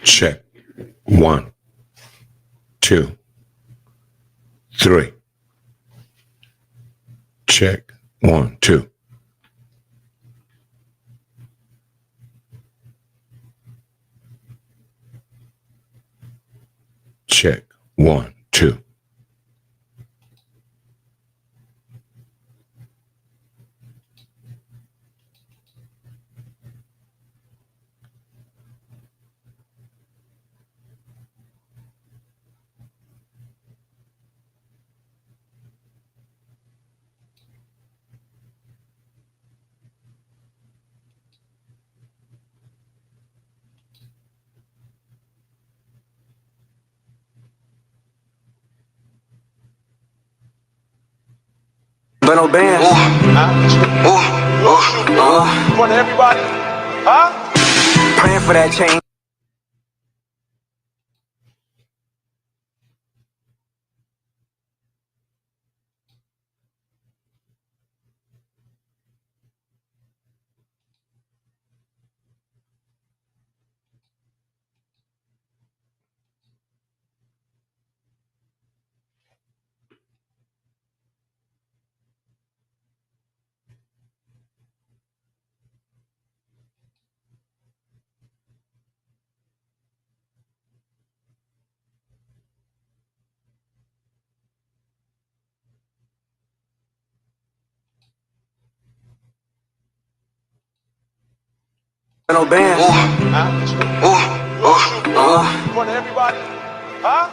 Check. 1, 2, 3. Check. 1, 2. Check. 1, 2. But no bands. Want everybody? Huh? Praying for that change. But no bands. Want everybody? Huh?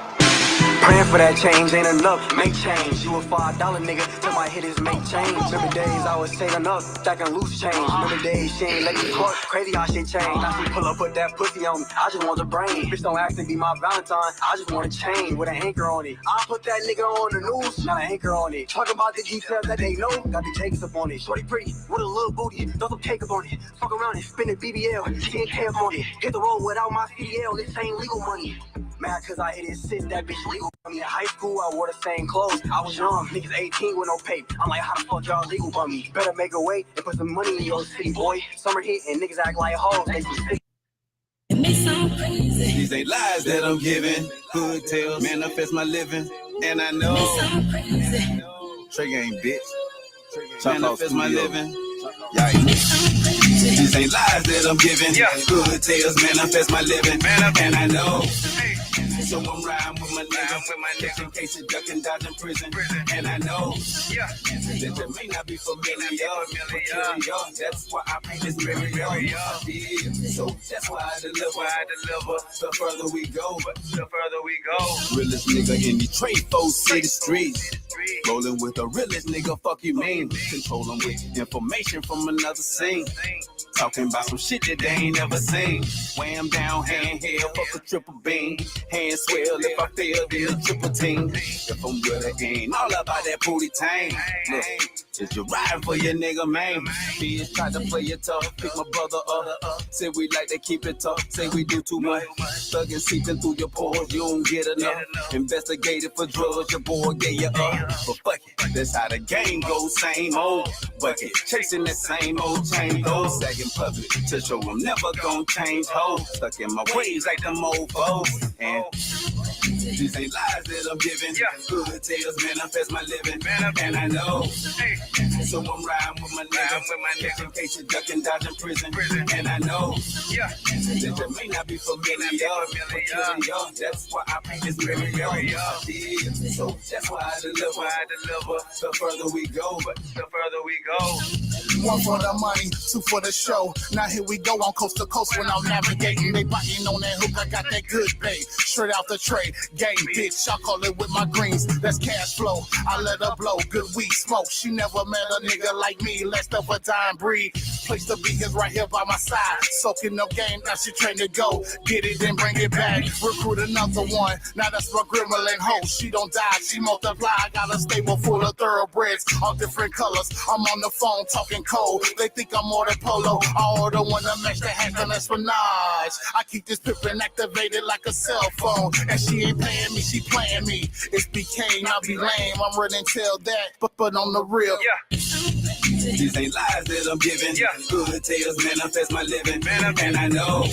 Praying for that change ain't enough, make change. You a $5 nigga, till my hit is make change. Remember days I was saving up, stacking loose change. Remember days she ain't let me fuck, crazy how shit changed. Now she pull up, put that pussy on me, I just want the brain. Bitch don't ask to be my Valentine, I just want a chain with an anchor on it. I put that nigga on the news, not an anchor on it. Talk about the details that they know, got the cakes up on it. Shorty pretty, with a little booty, throw some cake up on it. Fuck around and spin the BBL, she ain't care on it. Hit the road without my CDL, this ain't legal money. Mad cause I hit it since that bitch legal. I mean, in high school, I wore the same clothes. I was young, niggas 18 with no paper. I'm like, how the fuck y'all legal by me? Better make a way and put some money in your city, boy. Summer hit and niggas act like hoes. They some sick. It may sound crazy. These ain't lies that I'm giving. Hood tales, manifest my living. And I know. It may sound crazy. Trey ain't bitch. Manifest my living. It may sound crazy. These ain't lies that I'm giving. Hood tales, manifest my living. And I know. So I'm riding with my nigga, in case you duck and dodge in prison. And I know that you may not be familiar, but that's why I paint this very so that's why I deliver. The further we go, realest nigga in Detroit, 4 city streets. Rolling with the realest nigga, fuck you mean. Control them with information from another scene. Talking about some shit that they ain't never seen. Wham down, hand held, fuck a triple beam. Hand swell if I fail, then a triple team. If I'm good, it ain't all about that booty tang. Look, is you riding for your nigga, man? Bitch tried to play it tough, pick my brother up. Say we like to keep it tough, say we do too much. Thuggin' seeping through your pores, you don't get enough. Investigated for drugs, your boy gave you up. But fuck it, that's how the game goes, same old bucket. Chasing that same old chain, goes sagging public to show I'm never gonna change, ho. Stuck in my ways like them old foes. And these ain't lies that I'm giving. Good tales manifest my living. And I know. So I'm riding with my nigga, in case you duck and dodge in prison. And I know that you may not be familiar, but that's why I paint this very so that's why I deliver. The further we go, One for the money, 2 for the show. Now here we go on coast to coast when I'm navigating. They biting on that hook, I got that good bait. Straight out the tray, game bitch. I call it with my greens, that's cash flow. I let her blow, good weed smoke. She never met a nigga like me, less of a dime breed. Place to be is right here by my side. Soaking no game, now she trained to go. Get it and bring it back. Recruit another one, now that's my gremlin hoe. She don't die, she multiply. I got a stable full of thoroughbreds, all different colors. I'm on the phone talking cold. They think I'm more than polo. I order one to match the hat and espionage. I keep this pippin' activated like a cell phone. And she ain't paying me, she playing me. It's BK, I'll be lame. I'm running till that, but on the real. These ain't lies that I'm giving. Good tales manifest my living. And I know.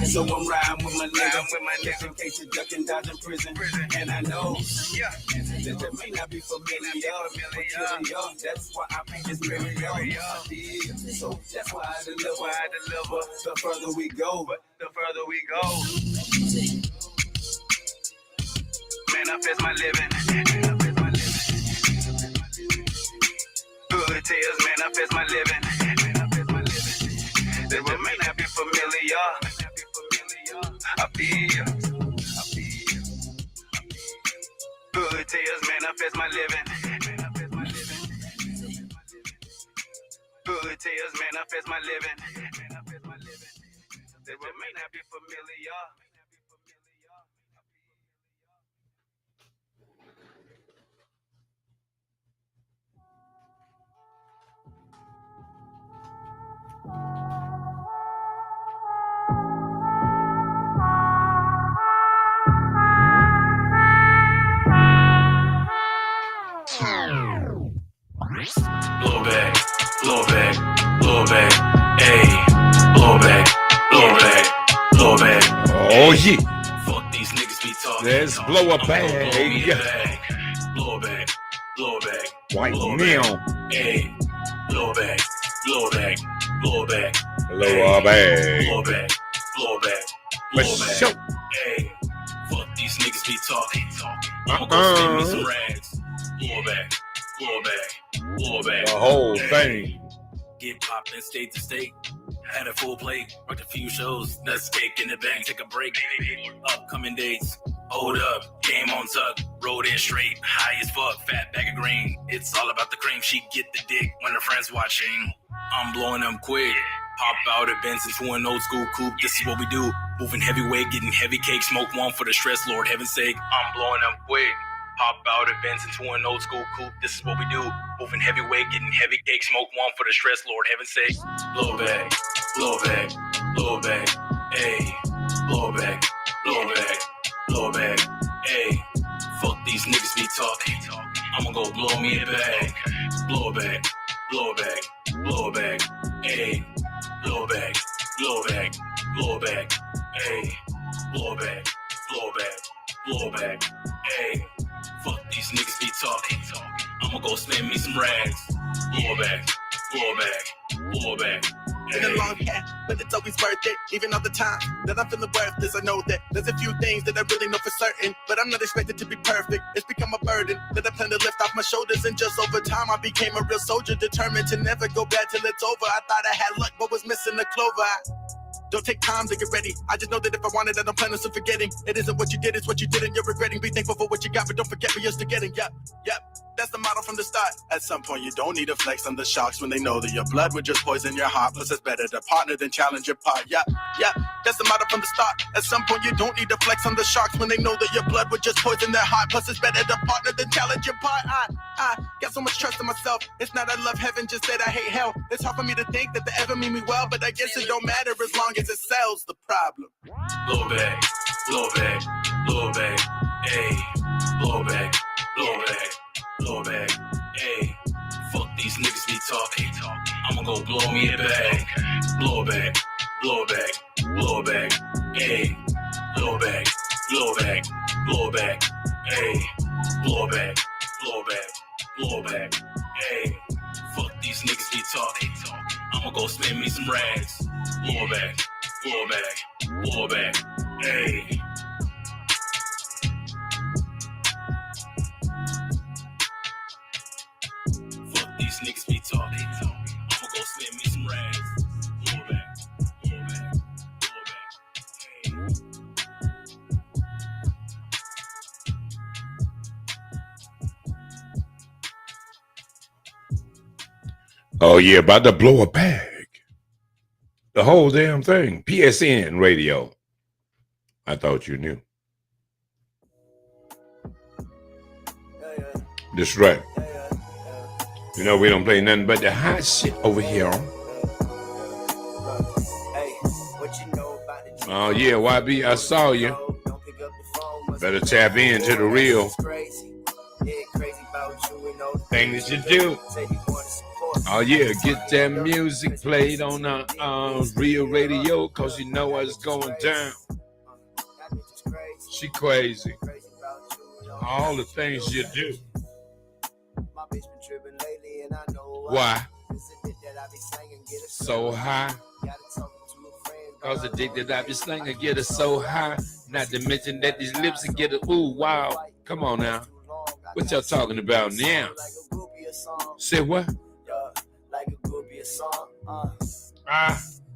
So I'm riding with my nigga. In case you're ducking, dodging prison. And I know. That there may not be familiar. That's why I paint this mirror. So that's why I deliver. The further we go. Manifest my living. Good tales manifest my living. That may not be familiar. I feel. Good tales manifest my living. Good tales manifest my living. That may not be familiar. Blow back, ayy, blow back. Oh, yeah. Fuck these niggas be talking. Let's blow a bag. Blow back. White blow meal. Back. Ayy, blow back. Blow a bag. Blow back. For sure. Ayy, fuck these niggas be talking. I'ma go spend me some rags. Blow back. The whole thing. Get poppin' state to state. Had a full plate, worked a few shows. That's cake in the bank, take a break. Upcoming dates, hold up, game on tuck. Rolled in straight, high as fuck, fat bag of green. It's all about the cream, she get the dick when her friends watching. I'm blowing them quick. Pop out at Benz into an old school coupe. This is what we do. Moving heavyweight, getting heavy cake. Smoke one for the stress, Lord heaven's sake. I'm blowing them quick. Pop out at Benz into an old school coupe. This is what we do. Moving heavyweight, getting heavy cake. Smoke one for the stress, Lord heaven's sake. Blow back, ayy. Blow back, ayy. Fuck these niggas be talking. I'ma go blow me a bag. Blow back, ayy. Blow back, ayy. Blow back, ayy. Fuck these niggas be talking. I'ma go spend me some rags. Blow back, Been a long hat, but it's always worth it. Even all the time that I'm feeling worthless, I know that there's a few things that I really know for certain, but I'm not expected to be perfect. It's become a burden that I plan to lift off my shoulders, and just over time I became a real soldier, determined to never go bad till it's over. I thought I had luck, but was missing the clover. Don't take time to get ready. I just know that if I wanted, I don't plan on forgetting. It isn't what you did, it's what you did, and you're regretting. Be thankful for what you got, but don't forget what you're still getting. Yep. That's the motto from the start. At some point, you don't need to flex on the sharks when they know that your blood would just poison your heart. Plus, it's better to partner than challenge your part. Yep. That's the motto from the start. At some point, you don't need to flex on the sharks when they know that your blood would just poison their heart. Plus, it's better to partner than challenge your part. I got so much trust in myself. It's not I love heaven, just that I hate hell. It's hard for me to think that they ever mean me well, but I guess it don't matter as long as it sells the problem. Blow back, ayy. Blow back, ayy. Fuck these niggas be talking. I'ma go blow me a bag. Blow back, ayy. Blow back, ayy. Blow back, ayy. Fuck these niggas be talking. I'ma go spend me some rags. Blow back, ayy. Fuck these niggas be talking. I'ma go spend me some rags. Blow back, ayy. Oh, yeah, about to blow a bag. The whole damn thing. PSN radio. I thought you knew. That's right. You know, we don't play nothing but the hot shit over here. Oh, yeah, YB, I saw you. Better tap into the real thing that you do. Oh yeah, get that music played on real radio, cause you know what's going down. She crazy. All the things you do. Why? So high. Cause addicted I be slinging, get her so high. Not to mention that these lips and get her, ooh, wow. Come on now. What y'all talking about now? Say what? Like a groupie song.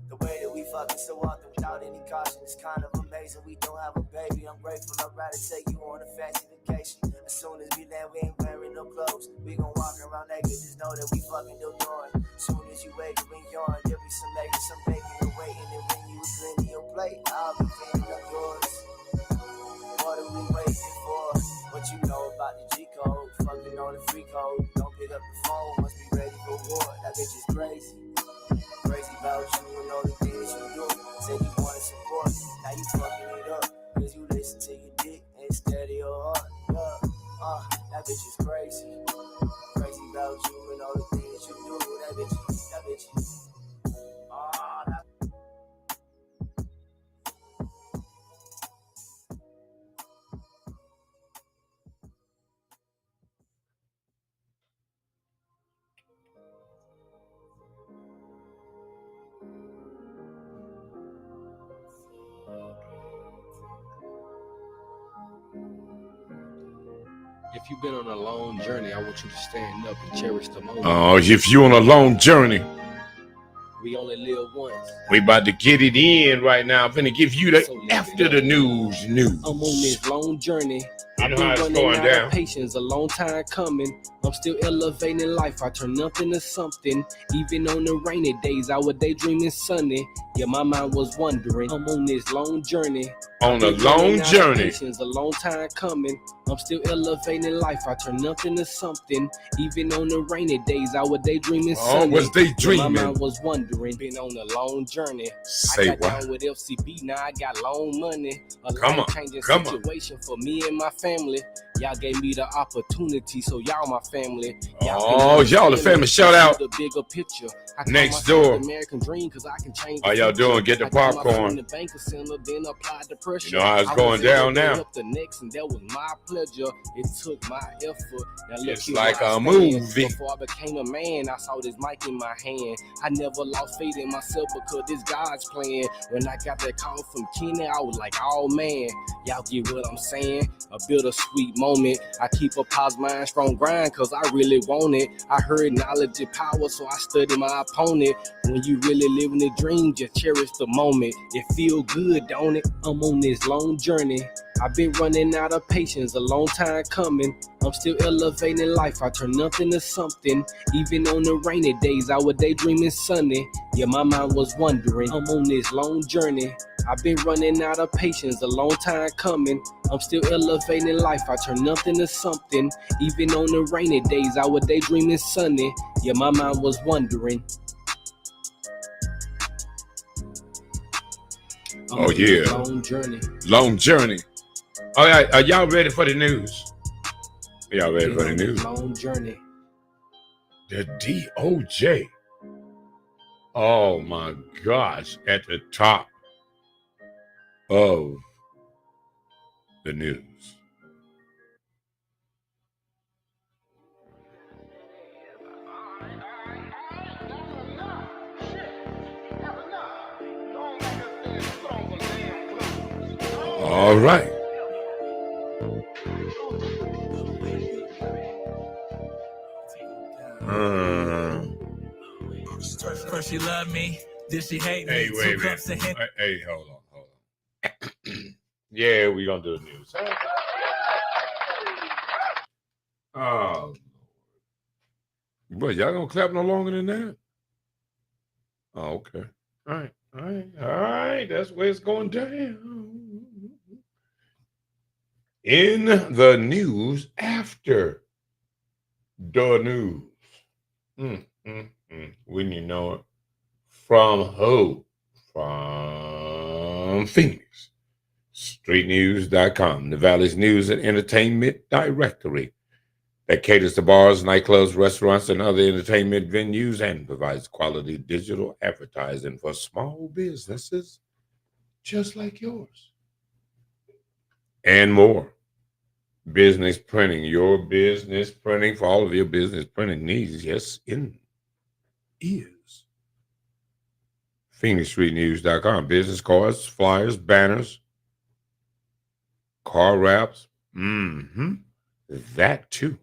The way that we fucking so often without any caution is kind of amazing. We don't have a baby. I'm grateful. I'd rather take you on a fancy vacation. As soon as we land, we ain't wearing no clothes. We gon' walk around naked. Just know that we fucking do doing. Soon as you wake up and yawn, there'll be some ladies, some bacon and waiting. And when you clean your plate, I'll be cleaning up yours. What are we waiting for? What you know about the G code? Fucking on the free code. Don't pick up the phone. Must be ready for war. That bitch is crazy. Crazy about you and all the things you do. Said you wanted support, now you fucking it up. Cause you listen to your dick instead of your heart. Yeah, that bitch is crazy. Crazy about you and all the things you do. That bitch. If you've been on a long journey, I want you to stand up and cherish the moment. Oh, if you on a long journey, we only live once. We about to get it in right now. I'm finna give you the after the news. I'm on this long journey. You know how I've it's been going running out down. of patience, a long time coming. I'm still elevating life. I turn nothing to something. Even on the rainy days, I was daydreaming sunny. Yeah, my mind was wondering. I'm on this long journey. On a long journey. Patience, a long time coming. I'm still elevating life. I turn nothing to something. Even on the rainy days, I was daydreaming sunny. Was daydreaming. Yeah, my mind was wondering. Been on a long journey. Say I got what? down with FCB, now I got long money. A Come on, life-changing come on. situation for me and my family. Y'all gave me the opportunity, so y'all my family. Y'all the family. Shout out. The bigger picture. Next door. American dream, cause I can change. How y'all doing? Get the popcorn. The banker center, then applied the pressure. You know how it's going down now. The next, and that was my pleasure. It took my effort. Now look It's here like where I a stand. movie. Before I became a man, I saw this mic in my hand. I never lost faith in myself because this God's plan. When I got that call from Kenny, I was like, oh man, y'all get what I'm saying? A bittersweet moment. I keep a positive mind, strong grind, cause I really want it. I heard knowledge is power, so I study my opponent. When you really living the dream, just cherish the moment. It feel good, don't it? I'm on this long journey. I've been running out of patience, a long time coming. I'm still elevating life. I turn nothing to something. Even on the rainy days, I was daydreaming sunny. Yeah, my mind was wondering. I'm on this long journey. I've been running out of patience, a long time coming. I'm still elevating life. I turn nothing to something. Even on the rainy days, I was daydreaming sunny. Yeah, my mind was wondering. Oh yeah. Long journey. Long journey. All right, are y'all ready for the news? Are y'all ready for the news? Long journey. The DOJ. Oh my gosh, at the top of the news. All right. First she love me, then she hate me. Hey, wait a minute. Hey, hold on. Yeah, we gonna do the news. Oh, but y'all gonna clap no longer than that? Oh, okay. All right. That's where it's going down. In the news after the news. When you know it. From who? From Phoenix. StreetNews.com, the Valley's news and entertainment directory. that caters to bars, nightclubs, restaurants, and other entertainment venues and provides quality digital advertising for small businesses just like yours. And more. Business printing, your business printing for all of your business printing needs. Yes, is PhoenixStreetNews.com. Business cards, flyers, banners, car wraps. That too.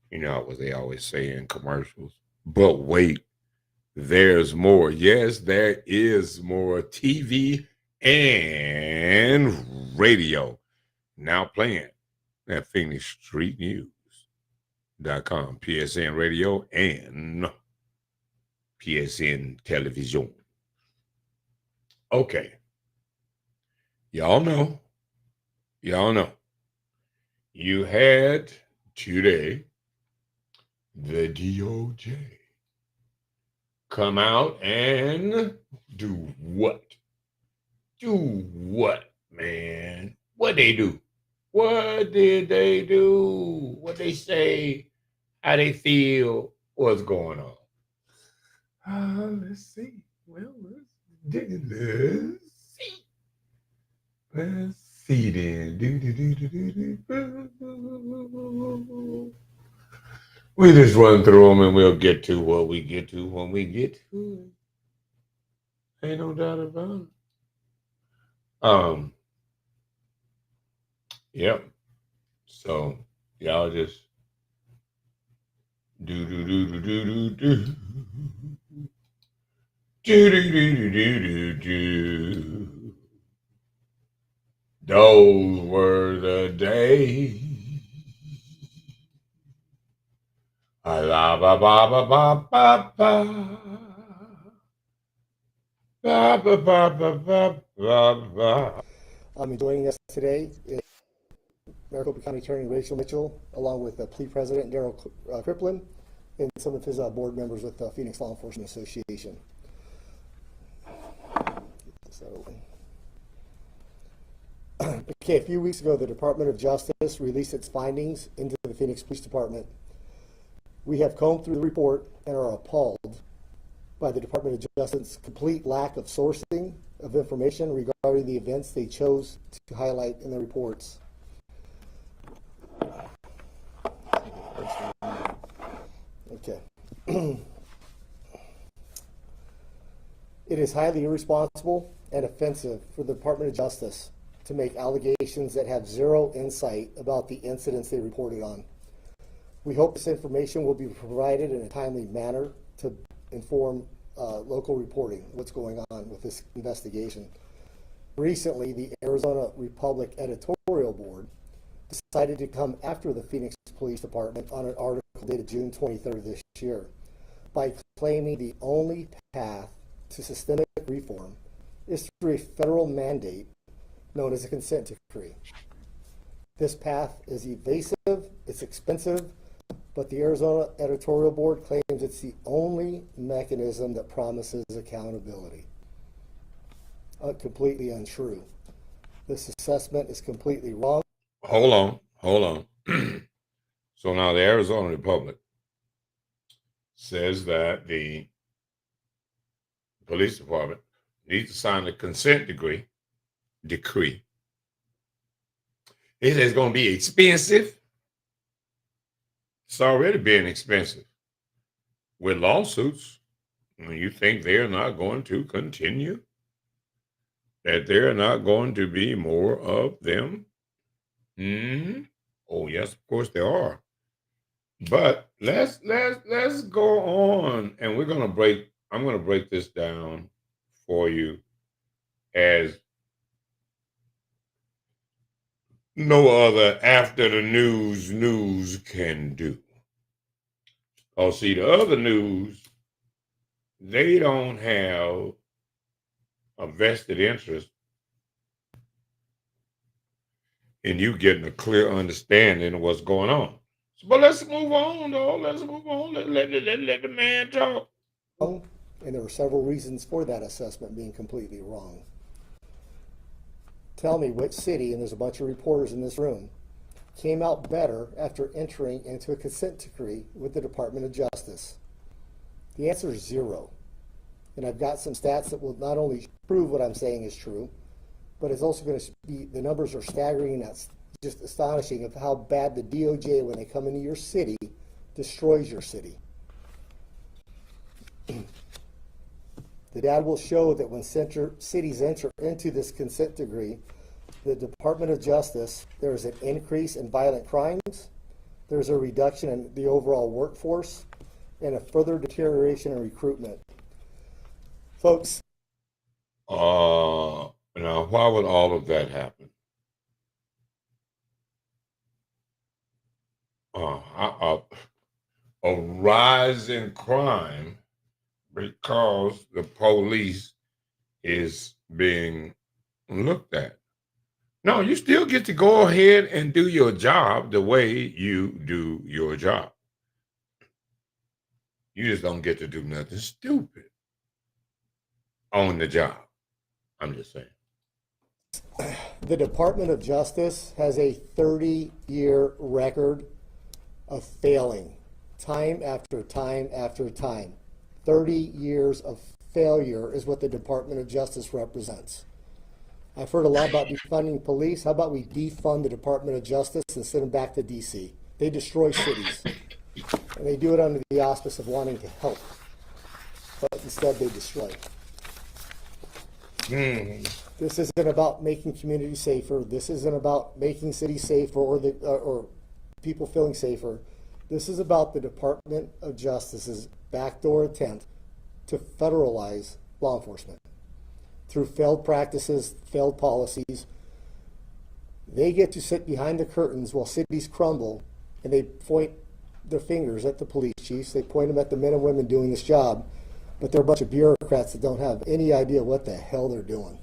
You know what they always say in commercials. But wait, there's more. Yes, there is more. TV and radio now playing at PhoenixStreetNews.com, PSN Radio, and PSN Television. Okay. Y'all know. You had today the DOJ come out and do what? Do what, man? What they do? What did they do? What they say? How they feel? What's going on? Let's see. Well, let's see. Let's see then. We just run through them and we'll get to what we get to when we get to it. Ain't no doubt about it. Yep. So y'all just do. Those were the days. Joining us today is Maricopa County Attorney Rachel Mitchell, along with the Plea President Daryl Kriplin, and some of his board members with the Phoenix Law Enforcement Association. Okay, a few weeks ago, the Department of Justice released its findings into the Phoenix Police Department. We have combed through the report and are appalled by the Department of Justice's complete lack of sourcing of information regarding the events they chose to highlight in the reports. Okay. It is highly irresponsible and offensive for the Department of Justice to make allegations that have zero insight about the incidents they reported on. We hope this information will be provided in a timely manner to inform local reporting, what's going on with this investigation. Recently, the Arizona Republic Editorial Board decided to come after the Phoenix Police Department on an article dated June 23rd this year by claiming the only path to systemic reform is through a federal mandate known as a consent decree. This path is evasive, it's expensive, but the Arizona Editorial Board claims it's the only mechanism that promises accountability. Completely untrue. This assessment is completely wrong. Hold on. So now the Arizona Republic says that the police department needs to sign a consent decree. It says it's going to be expensive. It's already being expensive with lawsuits. You think they're not going to continue? That there are not going to be more of them? Oh yes, of course there are. But let's go on, and I'm gonna break this down for you as no other after the news can do. Oh, see, the other news, they don't have a vested interest in you getting a clear understanding of what's going on. But let's move on, though. Let's move on. Let the man talk. And there were several reasons for that assessment being completely wrong. Tell me which city, and there's a bunch of reporters in this room, came out better after entering into a consent decree with the Department of Justice? The answer is 0. And I've got some stats that will not only prove what I'm saying is true, but it's also going to be, the numbers are staggering and that's just astonishing of how bad the DOJ, when they come into your city, destroys your city. The data will show that when cities enter into this consent decree, the Department of Justice, there is an increase in violent crimes, there's a reduction in the overall workforce, and a further deterioration in recruitment. Folks. Now, why would all of that happen? A rise in crime because the police is being looked at. No, you still get to go ahead and do your job the way you do your job. You just don't get to do nothing stupid on the job. I'm just saying. The Department of Justice has a 30-year record of failing, time after time after time. 30 years of failure is what the Department of Justice represents. I've heard a lot about defunding police. How about we defund the Department of Justice and send them back to D.C.? They destroy cities, and they do it under the auspice of wanting to help, but instead they destroy. This isn't about making communities safer. This isn't about making cities safer or people feeling safer. This is about the Department of Justice's backdoor attempt to federalize law enforcement through failed practices, failed policies. They get to sit behind the curtains while cities crumble, and they point their fingers at the police chiefs. They point them at the men and women doing this job, but they're a bunch of bureaucrats that don't have any idea what the hell they're doing.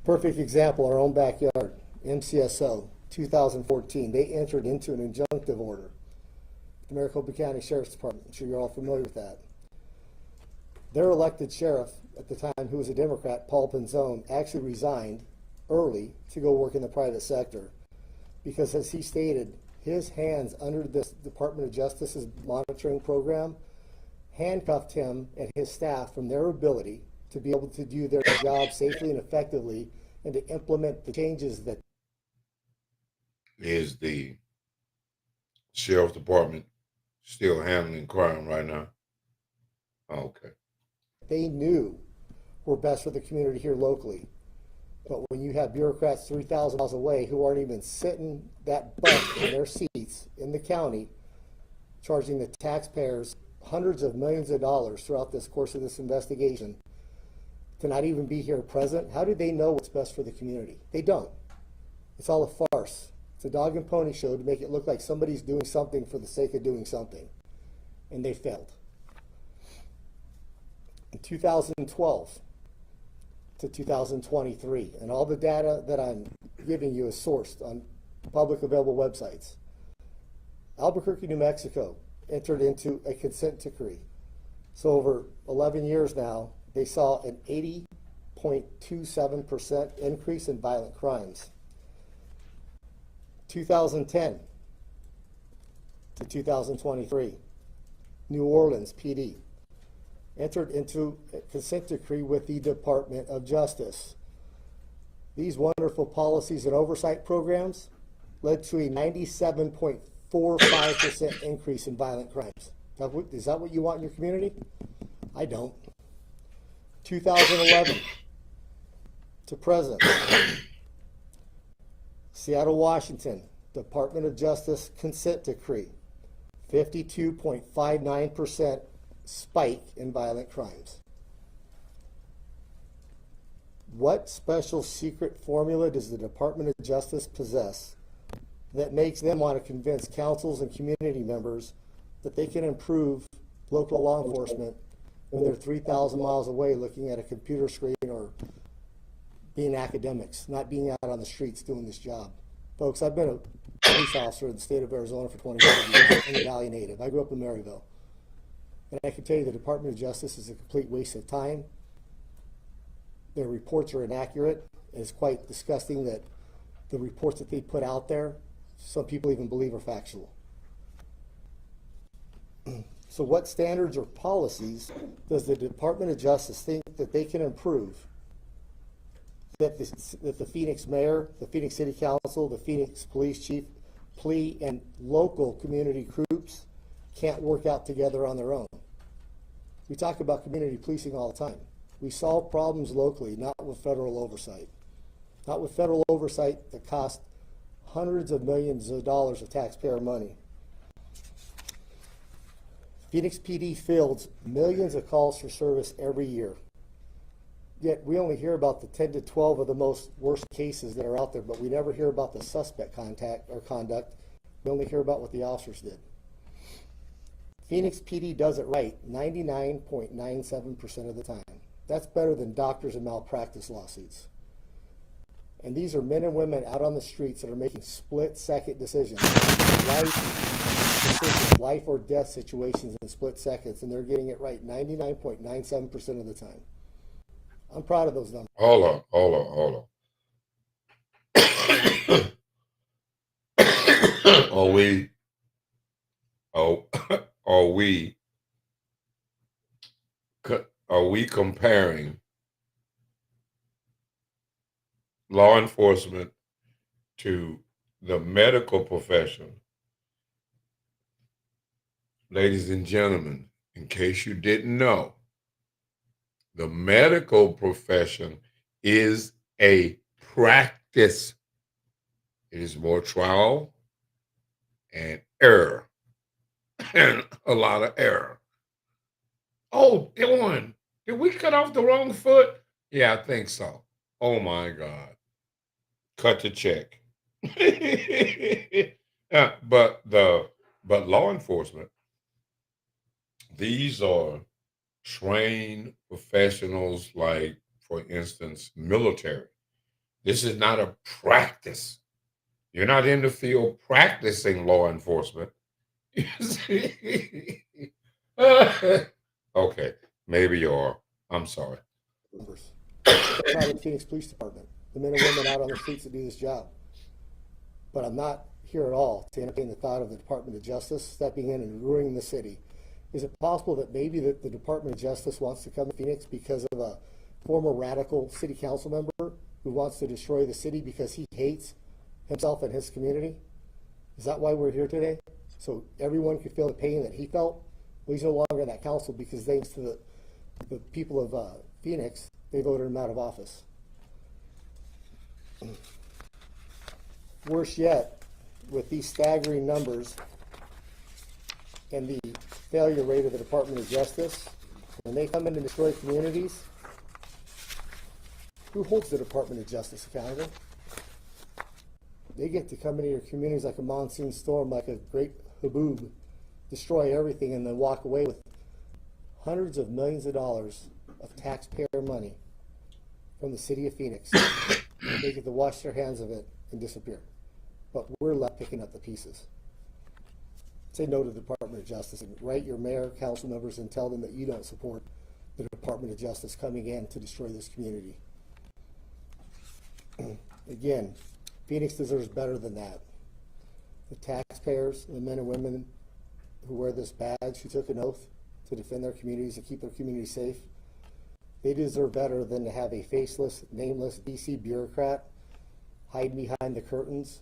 Perfect example, our own backyard, MCSO, 2014. They entered into an injunctive order. The Maricopa County Sheriff's Department, I'm sure you're all familiar with that. Their elected sheriff at the time, who was a Democrat, Paul Penzone, actually resigned early to go work in the private sector because, as he stated, his hands under this Department of Justice's monitoring program handcuffed him and his staff from their ability to be able to do their job safely and effectively and to implement the changes that. Is the Sheriff's Department still handling crime right now? Okay. They knew were best for the community here locally. But when you have bureaucrats 3,000 miles away who aren't even sitting that butt in their seats in the county, charging the taxpayers hundreds of millions of dollars throughout this course of this investigation, to not even be here present, how do they know what's best for the community? They don't. It's all a farce. It's a dog and pony show to make it look like somebody's doing something for the sake of doing something. And they failed. In 2012 to 2023, and all the data that I'm giving you is sourced on public available websites. Albuquerque, New Mexico entered into a consent decree. So over 11 years now, they saw an 80.27% increase in violent crimes. 2010 to 2023, New Orleans PD entered into a consent decree with the Department of Justice. These wonderful policies and oversight programs led to a 97.45% increase in violent crimes. Is that what you want in your community? I don't. 2011 to present. Seattle, Washington, Department of Justice consent decree, 52.59% spike in violent crimes. What special secret formula does the Department of Justice possess that makes them want to convince councils and community members that they can improve local law enforcement when they're 3,000 miles away looking at a computer screen or being academics, not being out on the streets doing this job? Folks, I've been a police officer in the state of Arizona for 25 years. I'm a Valley native. I grew up in Maryville. And I can tell you the Department of Justice is a complete waste of time. Their reports are inaccurate. It's quite disgusting that the reports that they put out there, some people even believe are factual. So what standards or policies does the Department of Justice think that they can improve that the Phoenix Mayor, the Phoenix City Council, the Phoenix Police Chief, and local community groups can't work out together on their own? We talk about community policing all the time. We solve problems locally, not with federal oversight. Not with federal oversight that costs hundreds of millions of dollars of taxpayer money. Phoenix PD fields millions of calls for service every year. Yet we only hear about the 10 to 12 of the most worst cases that are out there, but we never hear about the suspect contact or conduct. We only hear about what the officers did. Phoenix PD does it right 99.97% of the time. That's better than doctors and malpractice lawsuits. And these are men and women out on the streets that are making split-second decisions, life or death situations in split seconds, and they're getting it right 99.97% of the time. I'm proud of those numbers. Hold on. Are we comparing law enforcement to the medical profession? Ladies and gentlemen, in case you didn't know, the medical profession is a practice. It is more trial and error, and a lot of error. Oh, Dylan, did we cut off the wrong foot? Yeah, I think so. Oh my God. Cut the check. But law enforcement, these are trained professionals, like, for instance, military. This is not a practice. You're not in the field practicing law enforcement. You see? Okay, maybe you are. I'm sorry. Proud of the Phoenix Police Department, the men and women out on the streets that do this job. But I'm not here at all to entertain the thought of the Department of Justice stepping in and ruining the city. Is it possible that maybe the Department of Justice wants to come to Phoenix because of a former radical city council member who wants to destroy the city because he hates himself and his community? Is that why we're here today? So everyone could feel the pain that he felt? Well, he's no longer in that council because thanks to the people of Phoenix, they voted him out of office. Worse yet, with these staggering numbers and the failure rate of the Department of Justice, when they come in and destroy communities, who holds the Department of Justice accountable? They get to come into your communities like a monsoon storm, like a great haboob, destroy everything, and then walk away with hundreds of millions of dollars of taxpayer money from the city of Phoenix. They get to wash their hands of it and disappear. But we're left picking up the pieces. Say no to the Department of Justice and write your mayor, council members, and tell them that you don't support the Department of Justice coming in to destroy this community. Again, Phoenix deserves better than that. The taxpayers, the men and women who wear this badge, who took an oath to defend their communities and keep their communities safe, they deserve better than to have a faceless, nameless DC bureaucrat hiding behind the curtains,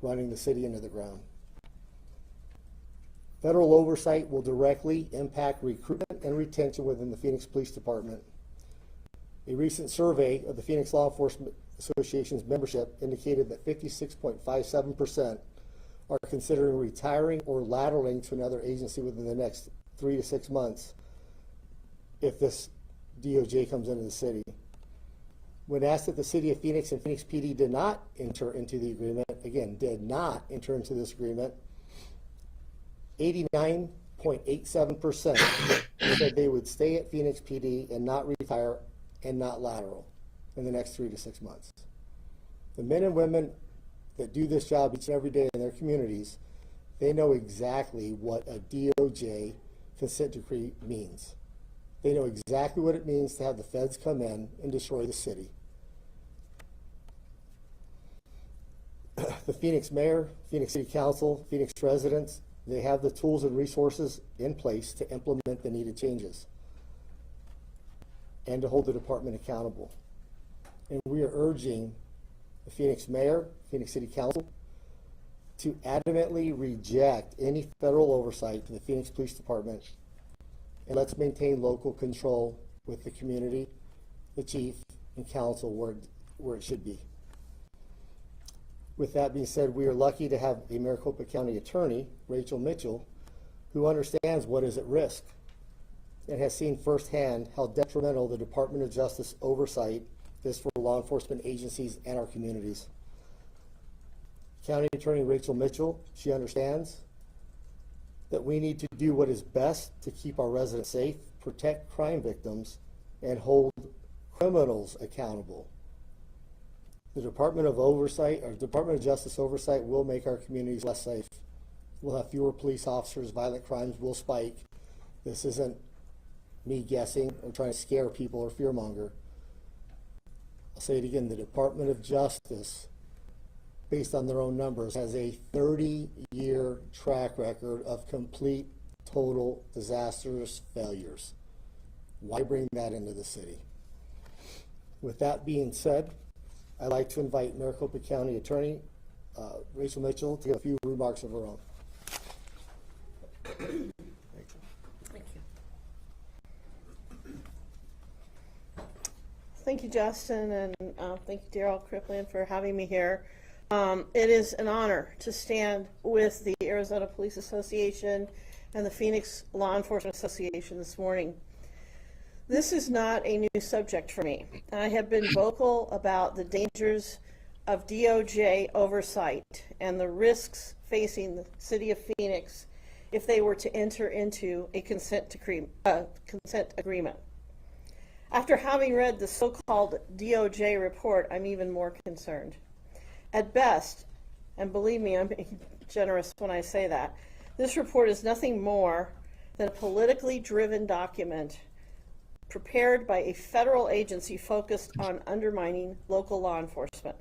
running the city into the ground. Federal oversight will directly impact recruitment and retention within the Phoenix Police Department. A recent survey of the Phoenix Law Enforcement Association's membership indicated that 56.57% are considering retiring or lateraling to another agency within the next 3 to 6 months if this DOJ comes into the city. When asked if the city of Phoenix and Phoenix PD did not enter into the agreement, again, did not enter into this agreement, 89.87% said they would stay at Phoenix PD and not retire and not lateral in the next 3 to 6 months. The men and women that do this job each and every day in their communities, they know exactly what a DOJ consent decree means. They know exactly what it means to have the feds come in and destroy the city. The Phoenix Mayor, Phoenix City Council, Phoenix residents, they have the tools and resources in place to implement the needed changes and to hold the department accountable. And we are urging the Phoenix Mayor, Phoenix City Council, to adamantly reject any federal oversight to the Phoenix Police Department, and let's maintain local control with the community, the chief, and council where it should be. With that being said, we are lucky to have a Maricopa County attorney, Rachel Mitchell, who understands what is at risk and has seen firsthand how detrimental the Department of Justice oversight is for law enforcement agencies and our communities. County Attorney Rachel Mitchell, she understands that we need to do what is best to keep our residents safe, protect crime victims, and hold criminals accountable. The Department of Oversight, or Department of Justice oversight, will make our communities less safe. We'll have fewer police officers, violent crimes will spike. This isn't me guessing or trying to scare people or fearmonger. I'll say it again, the Department of Justice, based on their own numbers, has a 30-year track record of complete, total, disastrous failures. Why bring that into the city? With that being said, I'd like to invite Maricopa County Attorney Rachel Mitchell to give a few remarks of her own. Thank you, Justin, and thank you, Daryl Crippland, for having me here. It is an honor to stand with the Arizona Police Association and the Phoenix Law Enforcement Association this morning. This is not a new subject for me. I have been vocal about the dangers of DOJ oversight and the risks facing the city of Phoenix if they were to enter into a consent agreement. After having read the so-called DOJ report, I'm even more concerned. At best, and believe me, I'm being generous when I say that, this report is nothing more than a politically driven document prepared by a federal agency focused on undermining local law enforcement.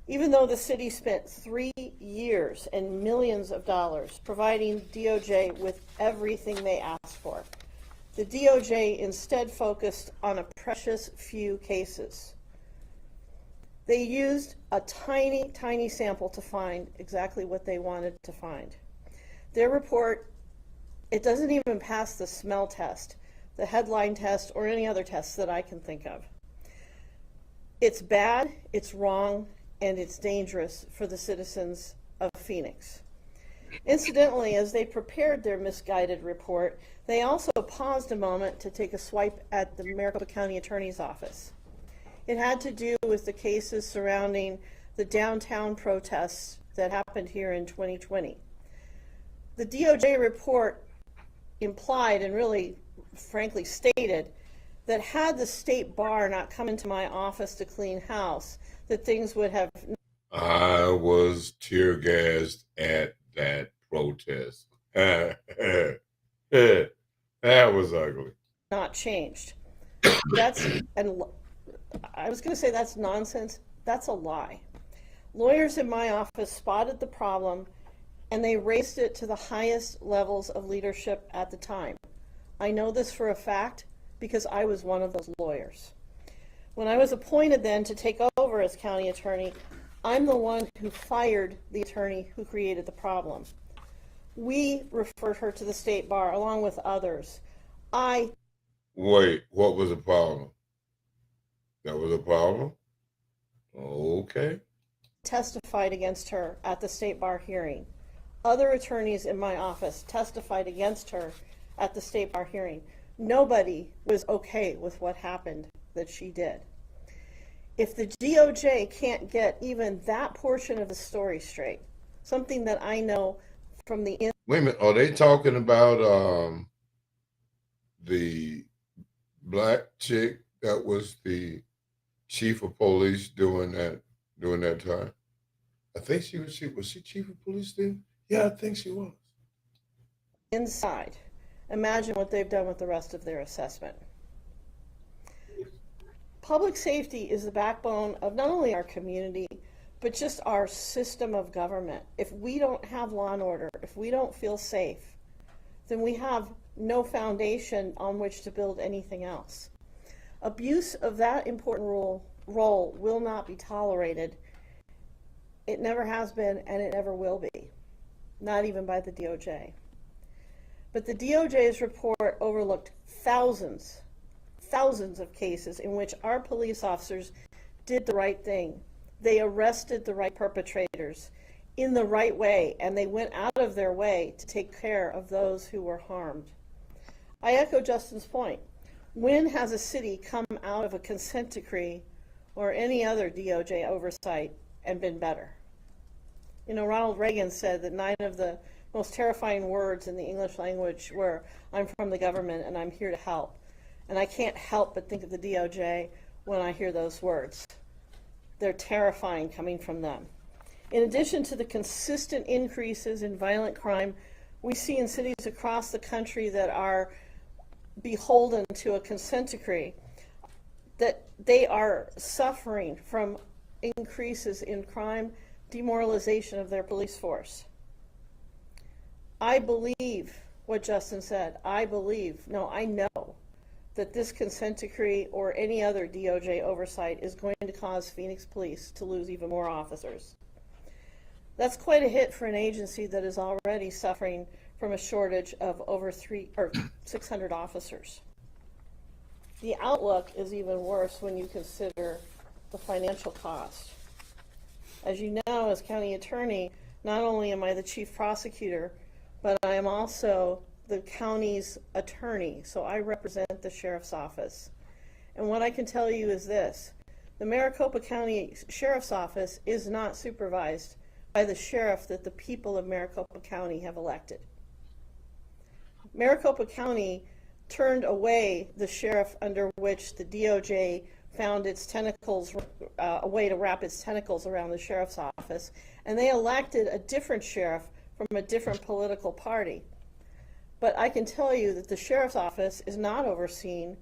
Even though the city spent 3 years and millions of dollars providing DOJ with everything they asked for, the DOJ instead focused on a precious few cases. They used a tiny, tiny sample to find exactly what they wanted to find. Their report, it doesn't even pass the smell test, the headline test, or any other tests that I can think of. It's bad, it's wrong, and it's dangerous for the citizens of Phoenix. Incidentally, as they prepared their misguided report, they also paused a moment to take a swipe at the Maricopa County Attorney's Office. It had to do with the cases surrounding the downtown protests that happened here in 2020. The DOJ report implied and really, frankly, stated that had the state bar not come into my office to clean house, that things would have... I was tear gassed at that protest. That was ugly. Not changed. And I was going to say that's nonsense. That's a lie. Lawyers in my office spotted the problem and they raised it to the highest levels of leadership at the time. I know this for a fact because I was one of those lawyers. When I was appointed then to take over as county attorney, I'm the one who fired the attorney who created the problem. We referred her to the state bar along with others. Wait, what was the problem? That was a problem? Okay. Testified against her at the state bar hearing. Other attorneys in my office testified against her at the state bar hearing. Nobody was okay with what happened that she did. If the DOJ can't get even that portion of the story straight, something that I know from the... Wait a minute, are they talking about the black chick that was the chief of police during that time? I think she was she chief of police then? Yeah, I think she was. Inside. Imagine what they've done with the rest of their assessment. Public safety is the backbone of not only our community, but just our system of government. If we don't have law and order, if we don't feel safe, then we have no foundation on which to build anything else. Abuse of that important role will not be tolerated. It never has been, and it never will be, not even by the DOJ. But the DOJ's report overlooked thousands of cases in which our police officers did the right thing. They arrested the right perpetrators in the right way, and they went out of their way to take care of those who were harmed. I echo Justin's point. When has a city come out of a consent decree or any other DOJ oversight and been better? You know, Ronald Reagan said that 9 of the most terrifying words in the English language were, "I'm from the government and I'm here to help." And I can't help but think of the DOJ when I hear those words. They're terrifying coming from them. In addition to the consistent increases in violent crime we see in cities across the country that are beholden to a consent decree, that they are suffering from increases in crime, demoralization of their police force. I believe what Justin said. I know that this consent decree or any other DOJ oversight is going to cause Phoenix Police to lose even more officers. That's quite a hit for an agency that is already suffering from a shortage of over 600 officers. The outlook is even worse when you consider the financial cost. As you know, as county attorney, not only am I the chief prosecutor, but I am also the county's attorney, so I represent the sheriff's office. And what I can tell you is this: the Maricopa County Sheriff's Office is not supervised by the sheriff that the people of Maricopa County have elected. Maricopa County turned away the sheriff under which the DOJ found its tentacles, a way to wrap its tentacles around the sheriff's office, and they elected a different sheriff from a different political party. But I can tell you that the sheriff's office is not overseen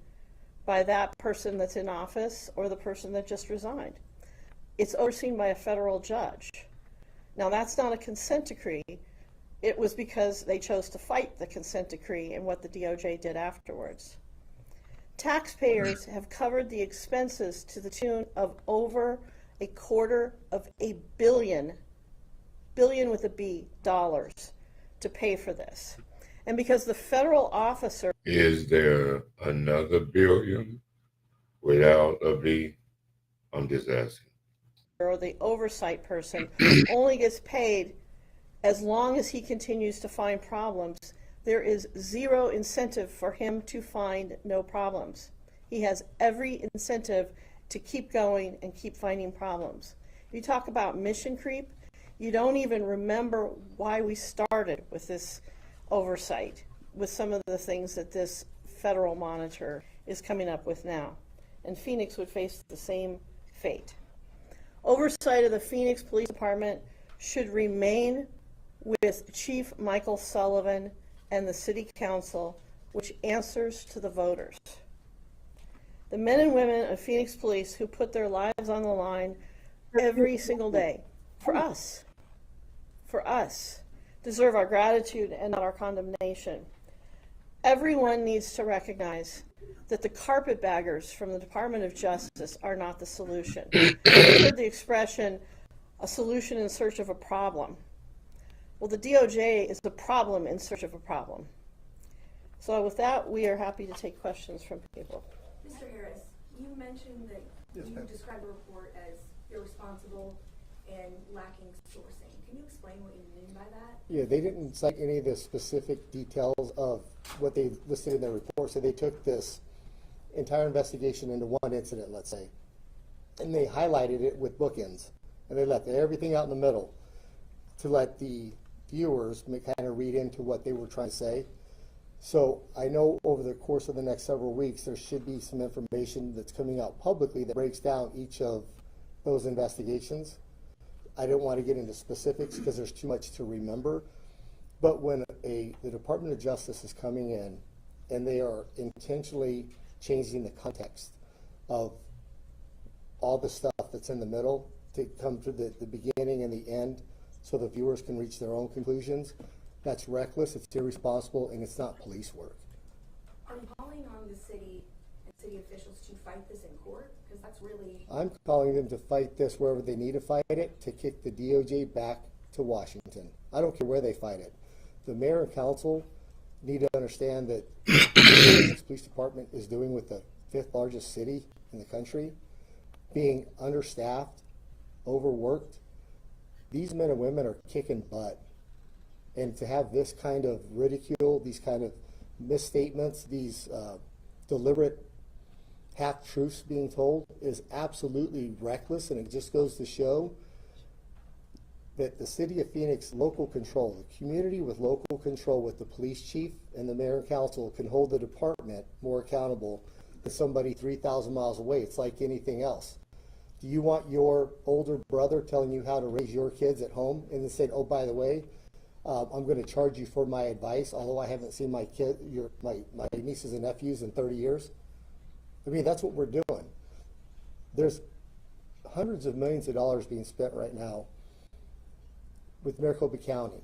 by that person that's in office or the person that just resigned. It's overseen by a federal judge. Now, that's not a consent decree. It was because they chose to fight the consent decree and what the DOJ did afterwards. Taxpayers have covered the expenses to the tune of over $250 billion with a B, dollars to pay for this. And because the federal officer... Is there another billion without a B? I'm just asking. Or the oversight person only gets paid as long as he continues to find problems. There is zero incentive for him to find no problems. He has every incentive to keep going and keep finding problems. You talk about mission creep, you don't even remember why we started with this oversight, with some of the things that this federal monitor is coming up with now. And Phoenix would face the same fate. Oversight of the Phoenix Police Department should remain with Chief Michael Sullivan and the City Council, which answers to the voters. The men and women of Phoenix Police who put their lives on the line every single day for us, deserve our gratitude and not our condemnation. Everyone needs to recognize that the carpetbaggers from the Department of Justice are not the solution. I've heard the expression, a solution in search of a problem. Well, the DOJ is a problem in search of a problem. So with that, we are happy to take questions from people. Mr. Harris, you mentioned that you described the report as irresponsible and lacking sourcing. Can you explain what you mean by that? Yeah, they didn't cite any of the specific details of what they listed in their report, so they took this entire investigation into one incident, let's say, and they highlighted it with bookends, and they left everything out in the middle to let the viewers kind of read into what they were trying to say. So I know over the course of the next several weeks, there should be some information that's coming out publicly that breaks down each of those investigations. I don't want to get into specifics because there's too much to remember, but when the Department of Justice is coming in and they are intentionally changing the context of all the stuff that's in the middle, to come to the beginning and the end so the viewers can reach their own conclusions. That's reckless, it's irresponsible, and it's not police work. Are you calling on the city and city officials to fight this in court? Because that's really... I'm calling them to fight this wherever they need to fight it, to kick the DOJ back to Washington. I don't care where they fight it. The mayor and council need to understand that the police department is doing with the 5th largest city in the country, being understaffed, overworked. These men and women are kicking butt. And to have this kind of ridicule, these kind of misstatements, these deliberate half-truths being told is absolutely reckless, and it just goes to show that the city of Phoenix local control, the community with local control with the police chief and the mayor and council can hold the department more accountable than somebody 3,000 miles away. It's like anything else. Do you want your older brother telling you how to raise your kids at home and then say, oh, by the way, I'm going to charge you for my advice, although I haven't seen my nieces and nephews in 30 years? I mean, that's what we're doing. There's hundreds of millions of dollars being spent right now with Maricopa County,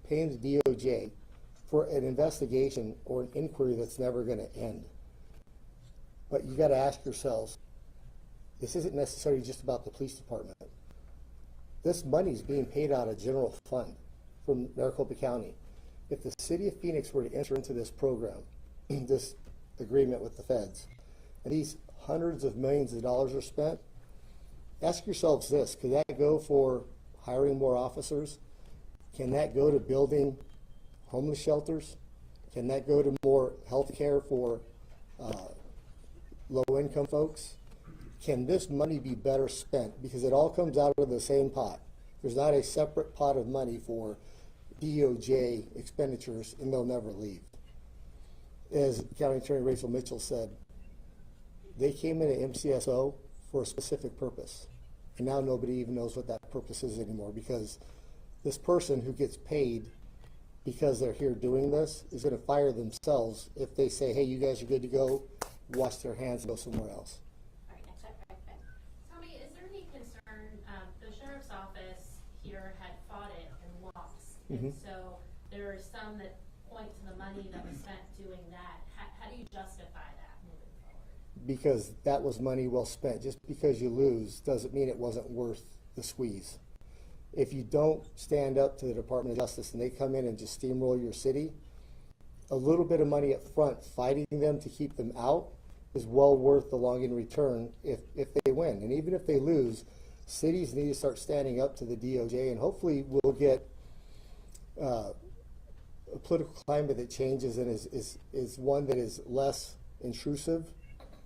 paying the DOJ for an investigation or an inquiry that's never going to end. But you got to ask yourselves, this isn't necessarily just about the police department. This money is being paid out of general fund from Maricopa County. If the city of Phoenix were to enter into this program, this agreement with the feds, and these hundreds of millions of dollars are spent, ask yourselves this, could that go for hiring more officers? Can that go to building homeless shelters? Can that go to more health care for low-income folks? Can this money be better spent? Because it all comes out of the same pot. There's not a separate pot of money for DOJ expenditures, and they'll never leave. As County Attorney Rachel Mitchell said, they came into MCSO for a specific purpose. And now nobody even knows what that purpose is anymore, because this person who gets paid because they're here doing this is going to fire themselves if they say, hey, you guys are good to go, wash their hands and go somewhere else. All right, next up, right. Tommy, is there any concern, the sheriff's office here had fought it and lost, and so there are some that point to the money that was spent doing that. How do you justify that moving forward? Because that was money well spent. Just because you lose doesn't mean it wasn't worth the squeeze. If you don't stand up to the Department of Justice and they come in and just steamroll your city, a little bit of money up front fighting them to keep them out is well worth the long in return if they win. And even if they lose, cities need to start standing up to the DOJ, and hopefully we'll get a political climate that changes and is one that is less intrusive,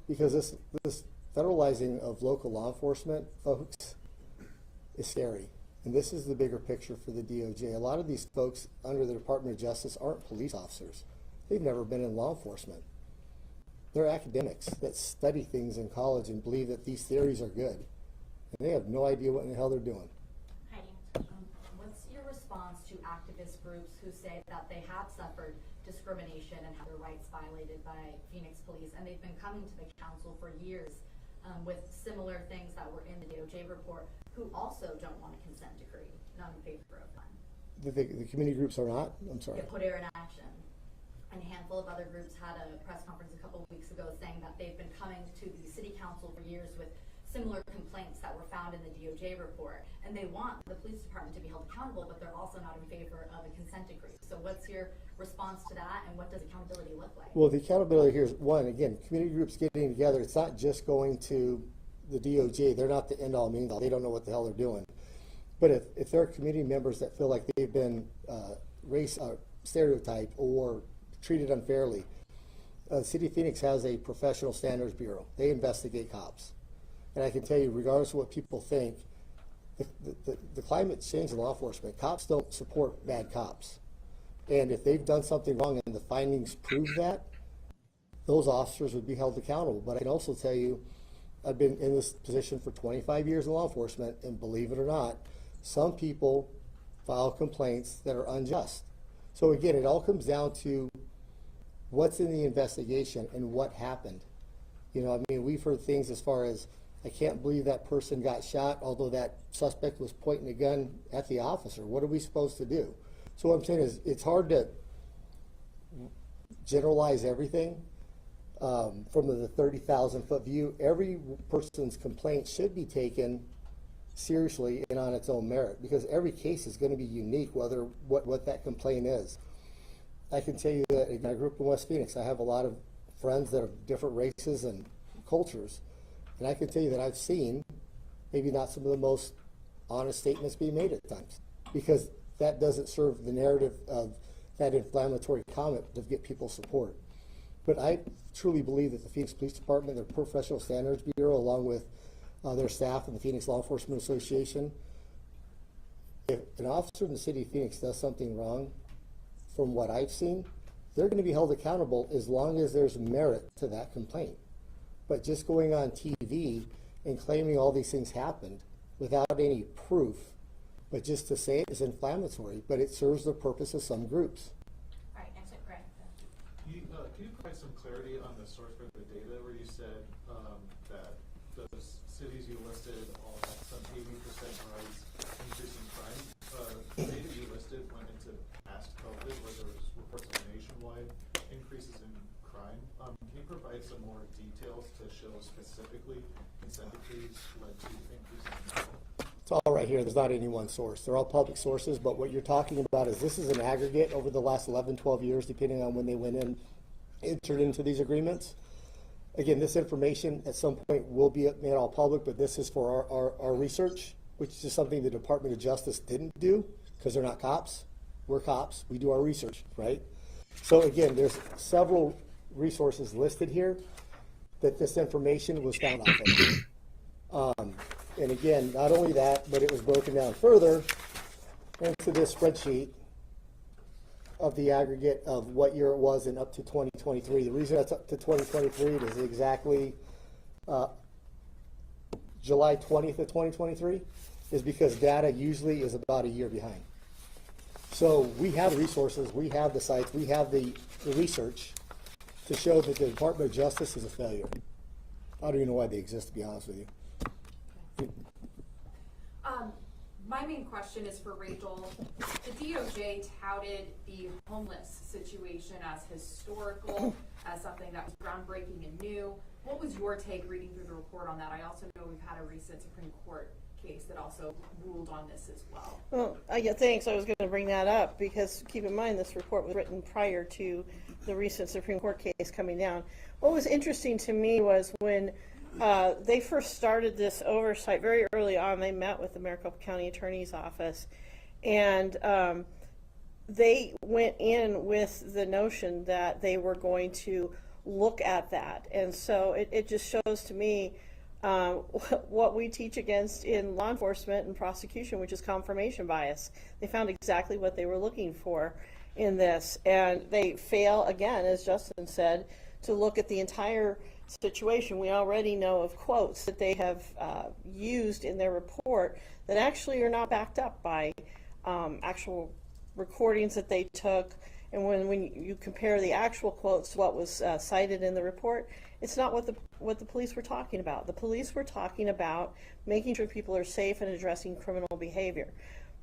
because this federalizing of local law enforcement, folks, is scary. And this is the bigger picture for the DOJ. A lot of these folks under the Department of Justice aren't police officers. They've never been in law enforcement. They're academics that study things in college and believe that these theories are good. And they have no idea what in the hell they're doing. What's your response to activist groups who say that they have suffered discrimination and have their rights violated by Phoenix police, and they've been coming to the council for years with similar things that were in the DOJ report, who also don't want a consent decree, not in favor of one? The community groups are not? I'm sorry. Put air in action. And a handful of other groups had a press conference a couple of weeks ago saying that they've been coming to the city council for years with similar complaints that were found in the DOJ report, and they want the police department to be held accountable, but they're also not in favor of a consent decree. So what's your response to that, and what does accountability look like? Well, the accountability here is, one, again, community groups getting together. It's not just going to the DOJ. They're not the end-all, mean-all. They don't know what the hell they're doing. But if there are community members that feel like they've been stereotyped or treated unfairly, the City of Phoenix has a professional standards bureau. They investigate cops. And I can tell you, regardless of what people think, the climate change in law enforcement, cops don't support bad cops. And if they've done something wrong and the findings prove that, those officers would be held accountable. But I can also tell you, I've been in this position for 25 years in law enforcement, and believe it or not, some people file complaints that are unjust. So again, it all comes down to what's in the investigation and what happened. You know, I mean, we've heard things as far as I can't believe that person got shot, although that suspect was pointing a gun at the officer. What are we supposed to do? So what I'm saying is it's hard to generalize everything from the 30,000-foot view. Every person's complaint should be taken seriously and on its own merit, because every case is going to be unique, whether what that complaint is. I can tell you that I grew up in West Phoenix. I have a lot of friends that are different races and cultures, and I can tell you that I've seen maybe not some of the most honest statements being made at times, because that doesn't serve the narrative of that inflammatory comment to get people support. But I truly believe that the Phoenix Police Department, their Professional Standards Bureau, along with their staff and the Phoenix Law Enforcement Association, if an officer in the city of Phoenix does something wrong, from what I've seen, they're going to be held accountable as long as there's merit to that complaint. But just going on TV and claiming all these things happened without any proof, but just to say it is inflammatory, but it serves the purpose of some groups. All right, next up, Greg. Can you provide some clarity on the source for the data where you said that those cities you listed all had some 80% rise increase in crime? The data you listed went into past COVID, where there was reports of nationwide increases in crime. Can you provide some more details to show specifically consent decrees led to increases in crime? It's all right here. There's not any one source. They're all public sources, but what you're talking about is this is an aggregate over the last 11, 12 years, depending on when they went in, entered into these agreements. Again, this information at some point will be made all public, but this is for our research, which is just something the Department of Justice didn't do because they're not cops. We're cops. We do our research, right? So again, there's several resources listed here that this information was found off of. And again, not only that, but it was broken down further into this spreadsheet of the aggregate of what year it was and up to 2023. The reason that's up to 2023 is exactly July 20th of 2023 is because data usually is about a year behind. So we have resources, we have the sites, we have the research to show that the Department of Justice is a failure. I don't even know why they exist, to be honest with you. My main question is for Rachel. The DOJ touted the homeless situation as historical, as something that was groundbreaking and new. What was your take reading through the report on that? I also know we've had a recent Supreme Court case that also ruled on this as well. Well, thanks. I was going to bring that up because keep in mind this report was written prior to the recent Supreme Court case coming down. What was interesting to me was when they first started this oversight very early on, they met with the Maricopa County Attorney's Office, and they went in with the notion that they were going to look at that. And so it just shows to me what we teach against in law enforcement and prosecution, which is confirmation bias. They found exactly what they were looking for in this, and they fail, again, as Justin said, to look at the entire situation. We already know of quotes that they have used in their report that actually are not backed up by actual recordings that they took. And when you compare the actual quotes to what was cited in the report, it's not what the police were talking about. The police were talking about making sure people are safe and addressing criminal behavior.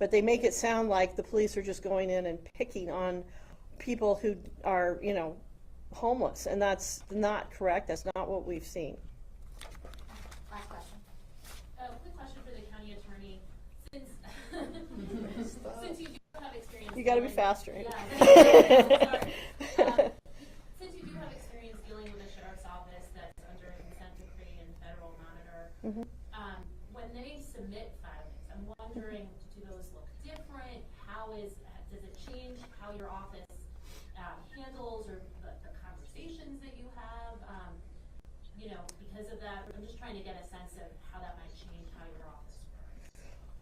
But they make it sound like the police are just going in and picking on people who are, homeless, and that's not correct. That's not what we've seen. Last question. Quick question for the county attorney. Since you do have experience, You got to be faster. Yeah. Since you do have experience dealing with the sheriff's office that's under a consent decree and federal monitor, when they submit filings, I'm wondering, do those look different? Does it change how your office handles or the conversations that you have? Because of that, I'm just trying to get a sense of how that might change how your office works.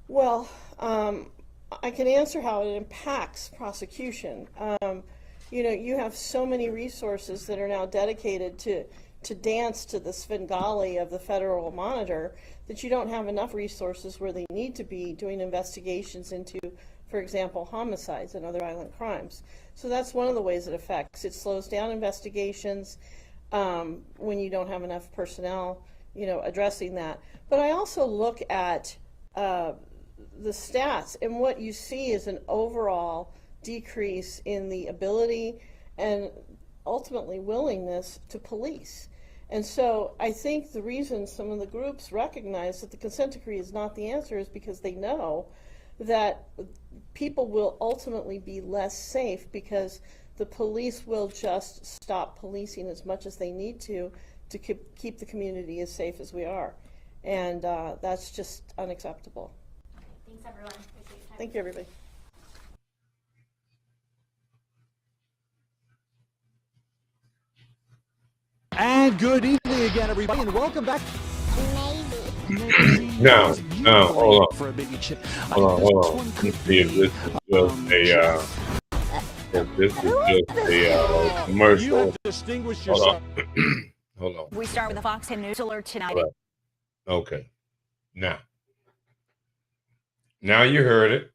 Well, I can answer how it impacts prosecution. You have so many resources that are now dedicated to dance to the Svengali of the federal monitor that you don't have enough resources where they need to be doing investigations into, for example, homicides and other violent crimes. So that's one of the ways it affects. It slows down investigations when you don't have enough personnel addressing that. But I also look at the stats, and what you see is an overall decrease in the ability and ultimately willingness to police. And so I think the reason some of the groups recognize that the consent decree is not the answer is because they know that people will ultimately be less safe because the police will just stop policing as much as they need to keep the community as safe as we are. And that's just unacceptable. Thanks, everyone. Appreciate your time. Thank you, everybody. And good evening again, everybody, and welcome back. No, hold on. Hold on. Let's see if this is just a commercial. You have distinguished Hold yourself. on. Hold on. We start with the Fox 10 News alert tonight. Right. Okay. Now you heard it.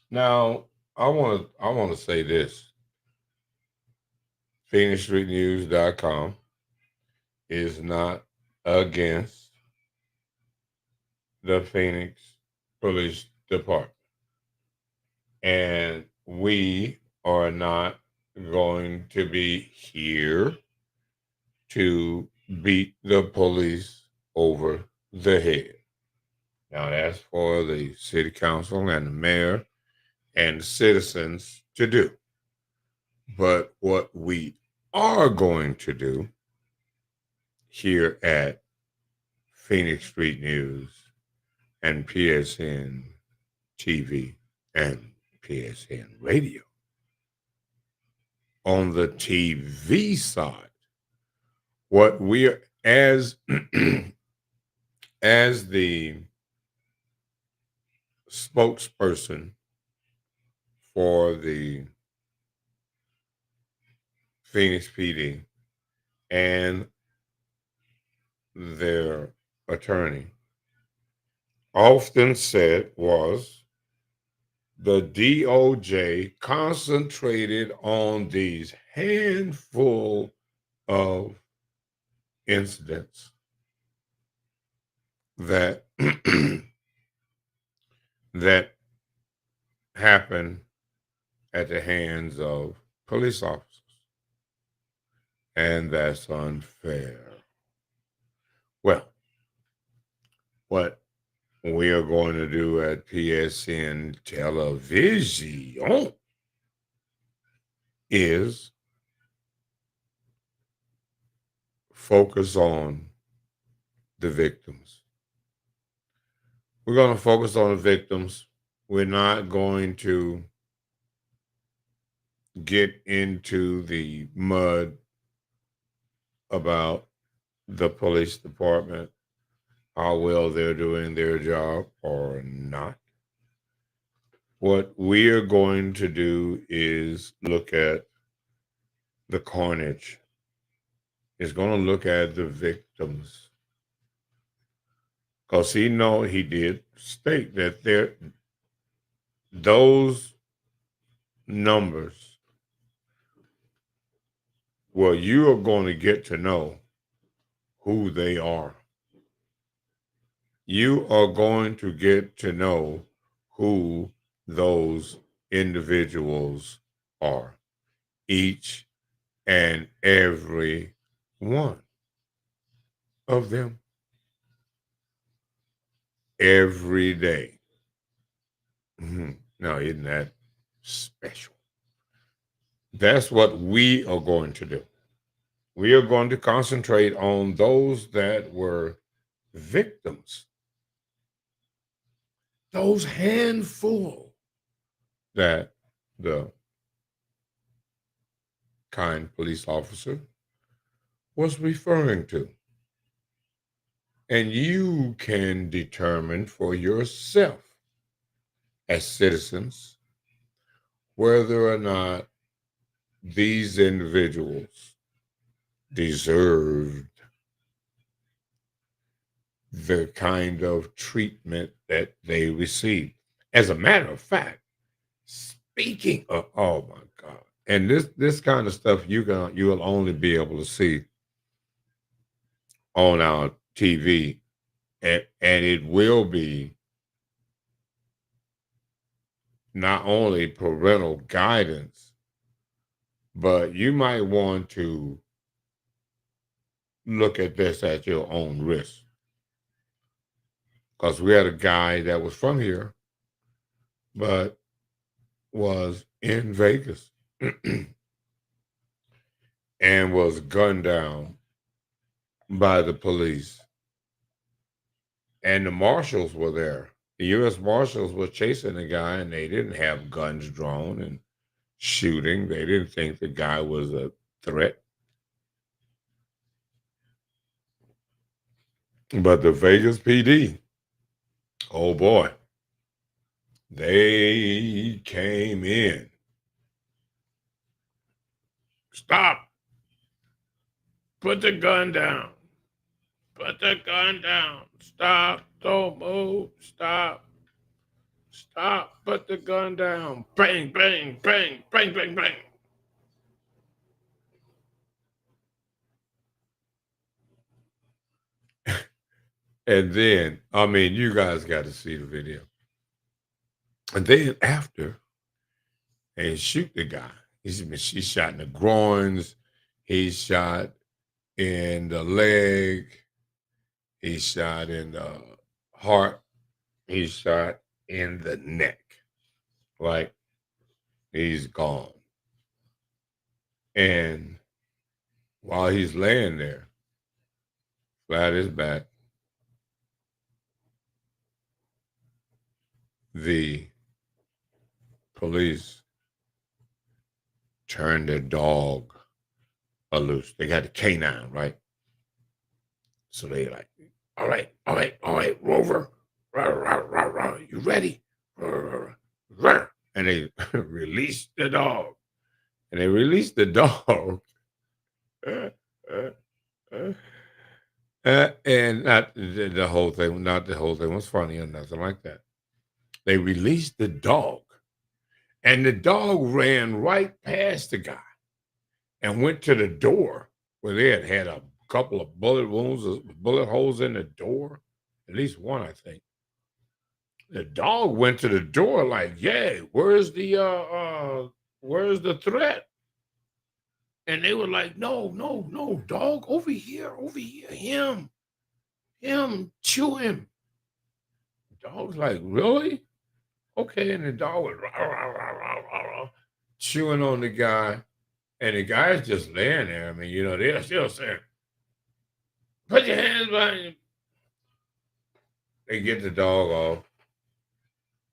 Now I want to say this. PhoenixStreetNews.com is not against the Phoenix Police Department. And we are not going to be here to beat the police over the head. Now, that's for the city council and the mayor and citizens to do. But what we are going to do here at Phoenix Street News and PSN TV and PSN Radio, on the TV side, what we are as the spokesperson for the Phoenix PD and their attorney often said was the DOJ concentrated on these handful of incidents that that happen at the hands of police officers. And that's unfair. Well, what we are going to do at PSN Television is focus on the victims. We're going to focus on the victims. We're not going to get into the mud about the police department, how well they're doing their job or not. What we are going to do is look at the carnage. Is going to look at the victims. Because he did state that those numbers, well, you are going to get to know who they are. You are going to get to know who those individuals are. Each and every one of them. Every day. Now, isn't that special? That's what we are going to do. We are going to concentrate on those that were victims. Those handful that the kind police officer was referring to. And you can determine for yourself as citizens whether or not these individuals deserved the kind of treatment that they received. As a matter of fact, speaking of, oh my God, and this kind of stuff you'll only be able to see on our TV, and it will be not only parental guidance, but you might want to look at this at your own risk. Because we had a guy that was from here, but was in Vegas and was gunned down by the police. And the marshals were there. The U.S. Marshals were chasing the guy, and they didn't have guns drawn and shooting. They didn't think the guy was a threat. But the Vegas PD, oh boy, they came in. Stop. Put the gun down. Put the gun down. Stop. Don't move. Stop. Stop. Put the gun down. Bang, bang, bang, bang, bang, bang. And then, I mean, you guys got to see the video. And then after, they shoot the guy. He's shot in the groins. He's shot in the leg. He's shot in the heart. He's shot in the neck. Like, he's gone. And while he's laying there, flat his back, the police turned their dog loose. They got the canine, right? So they like, all right, Rover, you ready? And they released the dog. And they released the dog. And not the whole thing was funny or nothing like that. They released the dog. And the dog ran right past the guy and went to the door where they had a couple of bullet holes in the door. At least one, I think. The dog went to the door like, yeah, where's the threat? And they were like, no, dog, over here, him, chew him. The dog's like, really? Okay, and the dog was chewing on the guy, and the guy's just laying there. I mean, they're still saying, put your hands behind you. They get the dog off.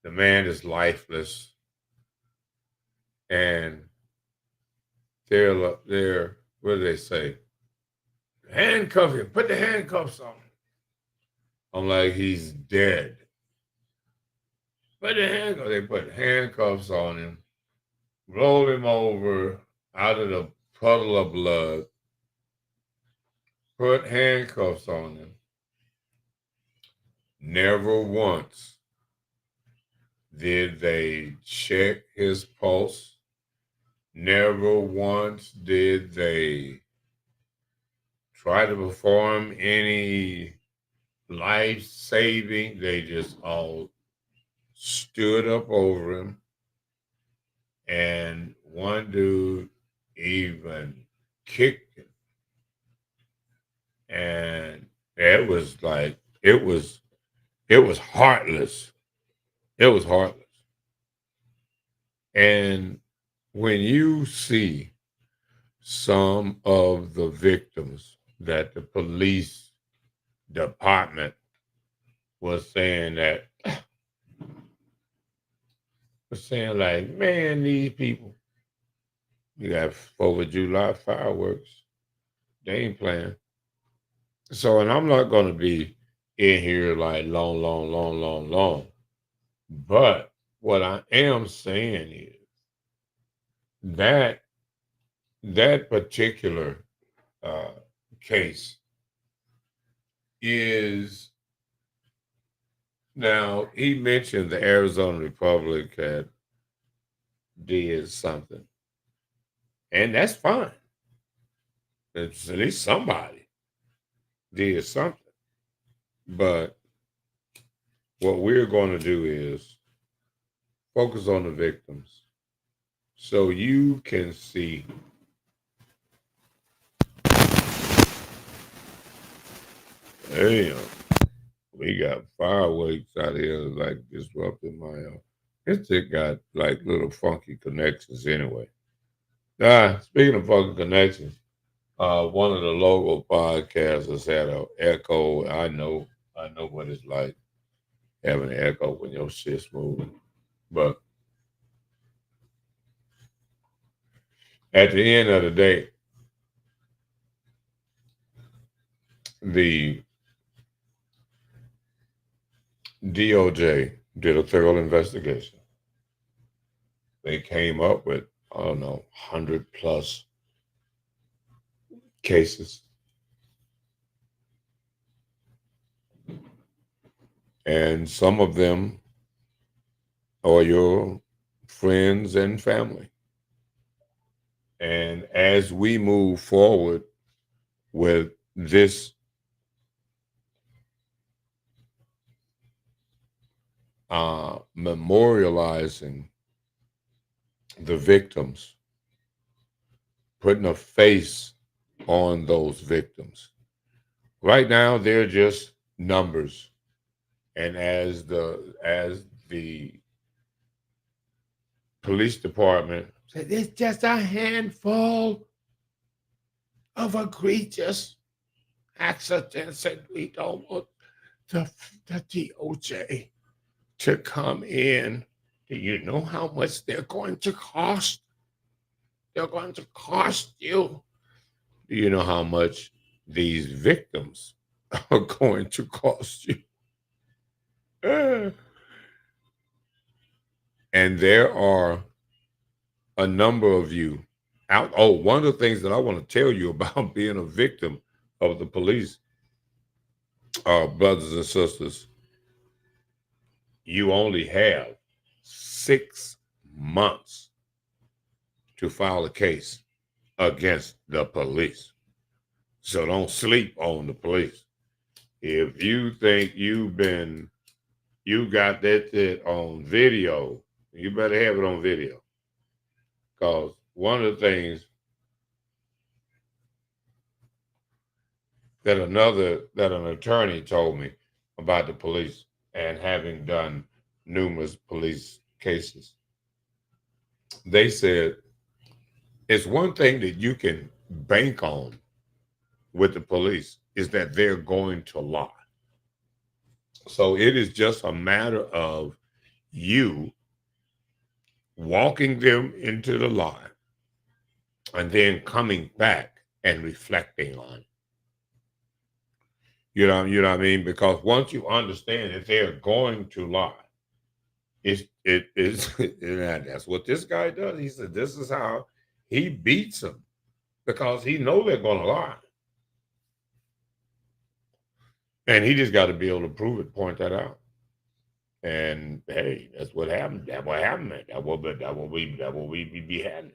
The man is lifeless. And they're what do they say? Handcuff him. Put the handcuffs on him. I'm like, he's dead. They put handcuffs on him, rolled him over out of the puddle of blood, put handcuffs on him. Never once did they check his pulse. Never once did they try to perform any life-saving. They just all stood up over him. And one dude even kicked him. And it was like, it was heartless. It was heartless. And when you see some of the victims that the police department was saying like, man, these people, you got 4th of July fireworks. They ain't playing. So, and I'm not going to be in here like long. But what I am saying is that particular case is, now he mentioned the Arizona Republic had did something, and that's fine. It's at least somebody did something. But what we're going to do is focus on the victims so you can see damn, we got fireworks out here like disrupting my this thing got like little funky connections anyway. Speaking of funky connections, one of the local podcasters had an echo. I know what it's like having an echo when your shit's moving. But at the end of the day, the DOJ did a thorough investigation. They came up with, I don't know, 100 plus cases. And some of them are your friends and family. And as we move forward with this memorializing the victims, putting a face on those victims. Right now, they're just numbers. And as the police department said, it's just a handful of egregious accidents, and we don't want the DOJ to come in. Do you know how much they're going to cost? They're going to cost you. Do you know how much these victims are going to cost you? And there are a number of you out. Oh, one of the things that I want to tell you about being a victim of the police, brothers and sisters, you only have 6 months to file a case against the police. So don't sleep on the police. If you think you got that on video, you better have it on video. Because one of the things that an attorney told me about the police, and having done numerous police cases, they said it's one thing that you can bank on with the police is that they're going to lie. So it is just a matter of you walking them into the lie and then coming back and reflecting on it. You know what I mean? Because once you understand that they're going to lie, it is that's what this guy does. He said this is how he beats them, because he knows they're going to lie. And he just got to be able to prove it, point that out. And hey, that's what happened. That's what happened. That will we be having.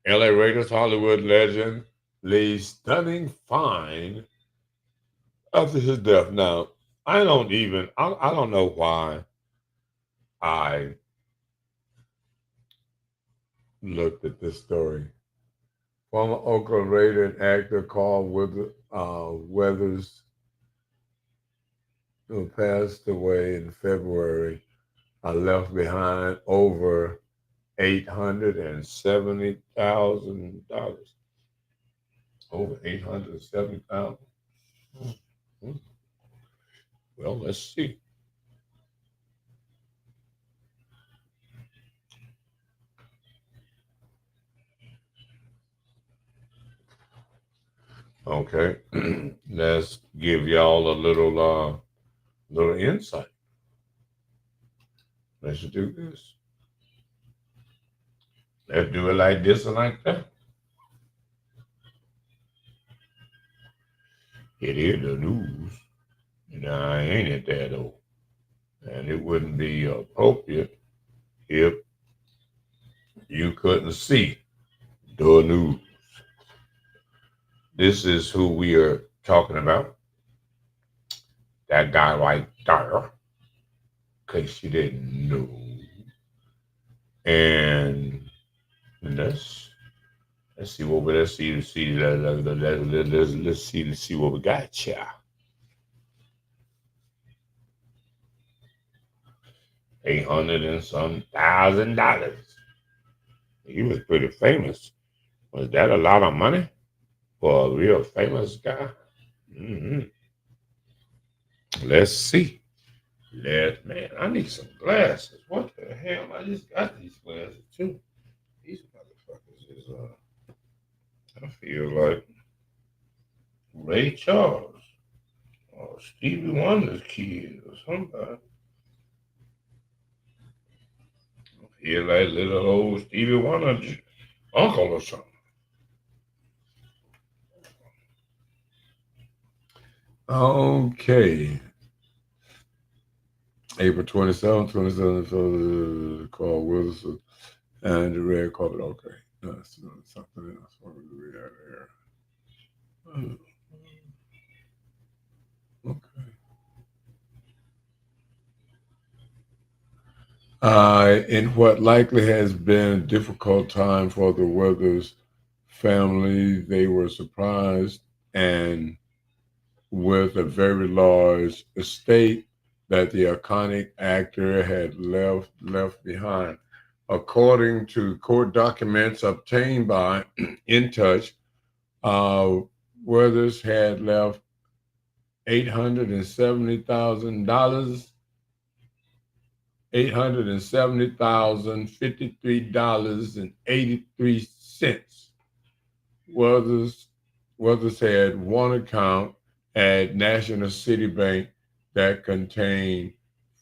LA Raiders Hollywood legend lay stunning fine after his death. Now, I don't know why I looked at this story. Former Oakland Raider and actor Carl Weathers, who passed away in February, left behind over $870,000. Over $870,000. Well, let's see. Okay, let's give y'all a little insight. Let's do this. Let's do it like this and like that. It is the news. Now, ain't it that though? And it wouldn't be appropriate if you couldn't see the news. This is who we are talking about. That guy right there, in case you didn't know. And let's see what we let's see what we got here. $800 and some $1,000. He was pretty famous. Was that a lot of money for a real famous guy? Mm-hmm. Let's see. Man, I need some glasses. What the hell? I just got these glasses too. These motherfuckers is I feel like Ray Charles or Stevie Wonder's kid or somebody. I feel like little old Stevie Wonder's uncle or something. Okay. April 27, for the Carl Wilson and the red carpet. Okay. That's something else. What do we have here? Okay. In what likely has been a difficult time for the Weathers family, they were surprised and with a very large estate that the iconic actor had left behind. According to court documents obtained by In Touch, Weathers had left $870,000, $870,053.83. Weathers had one account at National City Bank that contained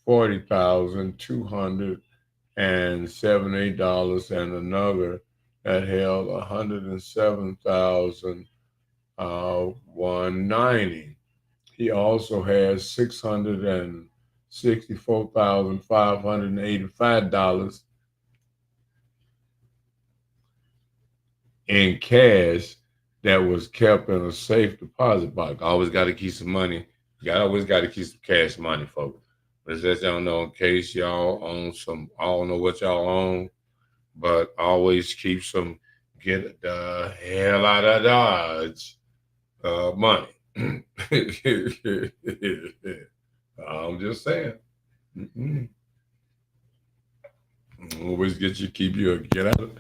$40,278 and another that held $107,190. He also has $664,585 in cash that was kept in a safe deposit box. Always got to keep some money. You always got to keep some cash money, folks. But just y'all know, in case y'all own some, I don't know what y'all own, but always keep some, get the hell out of Dodge money. I'm just saying. Always keep your get out of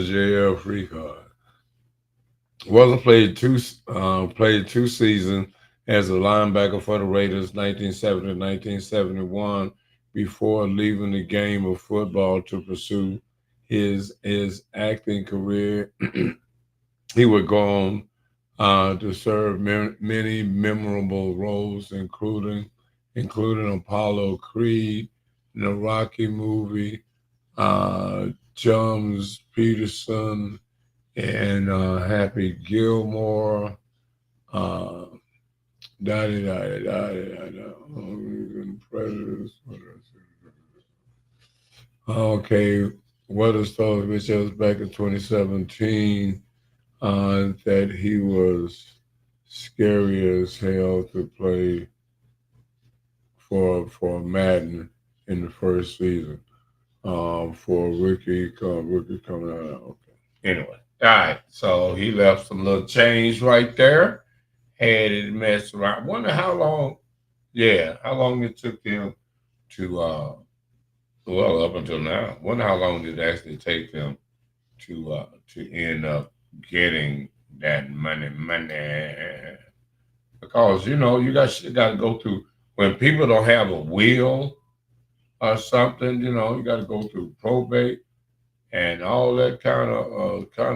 jail free card. Weathers played two seasons as a linebacker for the Raiders, 1970 to 1971, before leaving the game of football to pursue his acting career. He would go on to serve many memorable roles, including Apollo Creed, the Rocky movie, James Peterson, and Happy Gilmore. Okay, Weathers told Mitchell back in 2017 that he was scary as hell to play for Madden in the first season. For rookie coming out. Okay. Anyway, all right. So he left some little change right there. Had it messed around. Wonder how long. Yeah, how long it took him to. Well, up until now. Wonder how long did it actually take him to end up getting that money. Because you got to go through when people don't have a will or something. You got to go through probate and all that kind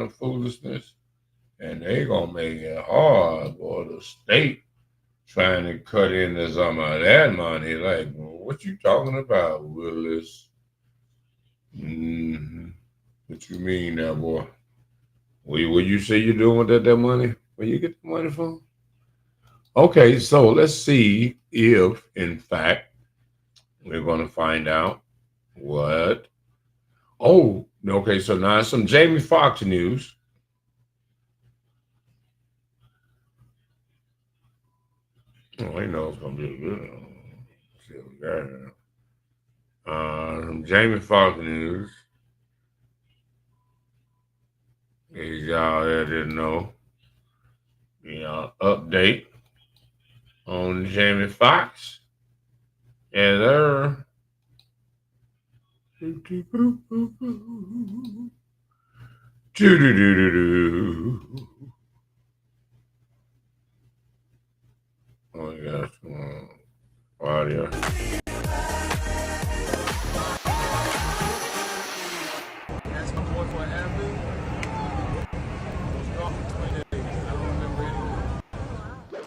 of foolishness, and they gonna make it hard for the state trying to cut into some of that money. Like, what you talking about, Willis? What you mean, now, boy? What you say you're doing with that money? Where you get the money from? Okay, so let's see if, in fact, we're going to find out what. Oh, okay, so now some Jamie Foxx news. Oh, he knows it's gonna be a good one. See what we got here. Some Jamie Foxx news. These y'all that didn't know. Update on Jamie Foxx. And there. Oh, yes. Audio. That's my boy for Avenue. Was gone for 20 days. I don't remember anything.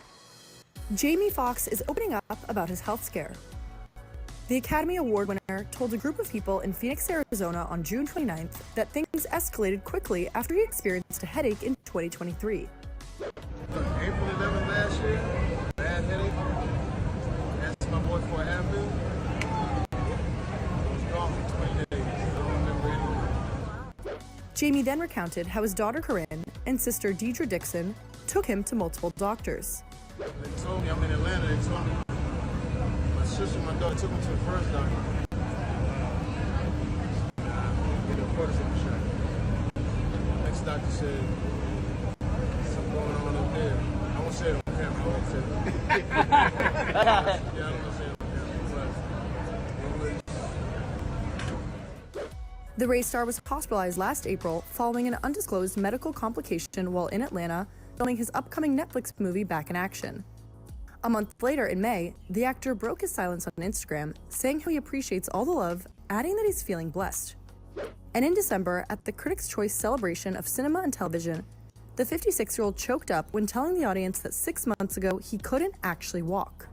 Jamie Foxx is opening up about his health scare. The Academy Award winner told a group of people in Phoenix, Arizona on June 29th that things escalated quickly after he experienced a headache in 2023. April 11th last year, bad headache. That's my boy for Avenue. Was gone for 20 days. I don't remember anything. Jamie then recounted how his daughter Corinne and sister Deidre Dixon took him to multiple doctors. They told me, I'm in Atlanta, they told me, my sister and my daughter took me to the first doctor. Get a cortisone shot. Next doctor said, something going on up there. I won't say it on camera, I won't say it. Yeah, I don't want to say it on camera. The race star was hospitalized last April following an undisclosed medical complication while in Atlanta filming his upcoming Netflix movie Back in Action. A month later, in May, the actor broke his silence on Instagram, saying how he appreciates all the love, adding that he's feeling blessed. And in December, at the Critics' Choice celebration of cinema and television, the 56-year-old choked up when telling the audience that 6 months ago he couldn't actually walk.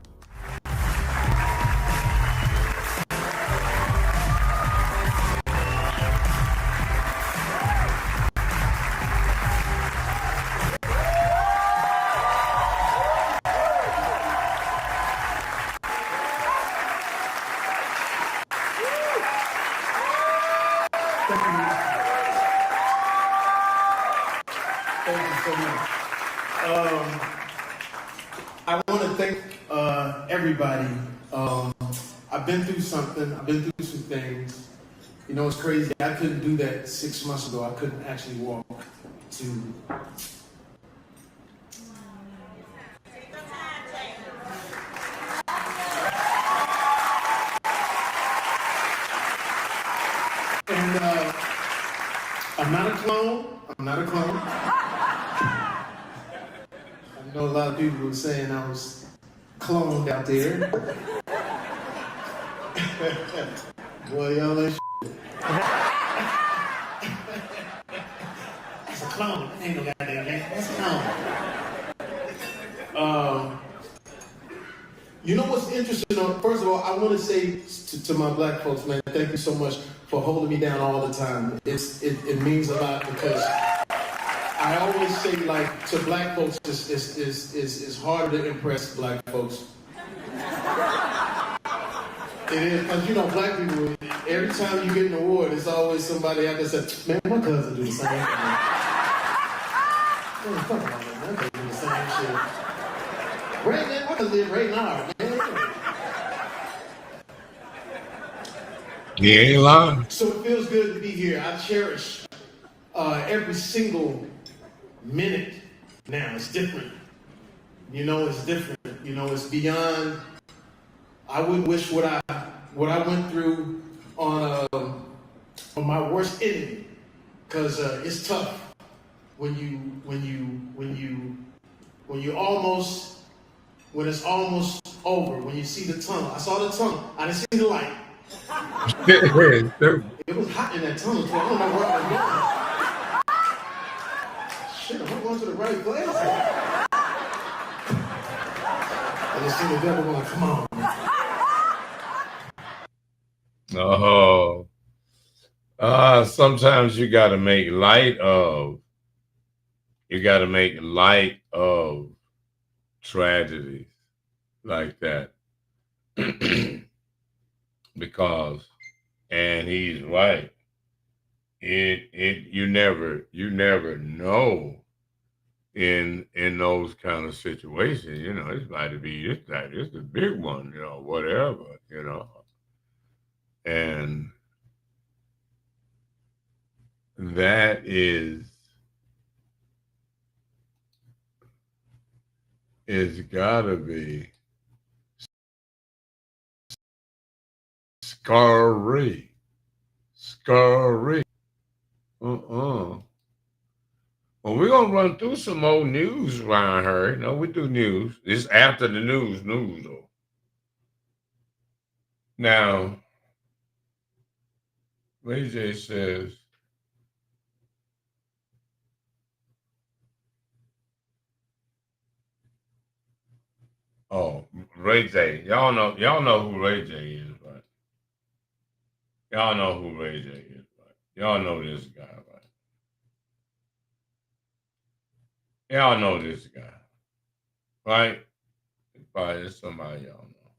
Thank you so much. I want to thank everybody. I've been through something. I've been through some things. You know, it's crazy. I couldn't do that 6 months ago. I couldn't actually walk to. And I'm not a clone. I'm not a clone. I know a lot of people were saying I was cloned out there. Boy, y'all ain't That's a clone. That ain't no goddamn thing. That's a clone. You know what's interesting? First of all, I want to say to my black folks, man, thank you so much for holding me down all the time. It means a lot because I always say, like, to black folks, it's harder to impress black folks. It is, because, you know, black people, every time you get an award, it's always somebody out there saying, man, my cousin do the same thing. Man, fuck all that, my cousin do the same shit. Right now, my cousin did right now, man. He ain't lying. So it feels good to be here. I cherish every single minute now. It's different. You know, it's different. You know, it's beyond. I wouldn't wish what I went through on my worst enemy, because it's tough when it's almost over, when you see the tunnel. I saw the tunnel. I didn't see the light. It was hot in that tunnel, so I don't know where I was going. Shit, I'm not going to the right place. I just see the devil going, come on. Sometimes you got to make light of tragedies like that. Because, and he's right, you never know in those kind of situations. You know, it's about to be it's the big one, you know, whatever, you know. And that is gotta be scary. Scary. Well, we're gonna run through some more news around here. You know, we do news. It's after the news though. Now, Ray J says, oh, Ray J. Y'all know who Ray J is, right? Y'all know who Ray J is, right? Y'all know this guy, right? Y'all know this guy, right? Probably somebody y'all know.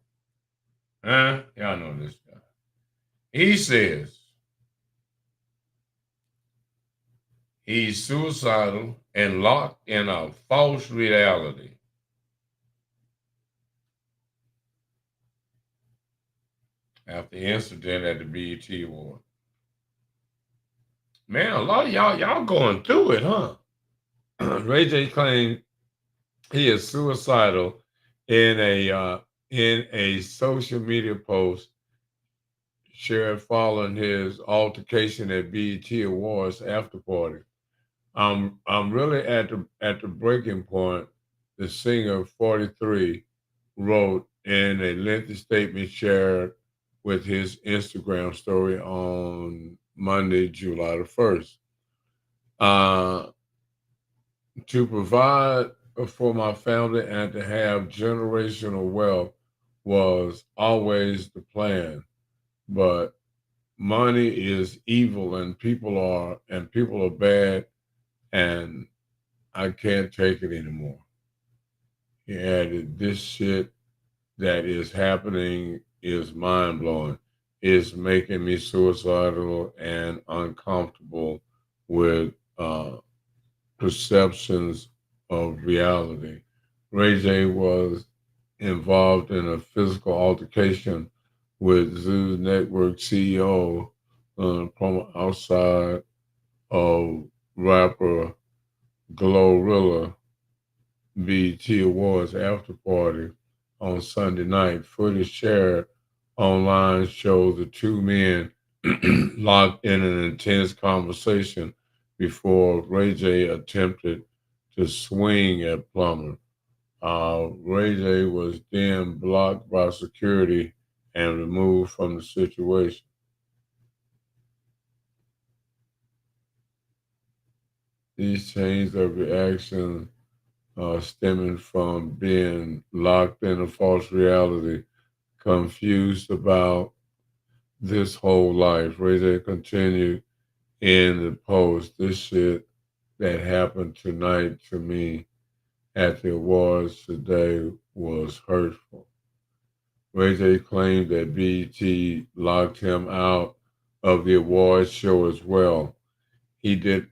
Huh? Y'all know this guy. He says he's suicidal and locked in a false reality. After the incident at the BET Award. Man, a lot of y'all going through it, huh? Ray J claimed he is suicidal in a social media post shared following his altercation at BET Awards after party. I'm really at the breaking point. The singer 43 wrote in a lengthy statement shared with his Instagram story on Monday, July the 1st. To provide for my family and to have generational wealth was always the plan. But money is evil and people are bad and I can't take it anymore. He added, this shit that is happening is mind blowing. It's making me suicidal and uncomfortable with perceptions of reality. Ray J was involved in a physical altercation with Zeus Network CEO from outside of rapper Glorilla BET Awards after party on Sunday night. Footage shared online shows the two men locked in an intense conversation before Ray J attempted to swing at Plummer. Ray J was then blocked by security and removed from the situation. These chains of reaction stemming from being locked in a false reality, confused about this whole life. Ray J continued in the post, this shit that happened tonight to me at the awards today was hurtful. Ray J claimed that BET locked him out of the awards show as well. He did.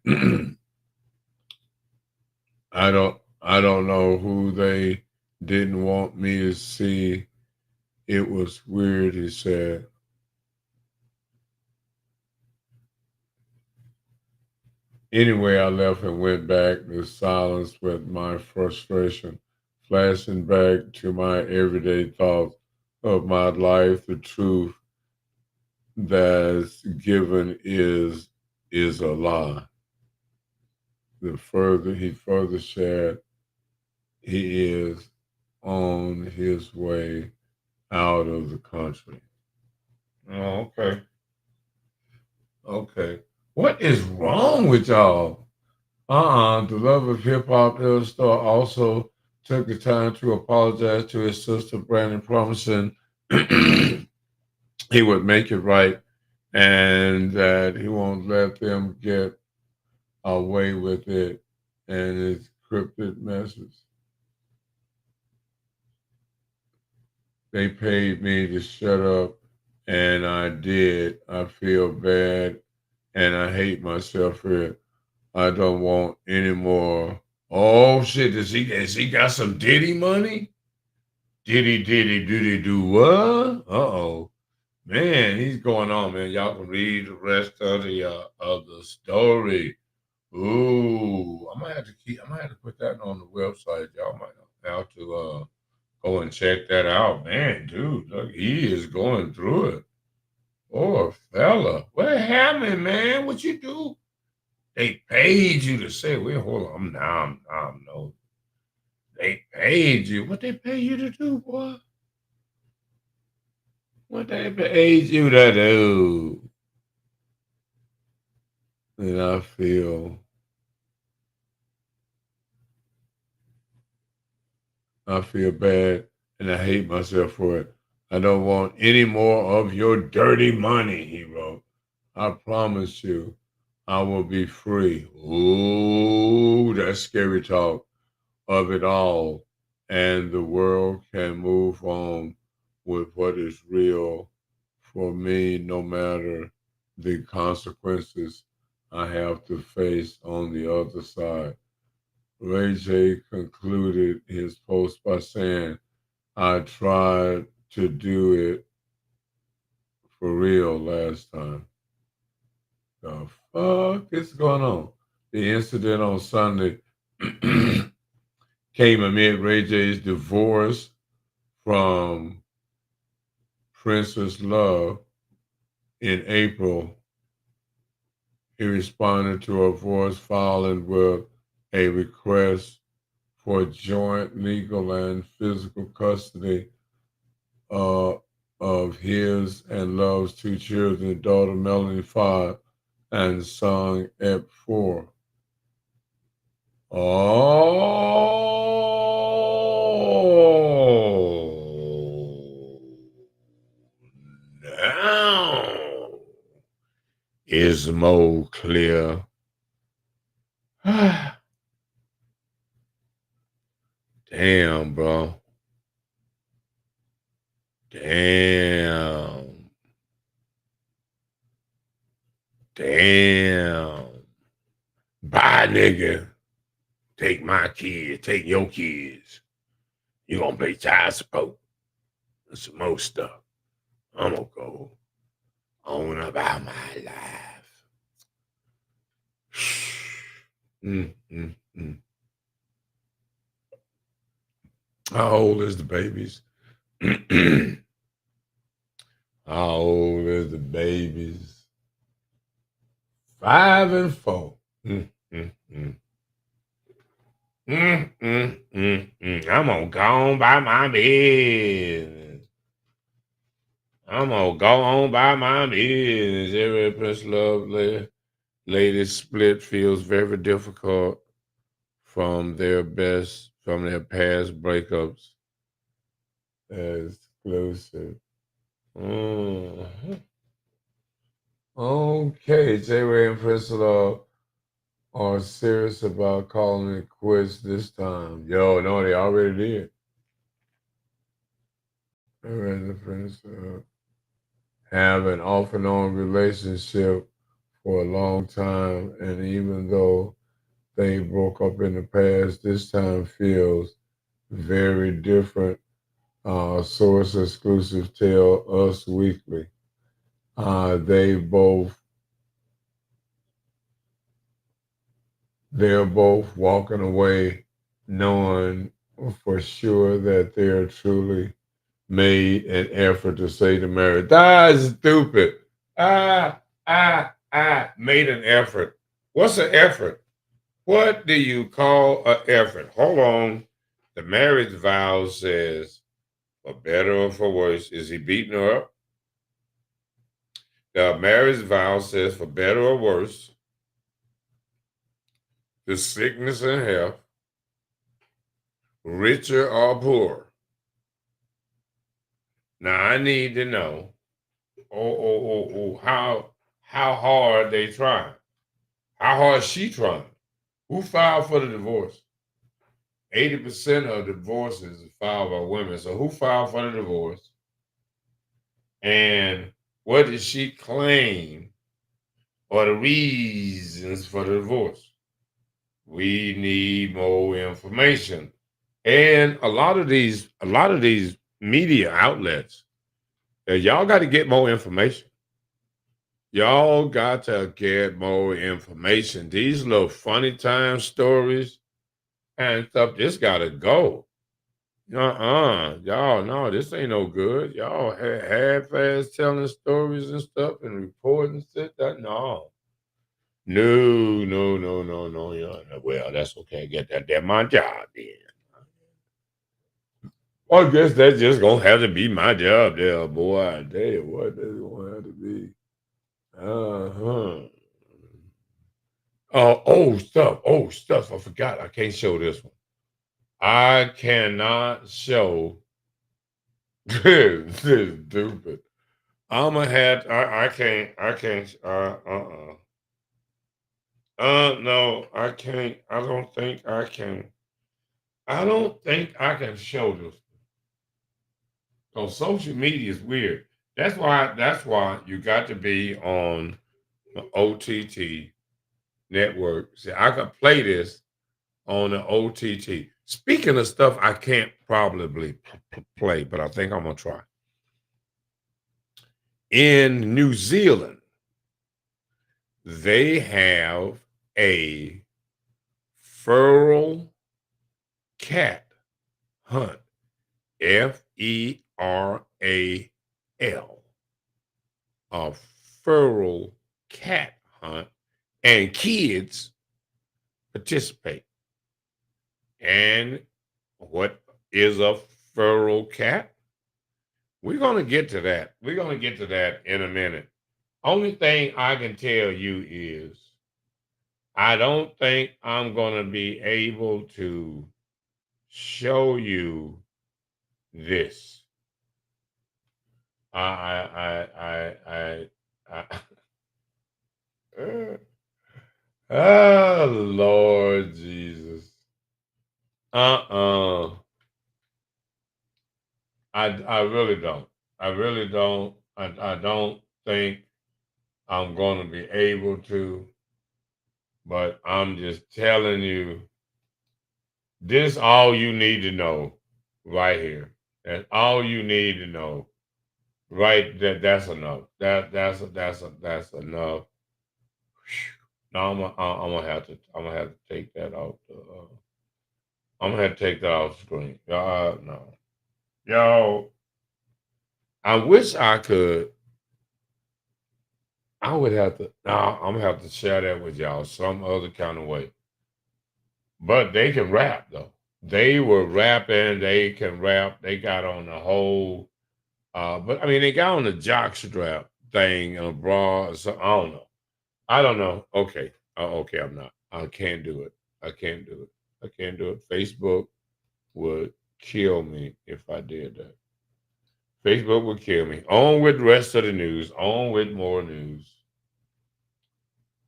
I don't know who they didn't want me to see. It was weird, he said. Anyway, I left and went back to silence with my frustration, flashing back to my everyday thoughts of my life. The truth that's given is a lie. He further shared he is on his way out of the country. Oh, okay. Okay. What is wrong with y'all? The Love of Hip Hop star also took the time to apologize to his sister Brandon, promising he would make it right and that he won't let them get away with it, and his cryptic message. They paid me to shut up, and I did. I feel bad, and I hate myself here. I don't want any more Oh shit, has he got some Diddy money? Diddy do what? Uh-oh. Man, he's going on, man. Y'all can read the rest of the story. Ooh, I might have to put that on the website. Y'all might have to go and check that out. Man, dude, look, he is going through it. Poor fella. What happened, man? What you do? They paid you to say, wait, hold on. I'm no. They paid you. What they pay you to do, boy? What they paid you to do? And I feel bad and I hate myself for it. I don't want any more of your dirty money, he wrote. I promise you, I will be free. Ooh, that's scary talk of it all. And the world can move on with what is real for me, no matter the consequences I have to face on the other side. Ray J concluded his post by saying, I tried to do it for real last time. The fuck is going on? The incident on Sunday came amid Ray J's divorce from Princess Love in April. He responded to her voice filing with a request for joint legal and physical custody of his and Love's two children, daughter Melanie 5 and son Ep 4. Oh, now is more clear. Damn, bro. Damn. Bye, nigga. Take my kids. Take your kids. You gonna pay child support and some more stuff. I'm gonna go on about my life. How old is the babies? How old is the babies? 5 and 4. I'm gonna go on by my business. I'm gonna go on by my business. Every Prince Love latest split feels very difficult from their past breakups. Exclusive. Okay, J-Ray and Prince Love are serious about calling it quits this time. Yo, no, they already did. J-Ray and Prince have an off and on relationship for a long time, and even though they broke up in the past, this time feels very different. Source exclusive tell Us Weekly. They're both walking away knowing for sure that they're truly made an effort to say to marriage. That's stupid. Made an effort. What's an effort? What do you call an effort? Hold on. The marriage vow says, for better or for worse, is he beating her up? The marriage vow says, for better or worse, the sickness and health, richer or poor. Now I need to know, how hard they trying? How hard she trying? Who filed for the divorce? 80% of divorces are filed by women. So who filed for the divorce? And what did she claim are the reasons for the divorce? We need more information. And a lot of these media outlets, y'all got to get more information. Y'all got to get more information. These little funny time stories and stuff, this got to go. Y'all, no, this ain't no good. Y'all half-ass telling stories and stuff and reporting shit. No. No. Yeah. Well, that's okay. Get that. That's my job then. I guess that's just gonna have to be my job there, boy. I tell you what, that's gonna have to be. Oh, stuff. I forgot. I can't show this one. I cannot show. This is stupid. I'ma have. I can't. No, I can't. I don't think I can. I don't think I can show this. So social media is weird. That's why you got to be on the OTT network. See, I could play this on the OTT. Speaking of stuff I can't probably play, but I think I'm gonna try. In New Zealand, they have a feral cat hunt. Feral. A feral cat hunt, and kids participate. And what is a feral cat? We're going to get to that. We're going to get to that in a minute. Only thing I can tell you is I don't think I'm going to be able to show you this. Oh, Lord Jesus. I really don't. I really don't. I don't think I'm going to be able to. But I'm just telling you, this all you need to know right here. That's all you need to know. Right, that's enough. That's enough. Now I'm gonna have to take that off. I'm gonna have to take that off the screen. No, yo, I wish I could. I would have to. Nah, I'm gonna have to share that with y'all some other kind of way. But they can rap though. They were rapping. They can rap. They got on the whole. But I mean, they got on the jock strap thing and a bra. So I don't know. Okay. Okay, I'm not. I can't do it. I can't do it. Facebook would kill me if I did that. Facebook would kill me. On with the rest of the news. On with more news.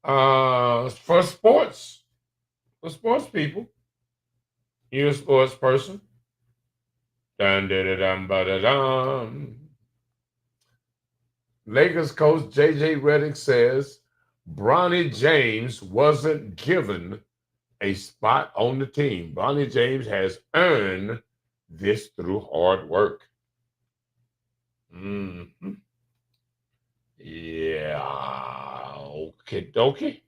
For sports. For sports people. You a sports person? Dun-da-da-dum-ba-da-dum. Lakers coach JJ Redick says Bronny James wasn't given a spot on the team. Bronny James has earned this through hard work. Mm-hmm. Yeah, okay, dokie.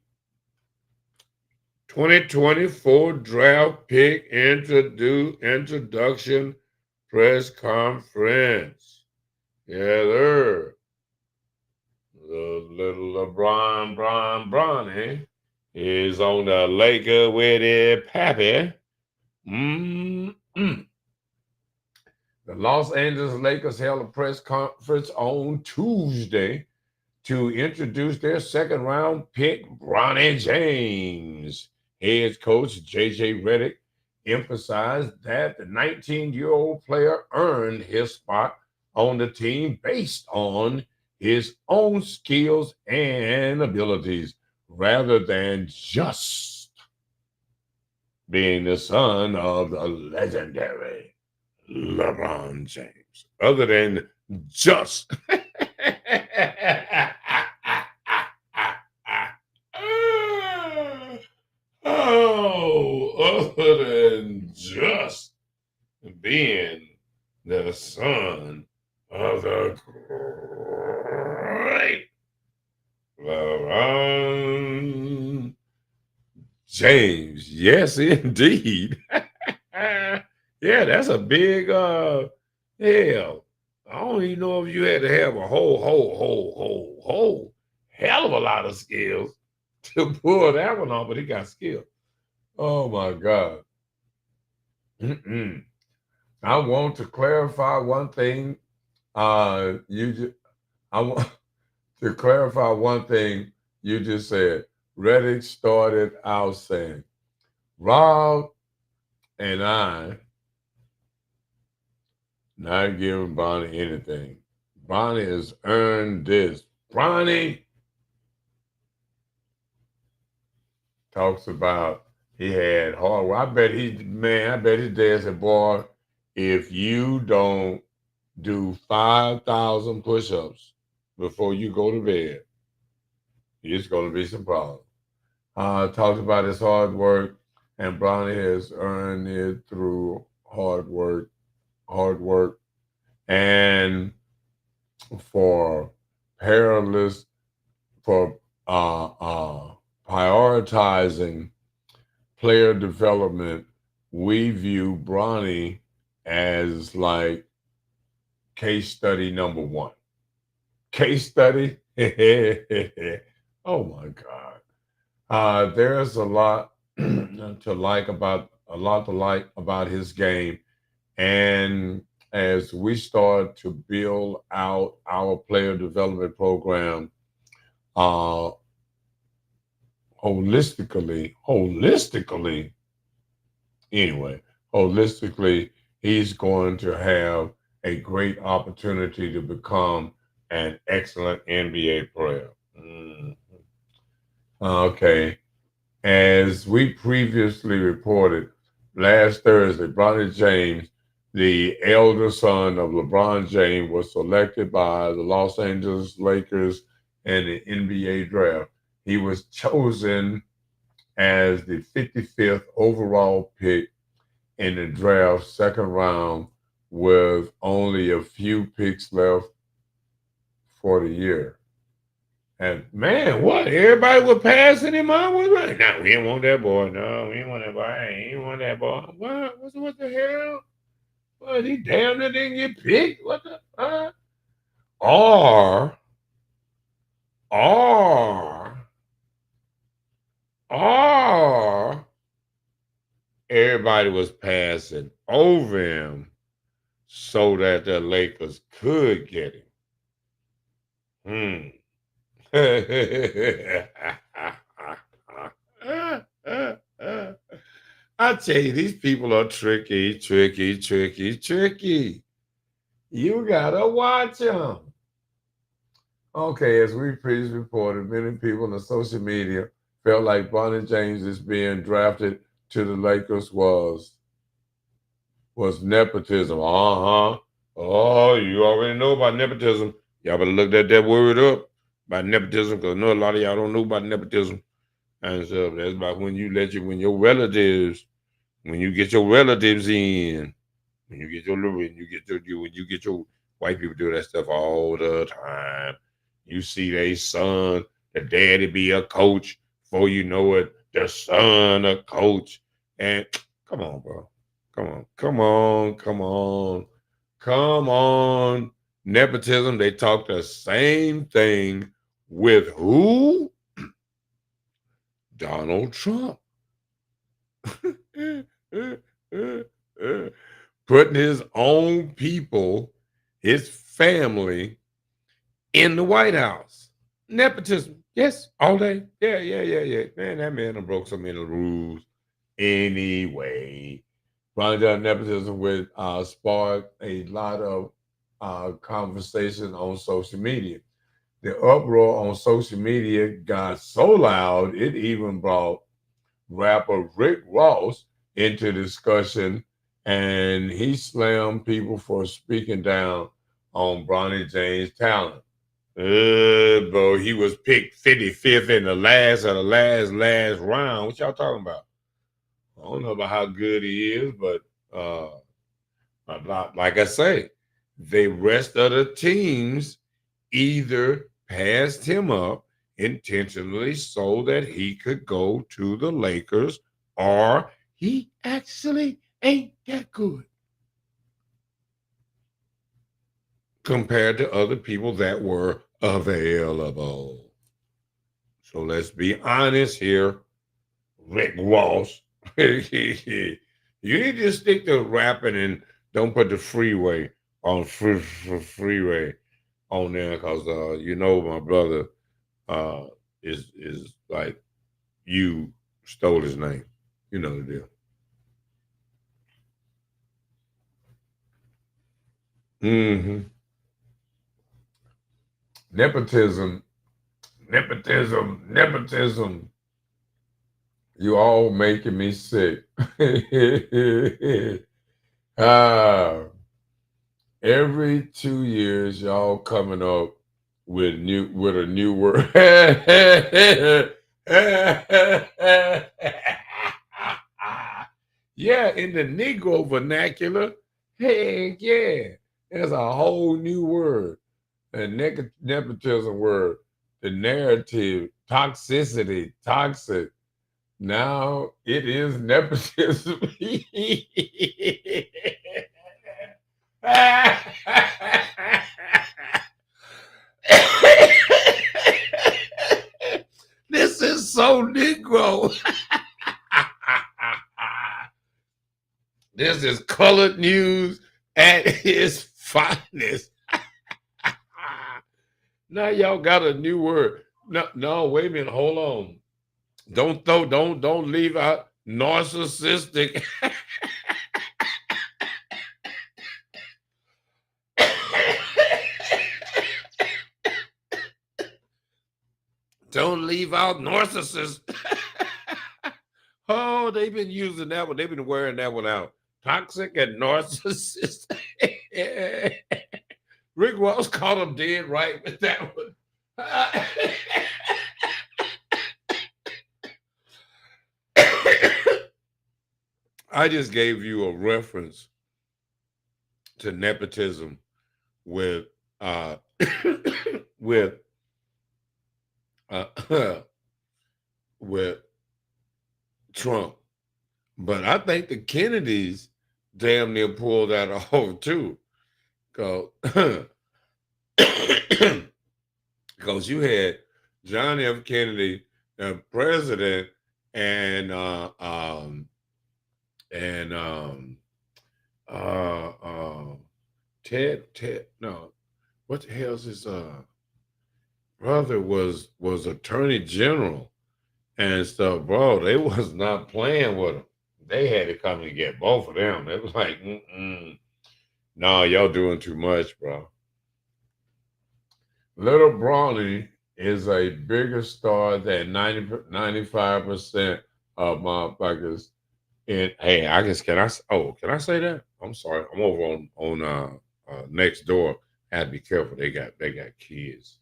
2024 draft pick introduction press conference. Yeah, there. The little Bronny is on the Laker with it, Pappy. The Los Angeles Lakers held a press conference on Tuesday to introduce their second round pick, Bronny James. Head coach JJ Redick emphasized that the 19-year-old player earned his spot on the team based on his own skills and abilities rather than just being the son of the legendary LeBron James. Other than just. Oh, than just being the son of the great LeBron James. Yes, indeed. Yeah, that's a big hell. I don't even know if you had to have a whole hell of a lot of skills to pull that one off, but he got skill. Oh my God. I want to clarify one thing. I want to clarify one thing you just said. Reddick started out saying, Rob and I not giving Bonnie anything. Bonnie has earned this. Bonnie talks about he had hard work. I bet his dad said, boy, if you don't do 5,000 push-ups before you go to bed, it's going to be some problems. Talked about his hard work, and Bronny has earned it through hard work, and for prioritizing player development, we view Bronny as like case study number one. Case study? Oh my God. There's a lot to like about his game. And as we start to build out our player development program holistically, he's going to have a great opportunity to become an excellent NBA player. Okay. As we previously reported, last Thursday, Bronny James, the elder son of LeBron James, was selected by the Los Angeles Lakers in the NBA draft. He was chosen as the 55th overall pick in the draft, second round, with only a few picks left for the year. And man, what? Everybody was passing him on? Was like, no, we didn't want that boy. No, we didn't want that boy. He didn't want that boy. What the hell? What, he damn near didn't get picked? What the Or everybody was passing over him so that the Lakers could get him. I tell you, these people are tricky. You gotta watch them. Okay, as we previously reported, many people in the social media felt like Bronny James is being drafted to the Lakers was nepotism. Oh, you already know about nepotism. Y'all better look that word up about nepotism, because I know a lot of y'all don't know about nepotism. And so that's about when you get your relatives in, when you get your white people do that stuff all the time. You see their son, the daddy be a coach, before you know it, the son a coach. And come on, bro. Come on. Nepotism, they talk the same thing with who? Donald Trump. Putting his own people, his family, in the White House. Nepotism. Yes, all day. Yeah. Man, that man done broke so many rules. Anyway, Bronny nepotism would spark a lot of conversation on social media. The uproar on social media got so loud, it even brought rapper Rick Ross into discussion, and he slammed people for speaking down on Bronny James' talent. Bro, he was picked 55th in the last round. What y'all talking about? I don't know about how good he is, but like I say, the rest of the teams either passed him up intentionally so that he could go to the Lakers, or he actually ain't that good compared to other people that were available. So let's be honest here, Rick Ross. You need to stick to rapping and don't put the freeway on freeway on there, because you know my brother is like, you stole his name. You know the deal. Mm-hmm. Nepotism. You all making me sick. Every 2 years, y'all coming up with a new word. Yeah, in the Negro vernacular, heck yeah, there's a whole new word, a nepotism word, the narrative, toxicity, toxic. Now it is nepotism. This is so Negro. This is colored news at its finest. Now y'all got a new word. No, wait a minute, hold on. Don't leave out narcissistic. Don't leave out narcissist. Oh, they've been using that one. They've been wearing that one out. Toxic and narcissist. Rick Ross caught him dead right with that one. I just gave you a reference to nepotism with with with Trump, but I think the Kennedys damn near pulled that off too, because you had John F. Kennedy, the president, and Ted, no, what the hell's his brother was attorney general and stuff, bro. They was not playing with him. They had to come and get both of them. It was like, no, y'all doing too much, bro. Little Brawny is a bigger star than 95% of motherfuckers. And hey, I guess can I say that? I'm sorry. I'm over on next door. I had to be careful. They got kids.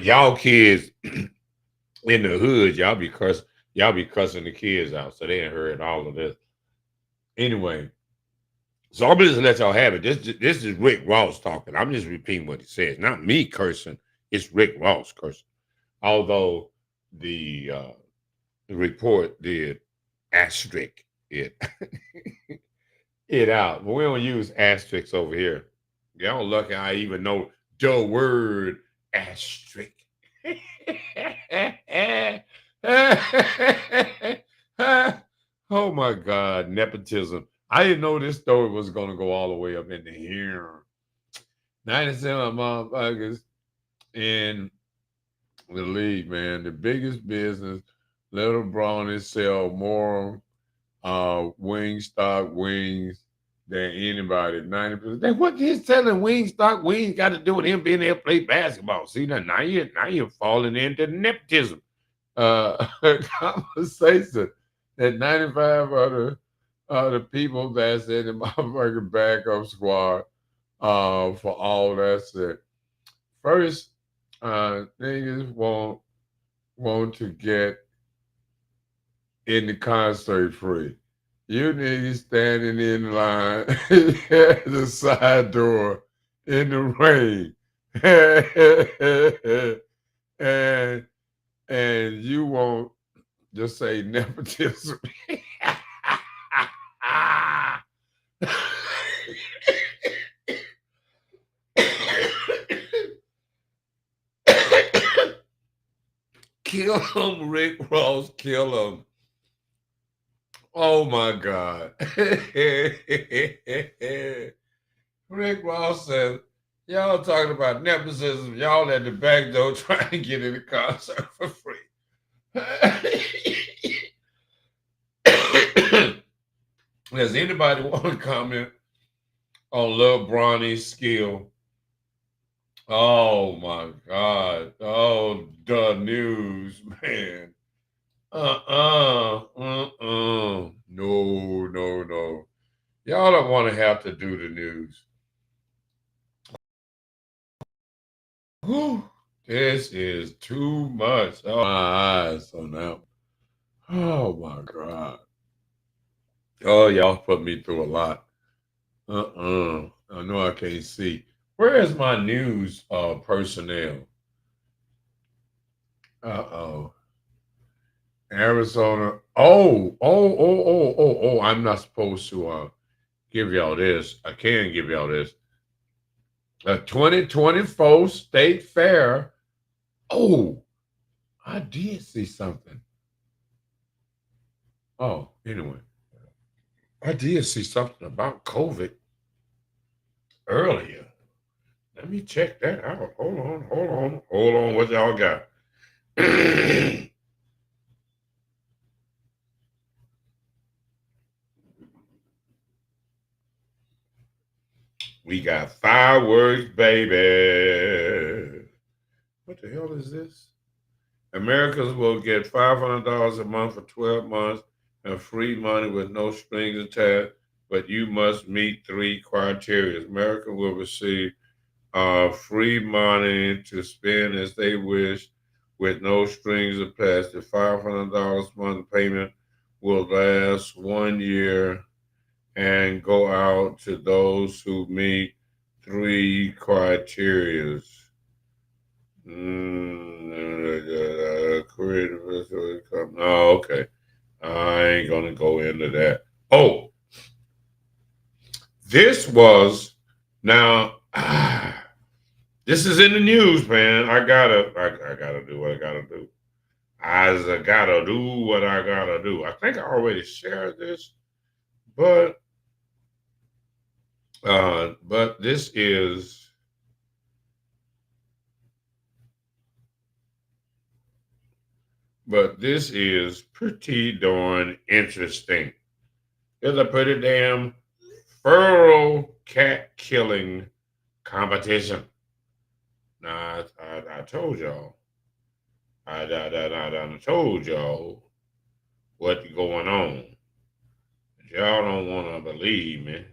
Y'all kids in the hood, y'all be cussing the kids out. So they ain't heard all of this. Anyway, so I'm just let y'all have it. This is Rick Ross talking. I'm just repeating what he says. Not me cursing. It's Rick Ross cursing. Although the report did asterisk it it out. But we don't use asterisks over here. Y'all lucky I even know the word asterisk. Oh my God, nepotism. I didn't know this story was going to go all the way up into here. 97 motherfuckers in the league, man. The biggest business. Little Brawny sell more Wingstop wings than anybody. 90%. What he's telling Wingstop wings got to do with him being able to play basketball. See, now you're falling into nepotism conversation. That 95 of the people that's in the motherfucking backup squad for all that shit. First, niggas want to get in the concert free. You niggas standing in line at the side door in the rain. and you won't just say nepotism. Kill him, Rick Ross, kill him. Oh my God. Rick Ross said, y'all talking about nepotism, y'all at the back door trying to get in the concert for free. Does anybody want to comment on Lil Bronny's skill? Oh my God. Oh, the news, man. No. Y'all don't want to have to do the news. Whew, this is too much. Oh, my eyes on that. Oh my God. Oh, y'all put me through a lot. I know I can't see. Where is my news personnel? Arizona. Oh. I'm not supposed to give y'all this. I can give y'all this. A 2024 State Fair. Oh, I did see something. Oh, anyway. I did see something about COVID earlier. Let me check that out. Hold on. What y'all got? We got fireworks, baby. What the hell is this? Americans will get $500 a month for 12 months and free money with no strings attached, but you must meet 3 criteria. America will receive free money to spend as they wish with no strings attached. The $500 month payment will last 1 year and go out to those who meet 3 criteria. Oh, okay. I ain't gonna go into that. Oh, this was now. This is in the news, man. I gotta do what I gotta do. I gotta do what I gotta do. I think I already shared this, but this is pretty darn interesting. There's a pretty damn feral cat killing competition. Now I told y'all. I told y'all what's going on. Y'all don't want to believe me.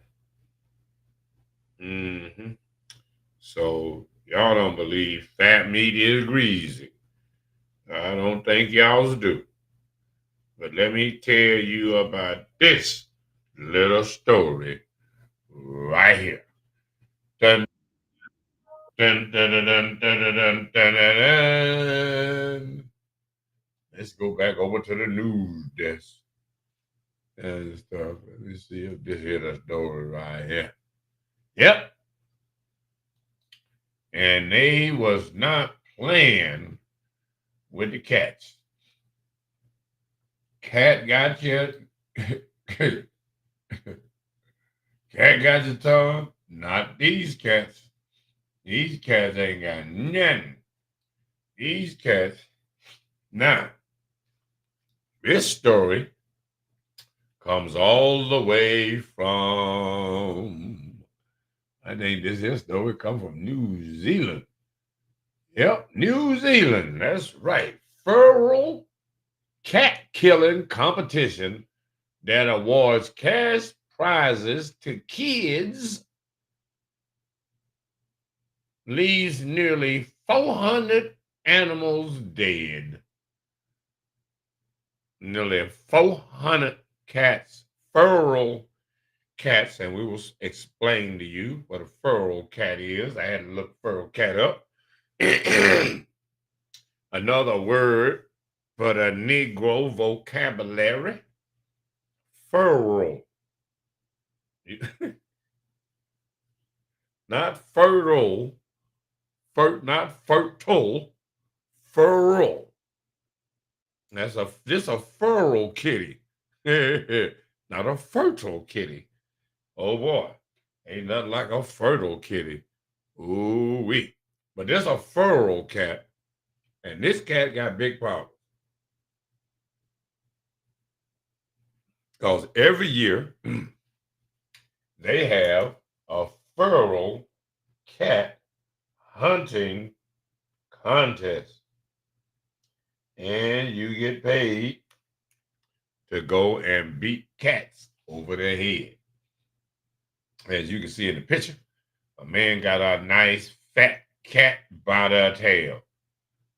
So y'all don't believe fat meat is greasy. I don't think y'all do. But let me tell you about this little story right here. Dun, dun, dun, dun, dun, dun, dun, dun, dun, dun. Let's go back over to the news desk and stuff. Let me see if this is the story right here. Yep. And they was not playing with the cats. Cat got your cat got your tongue. Not these cats. These cats ain't got nothing. These cats. Now, this story comes all the way from, I think this story comes from New Zealand. Yep, New Zealand. That's right. Feral cat killing competition that awards cash prizes to kids leaves nearly 400 animals dead. nearly 400 cats, feral cats, and we will explain to you what a feral cat is. I had to look feral cat up. Another word for the Negro vocabulary, feral. Not fertile, not fertile, feral. This a feral kitty, not a fertile kitty. Oh boy, ain't nothing like a fertile kitty. Ooh wee. But this a feral cat, and this cat got big problems. Because every year they have a feral cat hunting contest. And you get paid to go and beat cats over their head. As you can see in the picture, a man got a nice fat cat by the tail.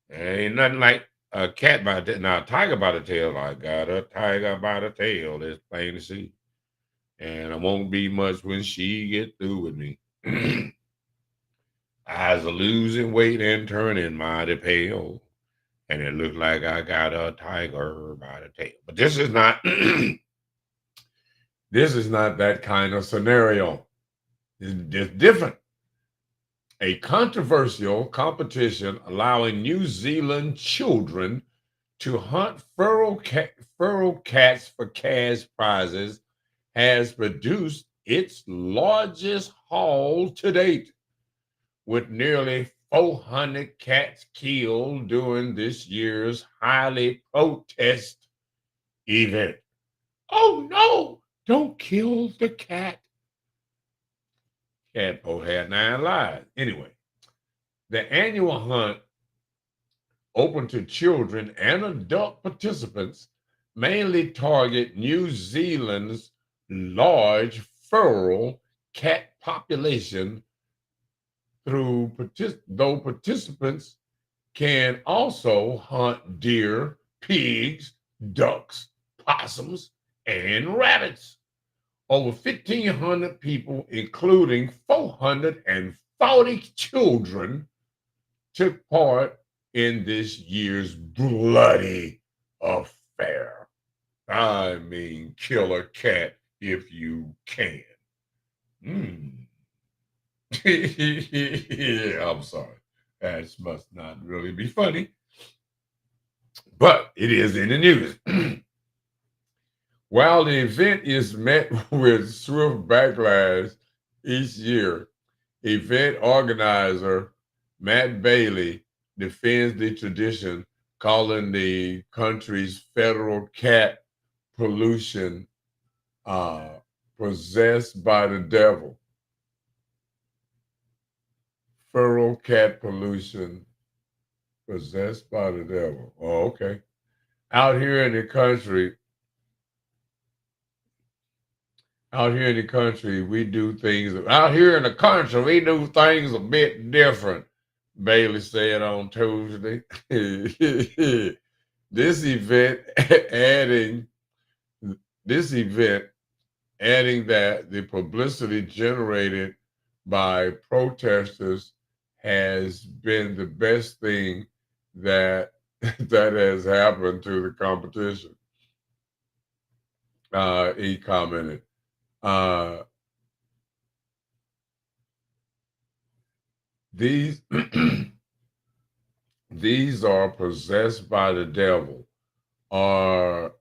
There ain't nothing like a cat by the tail. Now, a tiger by the tail, I got a tiger by the tail. That's plain to see. And it won't be much when she get through with me. Eyes are losing weight and turning mighty pale. And it looks like I got a tiger by the tail. But this is not this is not that kind of scenario. It's different. A controversial competition allowing New Zealand children to hunt feral cats for cash prizes has produced its largest haul to date, with nearly 400 cats killed during this year's highly protested event. Oh no, don't kill the cat. Catpo had 9 lives. Anyway, the annual hunt, open to children and adult participants, mainly target New Zealand's large feral cat population, though participants can also hunt deer, pigs, ducks, possums, and rabbits. Over 1,500 people, including 440 children, took part in this year's bloody affair. I mean, kill a cat if you can. Yeah, I'm sorry. That must not really be funny. But it is in the news. While the event is met with swift backlash each year, event organizer Matt Bailey defends the tradition, calling the country's federal cat pollution possessed by the devil. Feral cat pollution possessed by the devil. Oh, okay. Out here in the country, we do things. Out here in the country, we do things a bit different, Bailey said on Tuesday. This event adding that the publicity generated by protesters has been the best thing that has happened to the competition. He commented. These these are possessed by the devil, are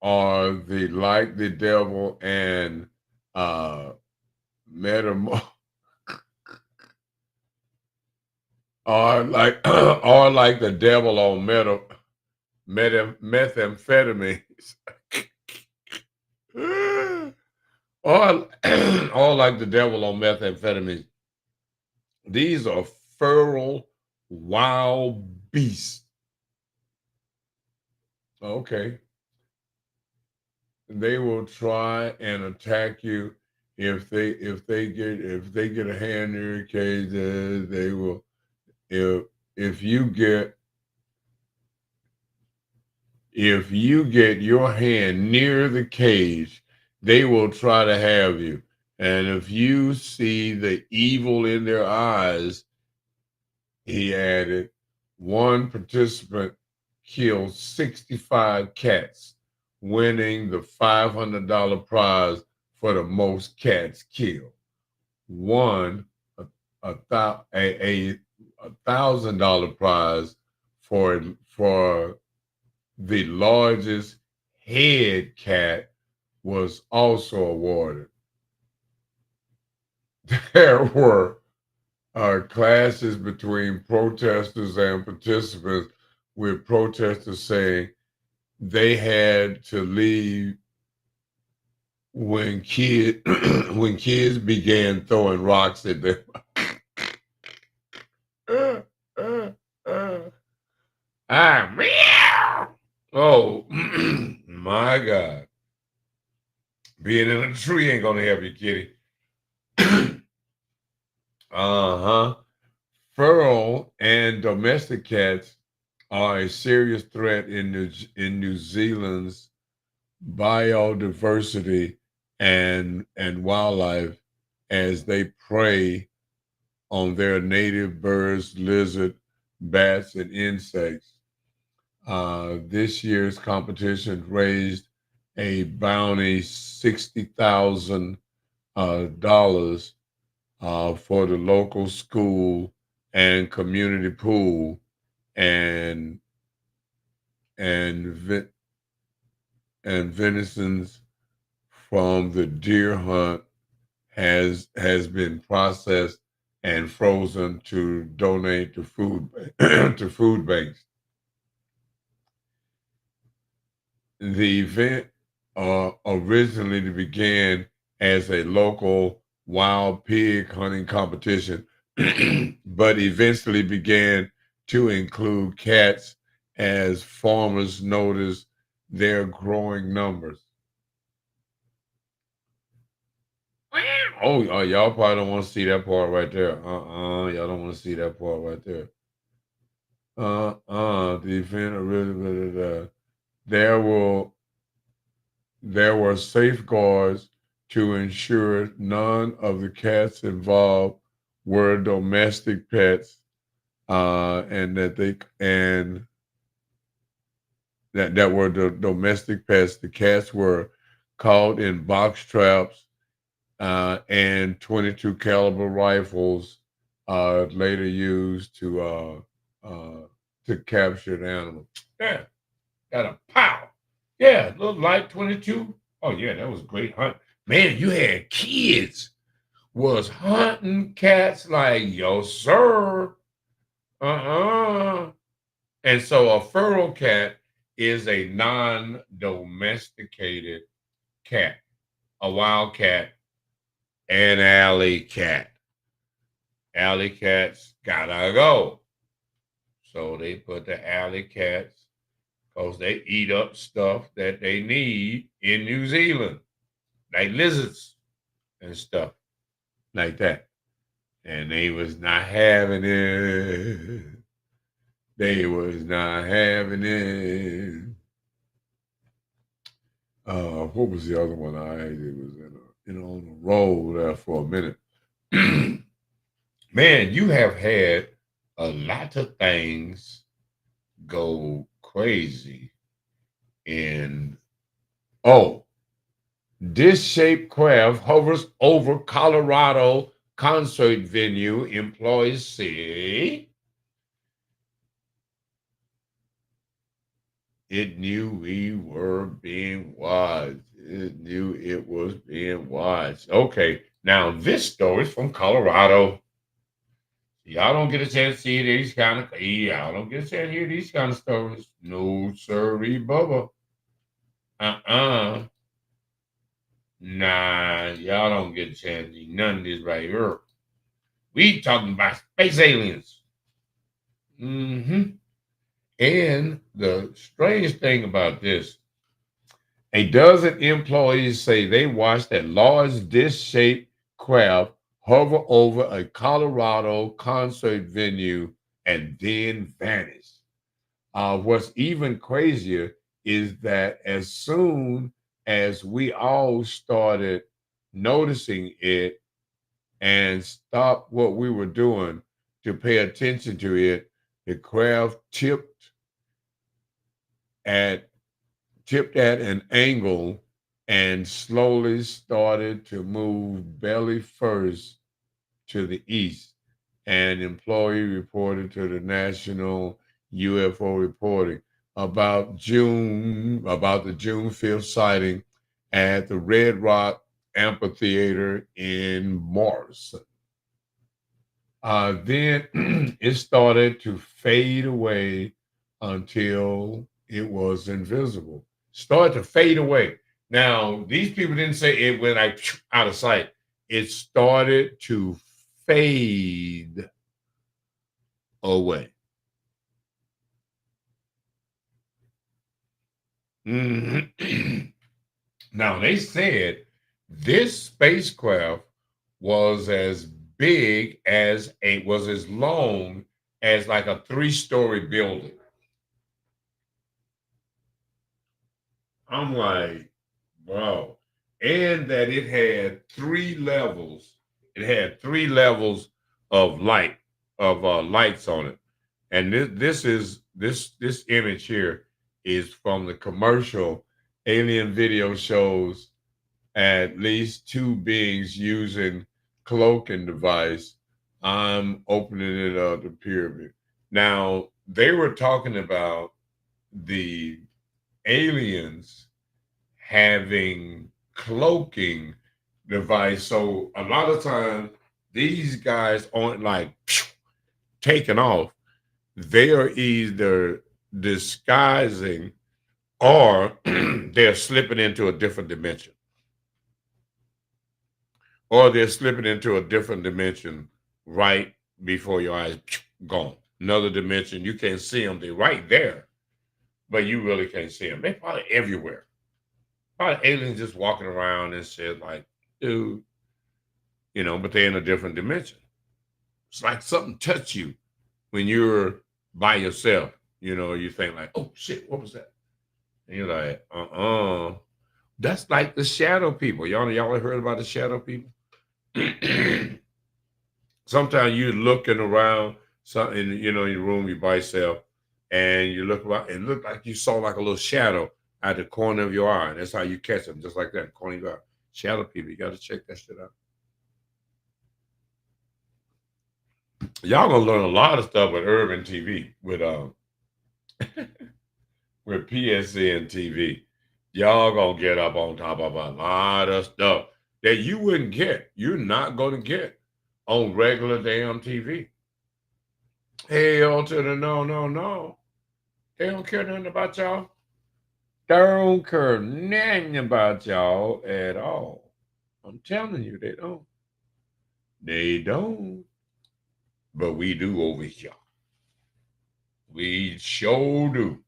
the like the devil and are like are like the devil on methamphetamines. or like the devil on methamphetamines. These are feral wild beasts. Okay. They will try and attack you if they get a hand in your cage. They will if you get If you get your hand near the cage, they will try to have you. And if you see the evil in their eyes, he added, one participant killed 65 cats, winning the $500 prize for the most cats killed. Won a $1,000 prize for the largest head cat was also awarded. There were clashes between protesters and participants, with protesters saying they had to leave when kids began throwing rocks at them. Meow. Oh my God. Being in a tree ain't gonna help you, kitty. Feral and domestic cats are a serious threat in New Zealand's biodiversity and wildlife, as they prey on their native birds, lizards, bats, and insects. This year's competition raised a bounty $60,000 for the local school and community pool, and venison from the deer hunt has been processed and frozen to donate to food to food banks. The event originally began as a local wild pig hunting competition, but eventually began to include cats as farmers noticed their growing numbers. Oh, y'all probably don't want to see that part right there. Y'all don't want to see that part right there. The event originally, there were safeguards to ensure none of the cats involved were domestic pets, and that were the domestic pets. The cats were caught in box traps, and 22 caliber rifles later used to capture the animal. Yeah, got a pow. Yeah, little light 22. Oh yeah, that was a great hunt. Man, you had kids was hunting cats like, yo, sir. And so a feral cat is a non-domesticated cat, a wild cat, an alley cat. Alley cats gotta go. So they put the alley cats, because they eat up stuff that they need in New Zealand, like lizards and stuff like that. And they was not having it. They was not having it. What was the other one I actually was on the roll there for a minute? Man, you have had a lot of things go crazy in dish-shaped craft hovers over Colorado concert venue, employees say. It knew we were being watched. It knew it was being watched. Okay, now this story is from Colorado. Y'all don't get a chance to see these kind of, y'all don't get a chance to hear these kind of stories. No, sirree, Bubba. Nah, y'all don't get a chance to see none of this right here. We talking about space aliens. And the strange thing about this, a dozen employees say they watched that large dish-shaped craft hover over a Colorado concert venue and then vanish. What's even crazier is that as soon as we all started noticing it and stopped what we were doing to pay attention to it, the craft tipped at an angle and slowly started to move belly first to the east. An employee reported to the National UFO Reporting about the June 5th sighting at the Red Rock Amphitheater in Morrison. Then it started to fade away until it was invisible. Started to fade away. Now, these people didn't say it went like out of sight. It started to fade away. Now, they said this spacecraft was as long as like a 3-story building. I'm like, wow. And that it had 3 levels. It had 3 levels of lights on it. And this image here is from the commercial. Alien video shows at least 2 beings using cloaking device. I'm opening it up, the pyramid. Now, they were talking about the aliens having cloaking device. So a lot of times these guys aren't like taking off. They are either disguising or they're slipping into a different dimension. Or they're slipping into a different dimension right before your eyes, gone. Another dimension, you can't see them. They're right there, but you really can't see them. They're probably everywhere. Probably aliens just walking around and shit like, dude, but they're in a different dimension. It's like something touched you when you're by yourself. You think like, oh shit, what was that? And you're like, That's like the shadow people. Y'all ever heard about the shadow people? Sometimes you're looking around in your room, you by yourself, and you look around and look like you saw like a little shadow at the corner of your eye. And that's how you catch them, just like that, corner of your eye. Shadow people, you got to check that shit out. Y'all gonna learn a lot of stuff with Urban TV, with with PSN TV. Y'all gonna get up on top of a lot of stuff that you wouldn't get. You're not gonna get on regular damn TV. Hell to the no. They don't care nothing about y'all. They don't care nothing about y'all at all. I'm telling you, they don't. They don't. But we do over here. We sure do.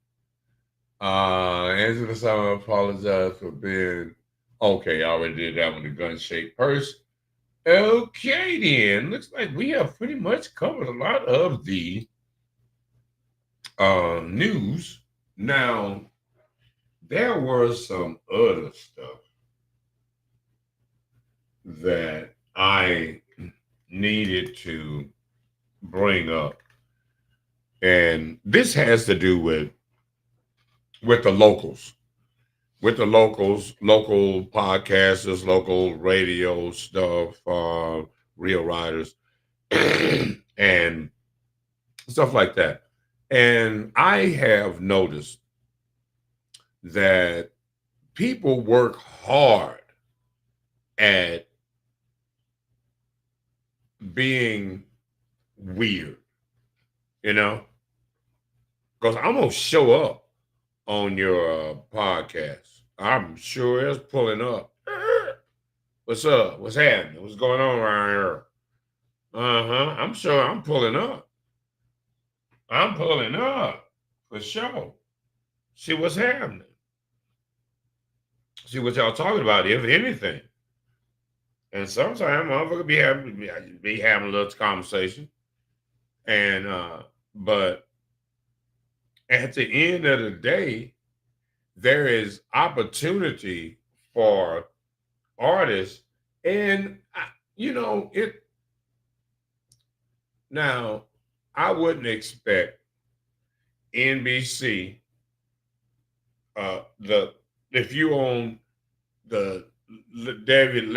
Angela Simon apologized for being okay. I already did that one, the gun-shaped purse. Okay, then. Looks like we have pretty much covered a lot of the news. Now, there was some other stuff that I needed to bring up. And this has to do with the locals. With the locals, local podcasters, local radio stuff, real riders, and stuff like that. And I have noticed that people work hard at being weird, because I'm going to show up on your podcast. I'm sure it's pulling up. What's up? What's happening? What's going on around here? I'm sure I'm pulling up. I'm pulling up for sure. See what's happening. See what y'all talking about, if anything. And sometimes motherfucker be having a little conversation. And but at the end of the day, there is opportunity for artists, and it. Now, I wouldn't expect NBC, if you own the David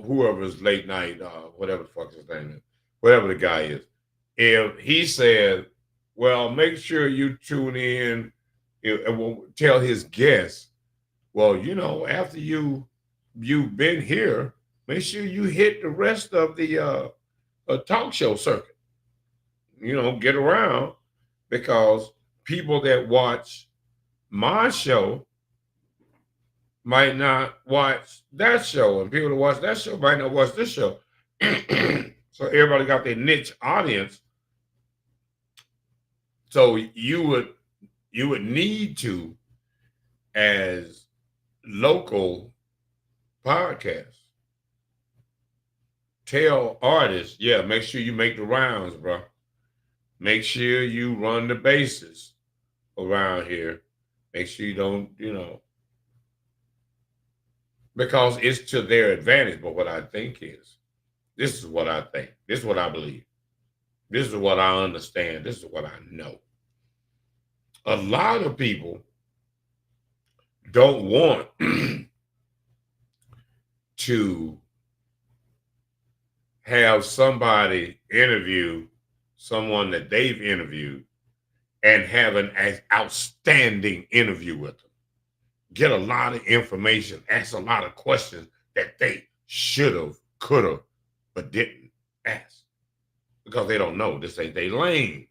whoever's late night, whatever the fuck his name is, whatever the guy is, if he said, well, make sure you tune in, and will tell his guests, well, after you've been here, make sure you hit the rest of the talk show circuit. Get around, because people that watch my show might not watch that show, and people that watch that show might not watch this show. So everybody got their niche audience. So you would need to, as local podcasts, tell artists, yeah, make sure you make the rounds, bro. Make sure you run the bases around here. Make sure you don't, because it's to their advantage. But what I think is, this is what I think. This is what I believe. This is what I understand. This is what I know. A lot of people don't want to have somebody interview someone that they've interviewed and have an outstanding interview with them. Get a lot of information, ask a lot of questions that they should have, could have, but didn't ask because they don't know. This ain't they lane.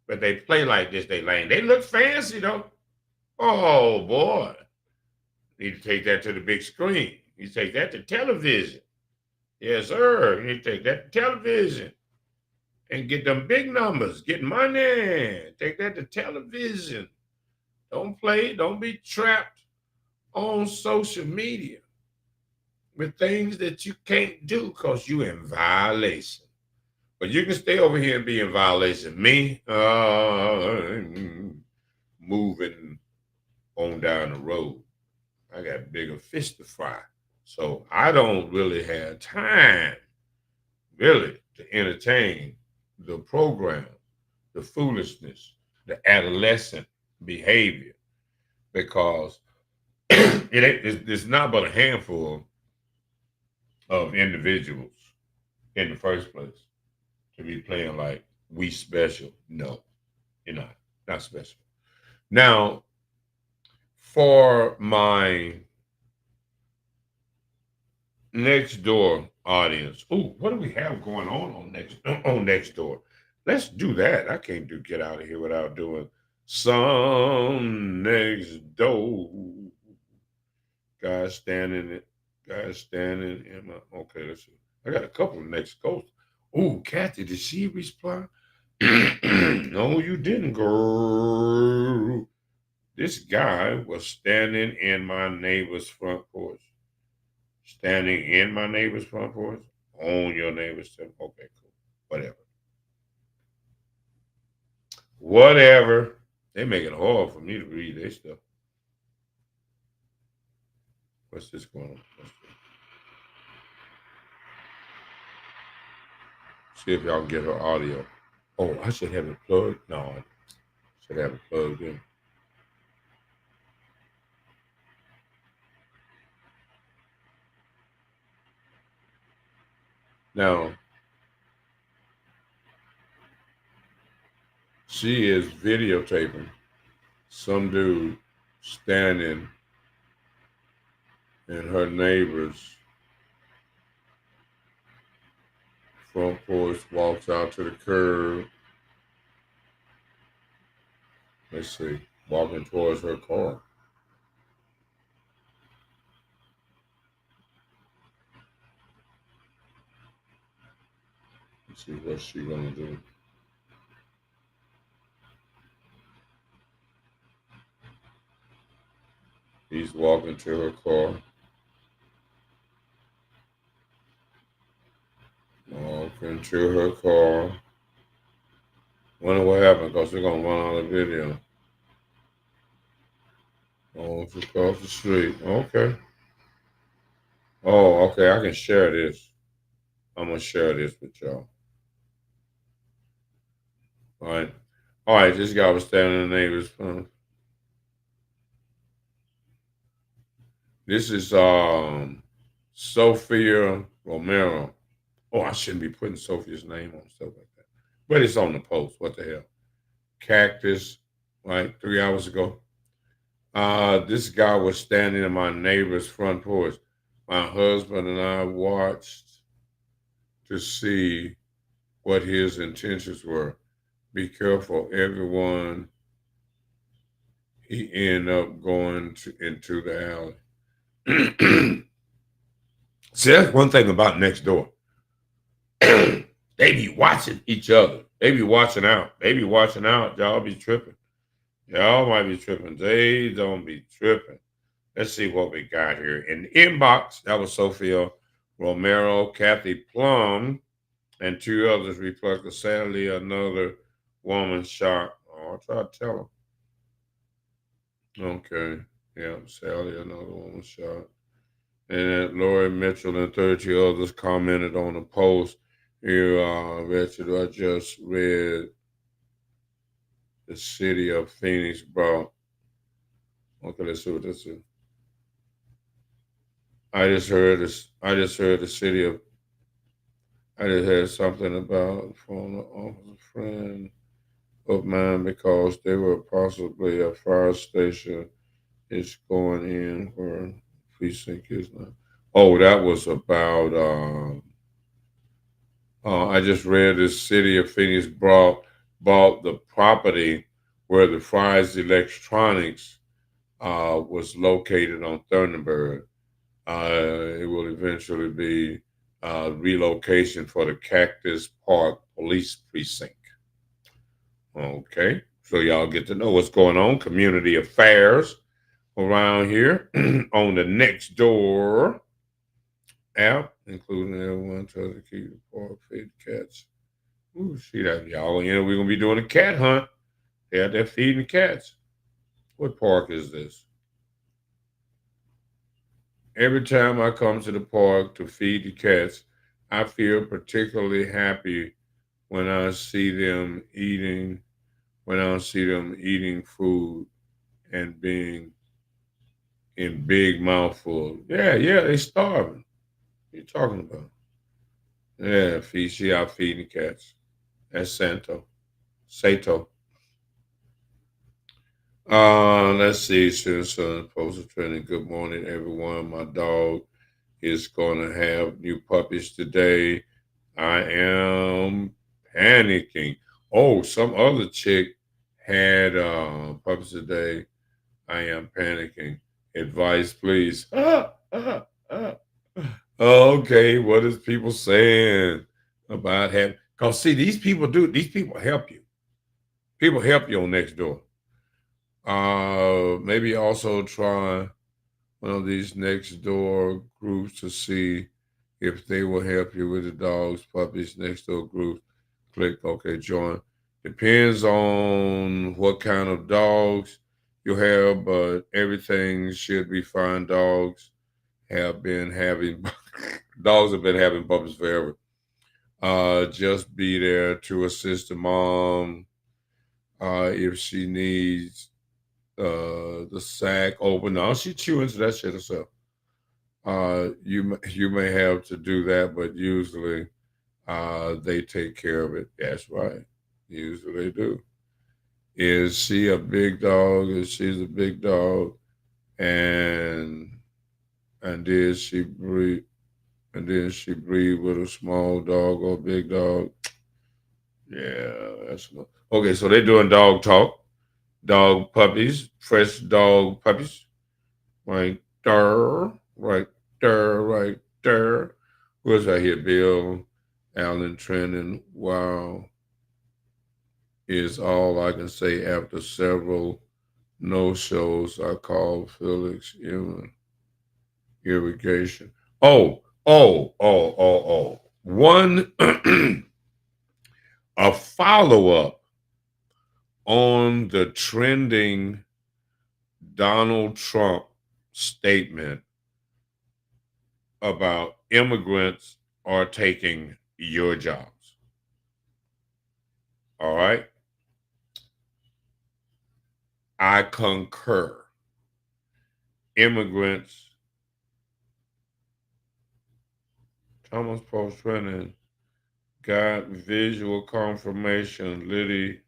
But they play like this, they lane. They look fancy though. Oh boy. Need to take that to the big screen. You take that to television. Yes, sir. You need to take that to television and get them big numbers, get money. Take that to television. Don't play, don't be trapped on social media with things that you can't do because you in violation. But you can stay over here and be in violation. Me, moving on down the road. I got bigger fish to fry. So I don't really have time, really, to entertain the program, the foolishness, the adolescent behavior, because it's not but a handful of individuals in the first place to be playing like we special. No, you're not special. Now, for my next door audience, what do we have going on next door? Let's do that. I can't get out of here without doing some next door. Guys standing in my, okay, let's see. I got a couple of next ghosts. Kathy, did she reply? No, you didn't, girl. This guy was standing in my neighbor's front porch. Standing in my neighbor's front porch? On your neighbor's front? Okay, cool. Whatever. They make it hard for me to read their stuff. What's this going on? See if y'all can get her audio. Oh, I should have it plugged. No, I should have it plugged in. Now, she is videotaping some dude standing in her neighbor's front porch, walks out to the curb. Let's see, walking towards her car. Let's see what she's gonna do. He's walking to her car. Walking to her car. Wonder what happened because they're going to run out of video. Oh, it's across the street. Okay. Oh, okay. I can share this. I'm gonna share this with y'all. All right. All right. This guy was standing in the neighbor's phone. This is Sophia Romero. Oh, I shouldn't be putting Sophia's name on stuff like that. But it's on the post. What the hell? Cactus, right? 3 hours ago. This guy was standing in my neighbor's front porch. My husband and I watched to see what his intentions were. Be careful, everyone. He ended up going into the alley. See, that's one thing about next door. They be watching each other. They be watching out. They be watching out. Y'all be tripping. Y'all might be tripping. They don't be tripping. Let's see what we got here. In the inbox, that was Sophia Romero, Kathy Plum, and 2 others reflected. Sadly, another woman shot. Oh, I'll try to tell them. Okay. Yeah, sadly, another woman shot. And then Lori Mitchell and 30 others commented on the post. Here, Richard, I just read the city of Phoenix brought. Okay, let's see what this is. I just heard the city of. I just heard something about from an officer friend of mine because they were possibly a fire station is going in where precinct is now. Oh, that was about. I just read the city of Phoenix bought the property where the Fry's Electronics was located on Thunderbird. It will eventually be relocation for the Cactus Park Police Precinct. Okay, so y'all get to know what's going on, community affairs around here on the Next Door app, including everyone trying to keep the park feed cats. Ooh, see that, y'all. You know, we're going to be doing a cat hunt. They're out there feeding the cats. What park is this? Every time I come to the park to feed the cats, I feel particularly happy when I see them eating food and being in big mouthfuls. Yeah, they starving. What are you talking about? Yeah, she out feeding the cats. That's Sato. Let's see. Citizen posted trending. Good morning, everyone. My dog is going to have new puppies today. I am panicking. Oh, some other chick had puppies today. I am panicking. Advice, please. Okay, what is people saying about having? Because see, these people help you. People help you on Next Door. Maybe also try one of these Next Door groups to see if they will help you with the dogs, puppies, Next Door groups. Click OK, join. Depends on what kind of dogs you have, but everything should be fine. Dogs have been having puppies forever. Just be there to assist the mom if she needs the sack open. No, she chew into that shit herself. You may have to do that, but usually they take care of it. That's right. Usually they do. Is she a big dog? If she's a big dog, and did she breed? And then she breed with a small dog or a big dog. Yeah, that's okay. So they're doing dog talk, dog puppies, fresh dog puppies. Right there, right there, right there. Who's right here? Bill Allen trending. Wow, is all I can say after several no shows. I called Felix irrigation. Oh. One a follow up on the trending Donald Trump statement about immigrants are taking your jobs. All right? I concur. Immigrants, Thomas Post training, got visual confirmation. Liddy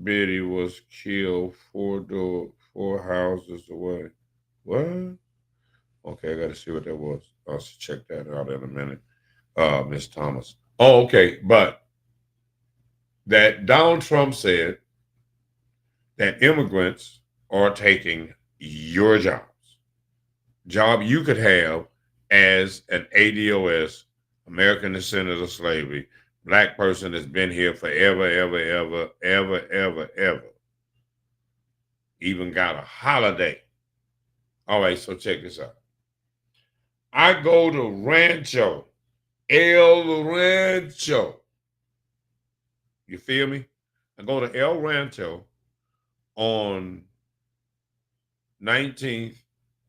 Biddy was killed four houses away. What? Okay, I got to see what that was. I'll check that out in a minute. Miss Thomas. Oh, okay. But that Donald Trump said that immigrants are taking your jobs. Job you could have as an ADOS, American Descendant of Slavery, black person that's been here forever, ever. Even got a holiday. All right, so check this out. I go to Rancho, El Rancho. You feel me? I go to El Rancho on 19th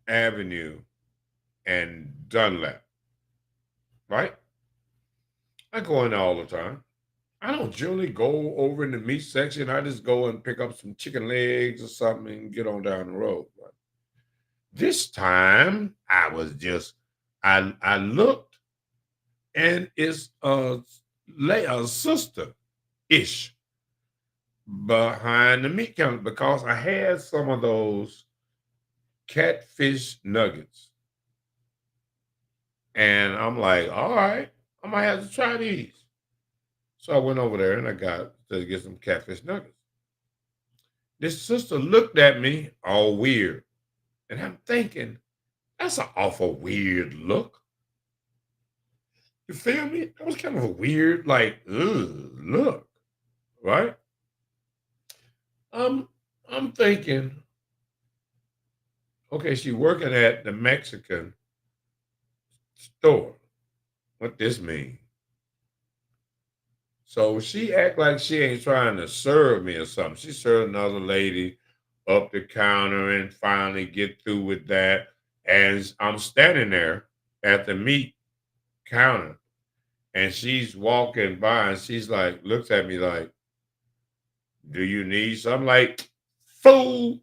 Avenue and Dunlap, right? I go in there all the time. I don't generally go over in the meat section. I just go and pick up some chicken legs or something and get on down the road. Right? This time I looked and it's a sister-ish behind the meat counter because I had some of those catfish nuggets. And I'm like, all right, I might have to try these. So I went over there and I got to get some catfish nuggets. This sister looked at me all weird. And I'm thinking, that's an awful weird look. You feel me? That was kind of a weird, like, look, right? I'm thinking, okay, she's working at the Mexican store. What this mean? So she act like she ain't trying to serve me or something. She served another lady up the counter and finally get through with that. And I'm standing there at the meat counter and she's walking by and she's like, looks at me like, do you need something? Like, fool,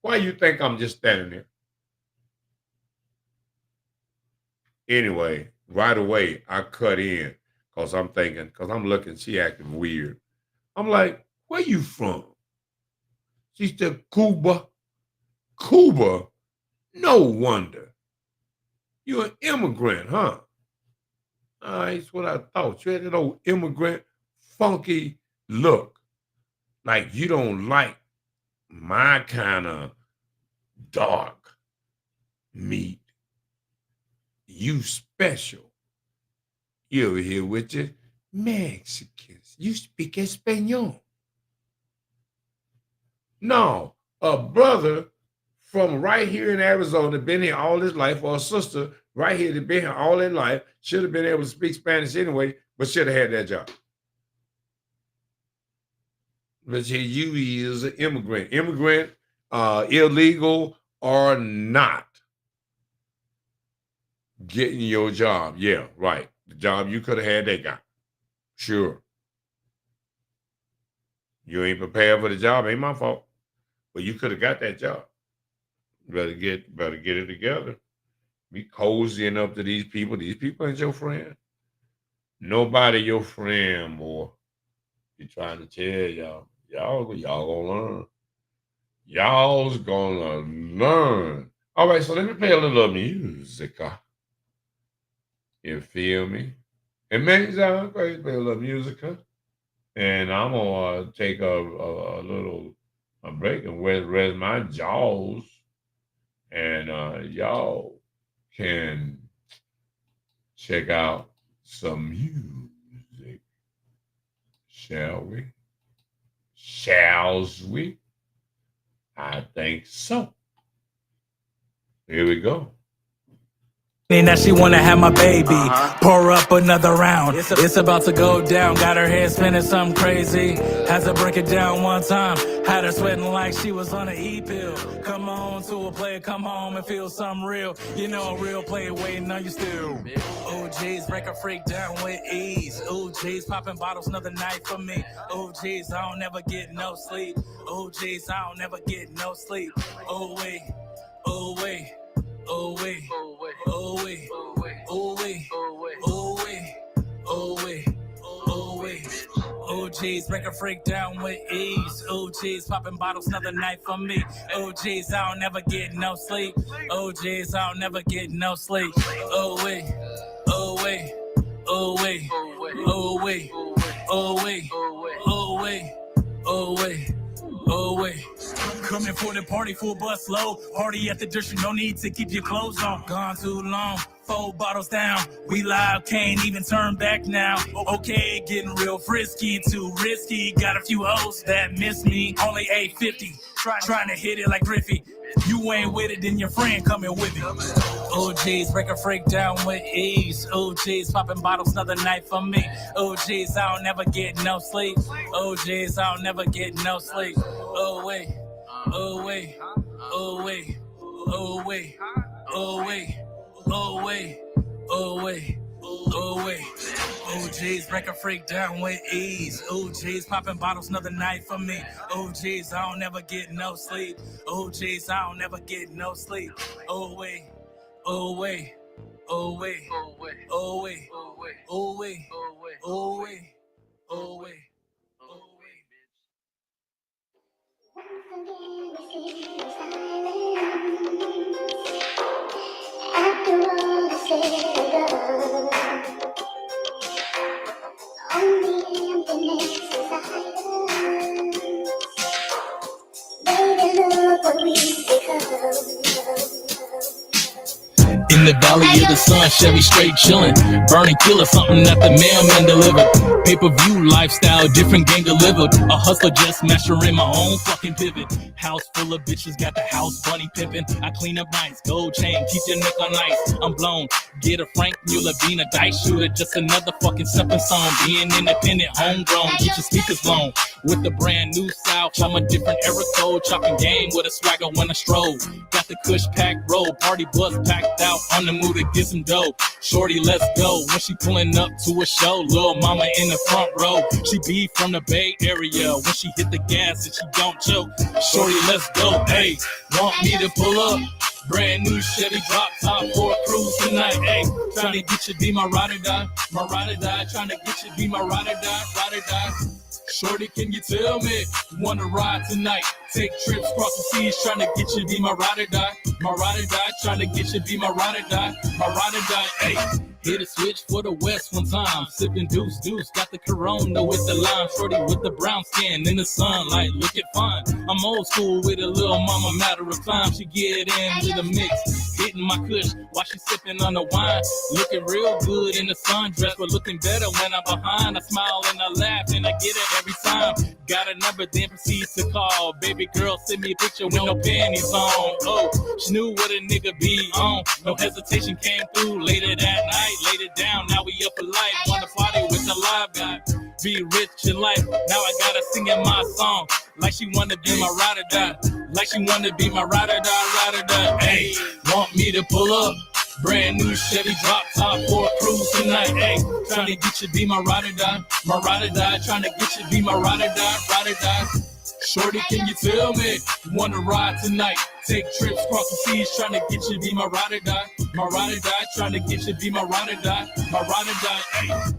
why you think I'm just standing there? Anyway, right away, I cut in because I'm thinking, because I'm looking, she acting weird. I'm like, where you from? She said, Cuba. Cuba? No wonder. You're an immigrant, huh? That's what I thought. You had that old immigrant, funky look. Like you don't like my kind of dark meat. You special. You over here with your Mexicans. You speak Espanol. No, a brother from right here in Arizona, been here all his life, or a sister right here that been here all their life, should have been able to speak Spanish anyway, but should have had that job. But here you is an immigrant. Illegal or not, getting your job. Yeah, right. The job you could have had, they got. Sure. You ain't prepared for the job, ain't my fault. But you could have got that job. Better get it together. Be cozying up to these people. These people ain't your friend. Nobody your friend, boy. Be trying to tell y'all. Y'all gonna learn. Y'all's gonna learn. All right, so let me play a little music. You feel me? It may sound crazy, play a little music. And I'm gonna take a little break and rest my jaws. And y'all can check out some music. Shall we? Shalls we? I think so. Here we go. Now she wanna have my baby, pour up another round. It's about to go down, got her head spinning something crazy. Had to break it down one time, had her sweating like she was on an E-pill. Come on to a player, come home and feel something real. You know a real player waiting on you still. OGs break a freak down with ease. OGs popping bottles, another night for me. OGs, I don't never get no sleep. OGs, I don't never get no sleep. Oh wait, oh wait. Oh wait, oh wait, oh wait, oh wait, oh wait, oh wait. OGs break a freak down with ease. OGs popping bottles, another night for me. OGs, I don't never get no sleep. OGs, I don't never get no sleep. Oh wait, oh wait, oh wait, oh wait, oh wait, oh wait, oh wait. Oh wait, coming for the party, full bus low. Party at the district, no need to keep your clothes on. Gone too long, 4 bottles down. We live, can't even turn back now. Okay, getting real frisky, too risky. Got a few hoes that miss me. Only 850, trying to hit it like Griffey. You ain't with it, then your friend coming with me. OGs break a freak down with ease. OGs popping bottles, another night for me. OGs, I don't never get no sleep. OGs, I don't never get no sleep. Oh wait, oh wait, oh wait, oh wait, oh wait, oh wait, oh wait, oh wait. OGs break a freak down with ease. OGs popping bottles, another night for me. OGs, I don't never get no sleep. OGs, I don't never get no sleep. Oh wait, oh wait, oh wait, oh wait, oh wait, oh wait, oh wait, oh wait. After all is said and done, only emptiness is silence. Baby, look what we've become. In the valley of the sun, Chevy straight chillin'. Burning killer, something that the mailman delivered. Pay-per-view lifestyle, different game delivered. A hustler just mastering my own fucking pivot. House full of bitches, got the house bunny pimpin'. I clean up nice, gold chain, keep your neck on ice. I'm blown, get a Frank Mueller, being a dice shooter. Just another fucking simple song. Being independent, homegrown, get your speakers blown. With the brand new style, from a different era code. Chopping game with a swagger when I stroll. Got the kush packed roll, party bus packed out. On the move to get some dough. Shorty, let's go. When she pulling up to a show, little mama in the front row. She be from the Bay Area. When she hit the gas and she don't choke. Shorty, let's go. Hey, want me to pull up? Brand new Chevy drop top for a cruise tonight. Hey, trying to get you be my ride or die. My ride or die. Trying to get you be my ride or die. Ride or die. Shorty, can you tell me you wanna ride tonight? Take trips across the seas, trying to get you be my ride or die. My ride or die, trying to get you be my ride or die. My ride or die, hey. Hit a switch for the West one time. Sipping deuce, got the Corona with the lime. Shorty with the brown skin in the sunlight, looking fine. I'm old school with a little mama, matter of time. She get into the mix, hitting my kush while she sipping on the wine. Looking real good in the sundress, but looking better when I'm behind. I smile and I laugh and I get it every time. Got a number, then proceeds to call. Baby girl, send me a picture with no panties on. Oh, she knew what a nigga be on. No hesitation came through later that night. Laid it down, now we up a light. Wanna party with the live guy. Be rich in life, now I gotta sing in my song. Like she wanna be my ride or die. Like she wanna be my ride or die, ride or die. Hey, want me to pull up? Brand new Chevy drop top for a cruise tonight. Hey, trying to get you be my ride or die. My ride or die, trying to get you be my ride or die, ride or die. Shorty, can you tell me you wanna ride tonight? Take trips across the seas, trying to get you be my ride or die. My ride or die, trying to get you be my ride or die. My ride or die, hey.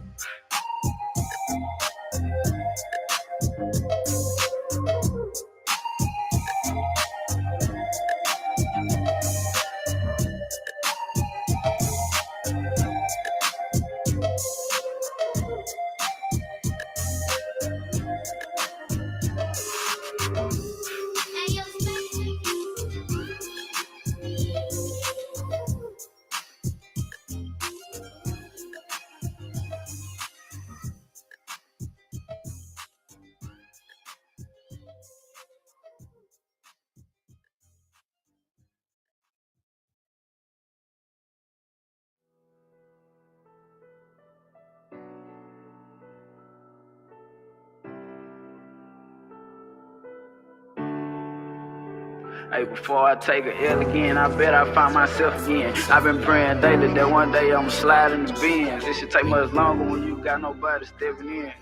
Hey, before I take a L again, I bet I find myself again. I've been praying daily that one day I'ma slide in the bins. It should take much longer when you got nobody stepping in.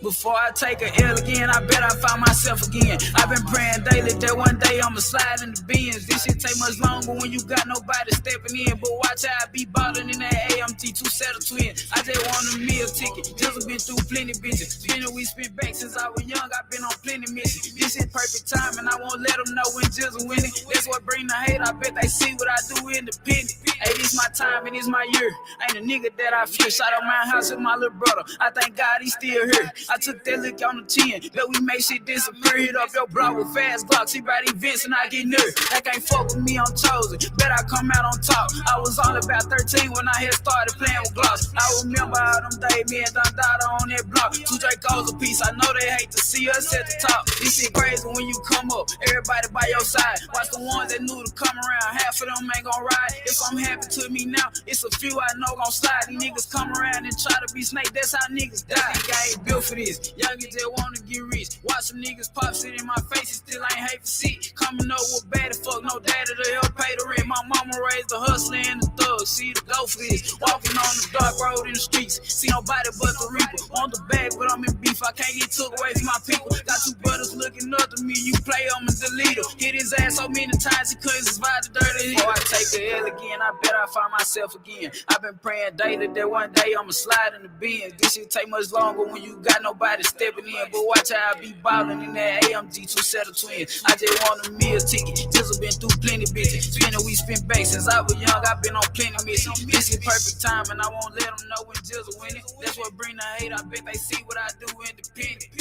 Before I take a L again, I bet I find myself again. I've been praying daily that one day I'ma slide in the bins. This shit take much longer when you got nobody stepping in. But watch how I be ballin' in that AMT 2-setter twin. I just want a meal ticket. Just been through plenty bitches. Spinning we spent back since I was young. I've been on plenty missions. This is perfect time and I won't let them know when Jizzle winning. That's what bring the hate. I bet they see what I do independent. Hey, this my time and this my year. Ain't a nigga that I fear. Shot out my house with my little brother. I thank God he's still here. I took that look on the 10. Bet we make shit disappear. Hit up your block with fast Glocks. He about events and I get near. They can't fuck with me, I'm chosen. Bet I come out on top. I was only about 13 when I had started playing with Glocks. I remember all them days me and Don Dada on that block. 2 Dracos a piece. I know they hate to see us at the top. This shit crazy when you come up. Everybody by your side. Watch the ones that knew to come around. Half of them ain't gon' ride. If I'm happy to me now, it's a few I know gon' slide. These niggas come around and try to be snake. That's how niggas die. Nigga ain't built for this. Youngins that wanna get rich. Watch some niggas pop shit in my face. It still ain't hate for shit. Coming up with bad as fuck. No daddy to help pay the rent. My mama raised the hustler and the thug. See the go for this. Walking on the dark road in the streets. See nobody but the reaper. Want the bag, but I'm in beef. I can't get took away from my people. Got 2 brothers looking up to me. You play on and delete him. Hit his ass so many times he couldn't survive the dirty hit. Before I take the L again, I bet I find myself again. I've been praying daily that one day I'ma slide in the bins. This shit take much longer when you got nobody stepping in. But watch how I be ballin' in that AMG 2-setter twin. I just want a meal ticket. Jizzle been through plenty bitches. Spinning we spent back since I was young. I've been on plenty missions. This is perfect time and I won't let them know when Jizzle winning. That's what bring the hate. I bet they see what I do independent.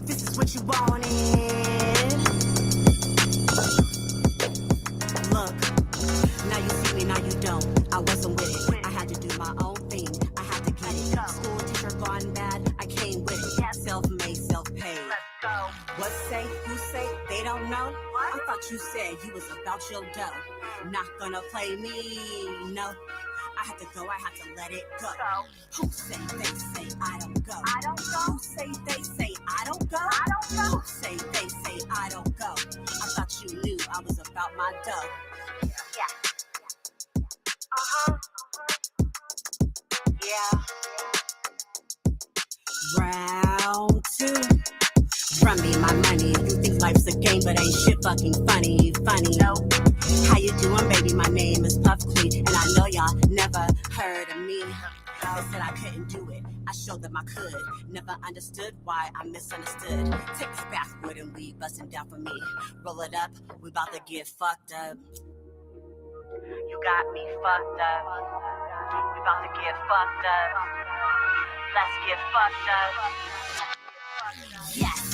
This is what you wanted. Look, now you see me, now you don't. I wasn't with it. I had to do my own thing. I had to get it. School teacher gone bad. I came with it. Self-made, self-paid. What say? Who say? They don't know. I thought you said you was about your dough. Not gonna play me, no. I had to go, I had to let it go. Who say, they say, I don't go. I don't go. Who say, they say, I don't go. I don't go. Who say, they say, I don't go. I thought you knew I was about my dough. Yeah. Yeah. Round 2. Run me my money. You think life's a game, but ain't shit fucking funny. No. How you doing, baby? My name is Puff Clean, and I know y'all never heard of me. I said I couldn't do it. I showed them I could. Never understood why I misunderstood. Take this backwood and we busting down for me. Roll it up, we about to get fucked up. You got me fucked up. We about to get fucked up. Let's get fucked up. Yes.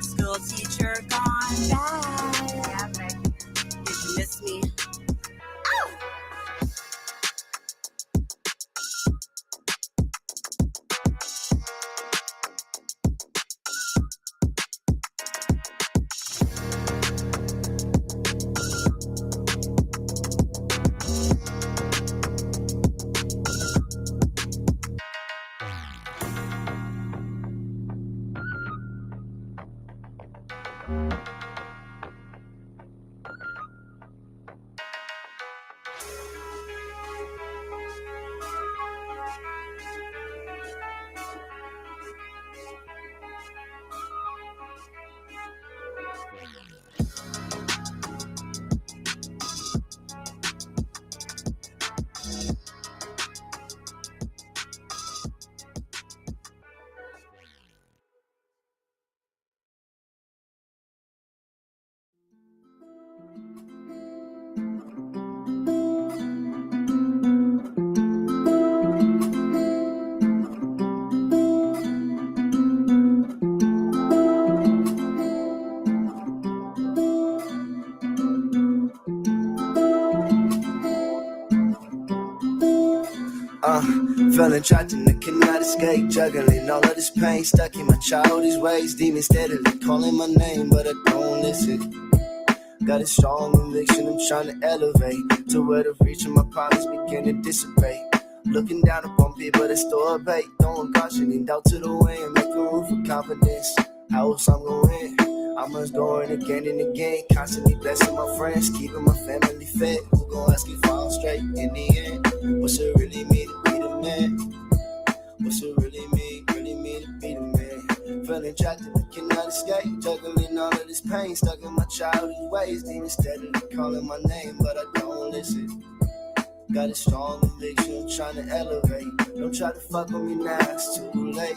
School teacher gone bad. Did you miss me? Oh! Feeling trapped and I cannot escape. Juggling all of this pain, stuck in my childish ways. Demons steadily calling my name, but I don't listen. Got a strong conviction, I'm trying to elevate to where the reach of my problems begin to dissipate. Looking down upon people that store a bait, throwing caution and doubt to the wind, making room for confidence. How else I'm gonna win? I must go in again and again, constantly blessing my friends, keeping my family fed. Who gon' ask if I'm straight in the end? What's it really mean to be the man? What's it really mean to be the man? Feeling trapped and I cannot escape, juggling all of this pain, stuck in my childish ways. Demons steadily calling my name, but I don't listen. Got a strong conviction, I'm trying to elevate. Don't try to fuck with me now, it's too late.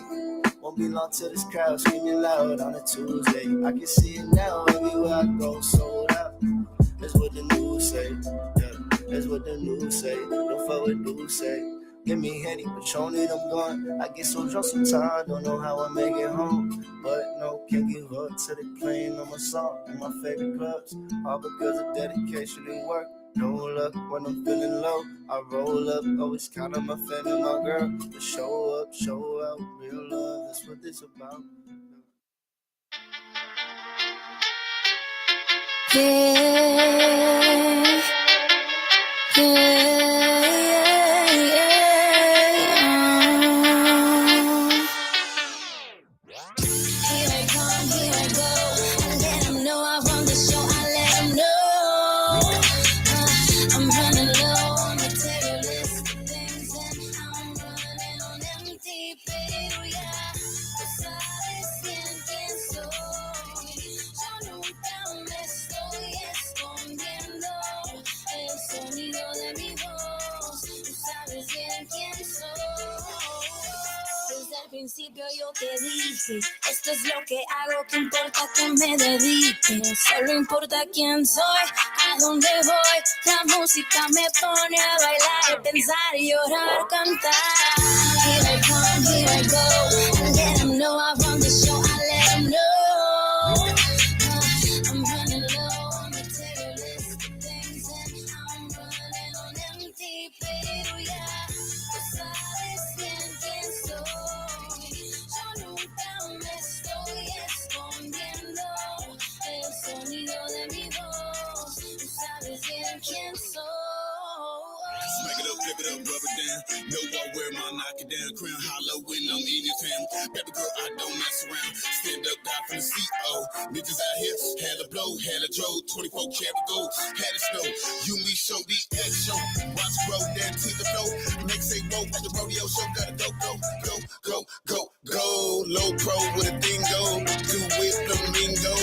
Won't be long till this crowd screaming loud on a Tuesday. I can see it now, everywhere I go, sold out. That's what the news say, yeah, that's what the news say. Don't fuck with dudes say. Give me Henny, Patronit, I'm gone. I get so drunk sometimes, don't know how I make it home. But no, can't give up till they playing on my song in my favorite clubs. All because of dedication and work. No luck when I'm feeling low. I roll up, always count on my family, my girl. To show up, show out, real love, that's what this about. Yeah, Here I come, here I go. I let them know I run the show. I let them know I'm running low on materialistic things and I'm running on empty. Pero ya tú sabes quién soy. Yo nunca me estoy escondiendo. El sonido de mi voz, tú sabes bien quién soy. Desde el principio yo te dije, esto es lo que hago, que importa que me dedique. Solo importa quién soy, a dónde voy. La música me pone a bailar, pensar, llorar, cantar. Here I come, here I go. I let them know I run the show, I let them know. I'm running low on materialistic things and I'm running on empty. Pero ya tú sabes quién soy. Yo nunca me estoy escondiendo. El sonido de mi voz, tú sabes bien quién soy. Smack it up, flip it up, rub it down. Know I wear my knock it down. Crown hollow when I'm in your town. Baby girl, I don't mess around. Stand up, die from the CO. Niggas out here, had a blow, had a drove. 24 karat gold, had a snow. You, me, show, the X show. Watch roll down to the flow. Next say roll at the rodeo show. Gotta go, go, go, go, go, go. Low pro with a dingo. Do with flamingo.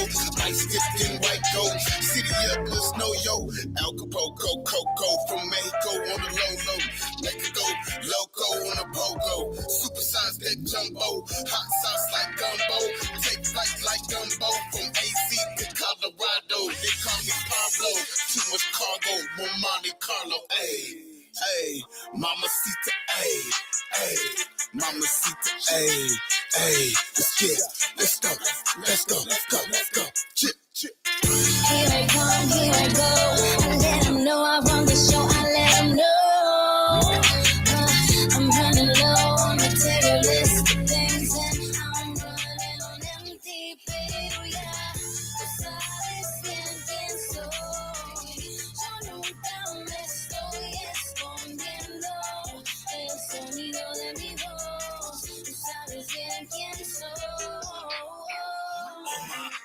Ice dipped in white gold. City up, little snow, yo. Acapulco, Coco from Mexico on the low, low. Mexico, loco on the pogo. Super size that jumbo. Hot sauce like gumbo. Take flight like gumbo. From AC to Colorado. They call me Pablo. Too much cargo. More Monte Carlo. Ayy. Hey, mamacita, hey, hey, mamacita, hey, hey, let's go, let's go, let's go, let's go, chip, chip. Here I come, here I go. I let them know I run the show, I let them know. I'm running low on materialistic things and I'm running on empty. Pero ya tú sabes quién soy. Yo nunca me estoy escondiendo. El sonido de mi voz, tú sabes bien quién soy.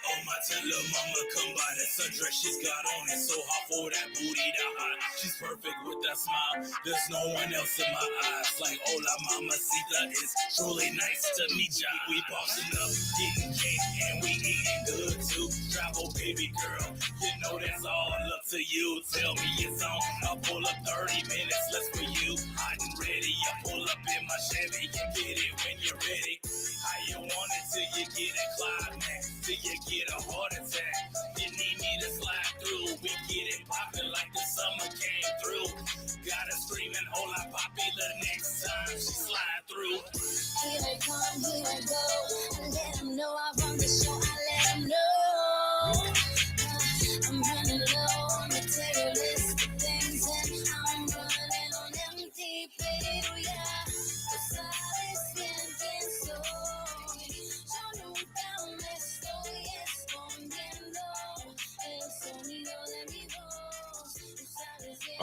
Oh my, tell her mama come by that sundress she's got on. It's so hot for that booty to hot. She's perfect with that smile. There's no one else in my eyes. Like hola mamacita, it's truly nice to meet ya. We bossing up, getting cake, and we eating good too. Travel baby girl, you know that's all up to you. Tell me it's on. I'll pull up 30 minutes less for you. Hot and ready, I pull up in my Chevy. You get it when you're ready. How you want it till you get a climax, till you get a heart attack. You need me to slide through. We get it poppin' like the summer came through. Got her screaming, hola papi, the next time she slide through. Here I come, here I go. I let them know I run the show, I let them know. I'm running low on materialistic things and I'm running on empty. Pero ya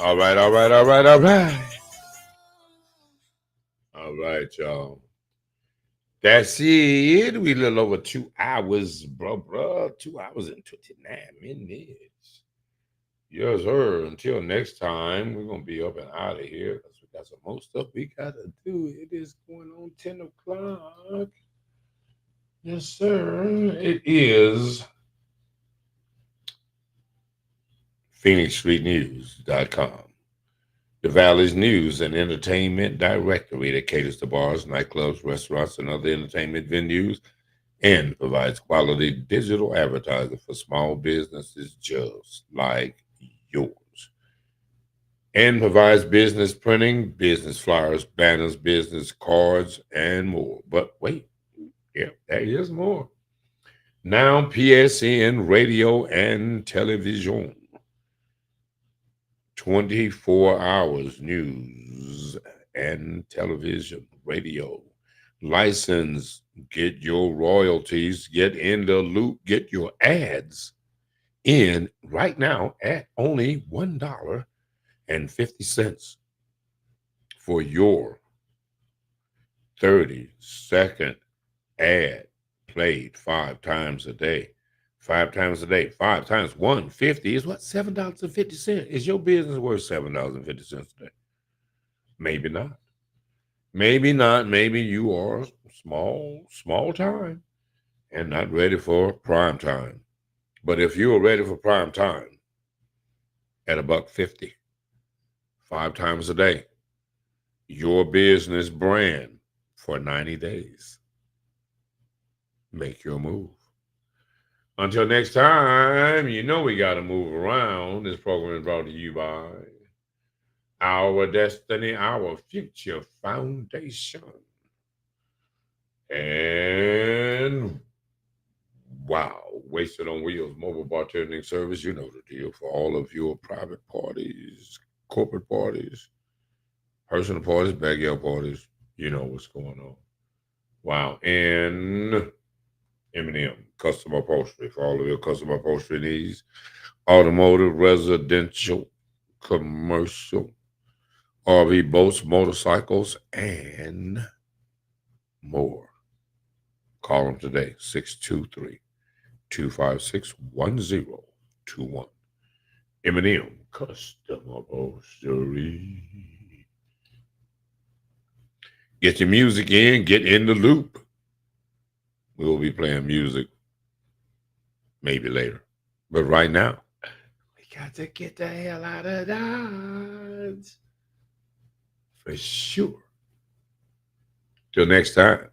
All right, all right, all right, all right. All right, y'all. That's it. We a little over 2 hours, bro. 2 hours and 29 minutes. Yes, sir. Until next time, we're going to be up and out of here because we got some more stuff we got to do. It is going on 10 o'clock. Yes, sir. It is PhoenixStreetNews.com. The Valley's news and entertainment directory that caters to bars, nightclubs, restaurants, and other entertainment venues and provides quality digital advertising for small businesses just like yours. And provides business printing, business flyers, banners, business cards, and more. But wait, there is more. Now PSN radio and television. 24 hours news and television, radio. License, get your royalties, get in the loop, get your ads in right now at only $1.50 for your 30-second ad played 5 times a day. 5 times a day, 5 times 150 is what? $7.50. Is your business worth $7.50 a day? Maybe not. Maybe not. Maybe you are small time and not ready for prime time. But if you are ready for prime time at $1.50, 5 times a day, your business brand for 90 days, make your move. Until next time, you know we got to move around. This program is brought to you by Our Destiny, Our Future Foundation. And wow, Wasted on Wheels mobile bartending service. You know the deal for all of your private parties, corporate parties, personal parties, backyard parties. You know what's going on. Wow. And M&M Custom Upholstery for all of your custom upholstery needs. Automotive, residential, commercial, RV, boats, motorcycles, and more. Call them today, 623-256-1021. M&M Custom Upholstery. Get your music in, get in the loop. We will be playing music maybe later. But right now, we got to get the hell out of Dodge. For sure. Till next time.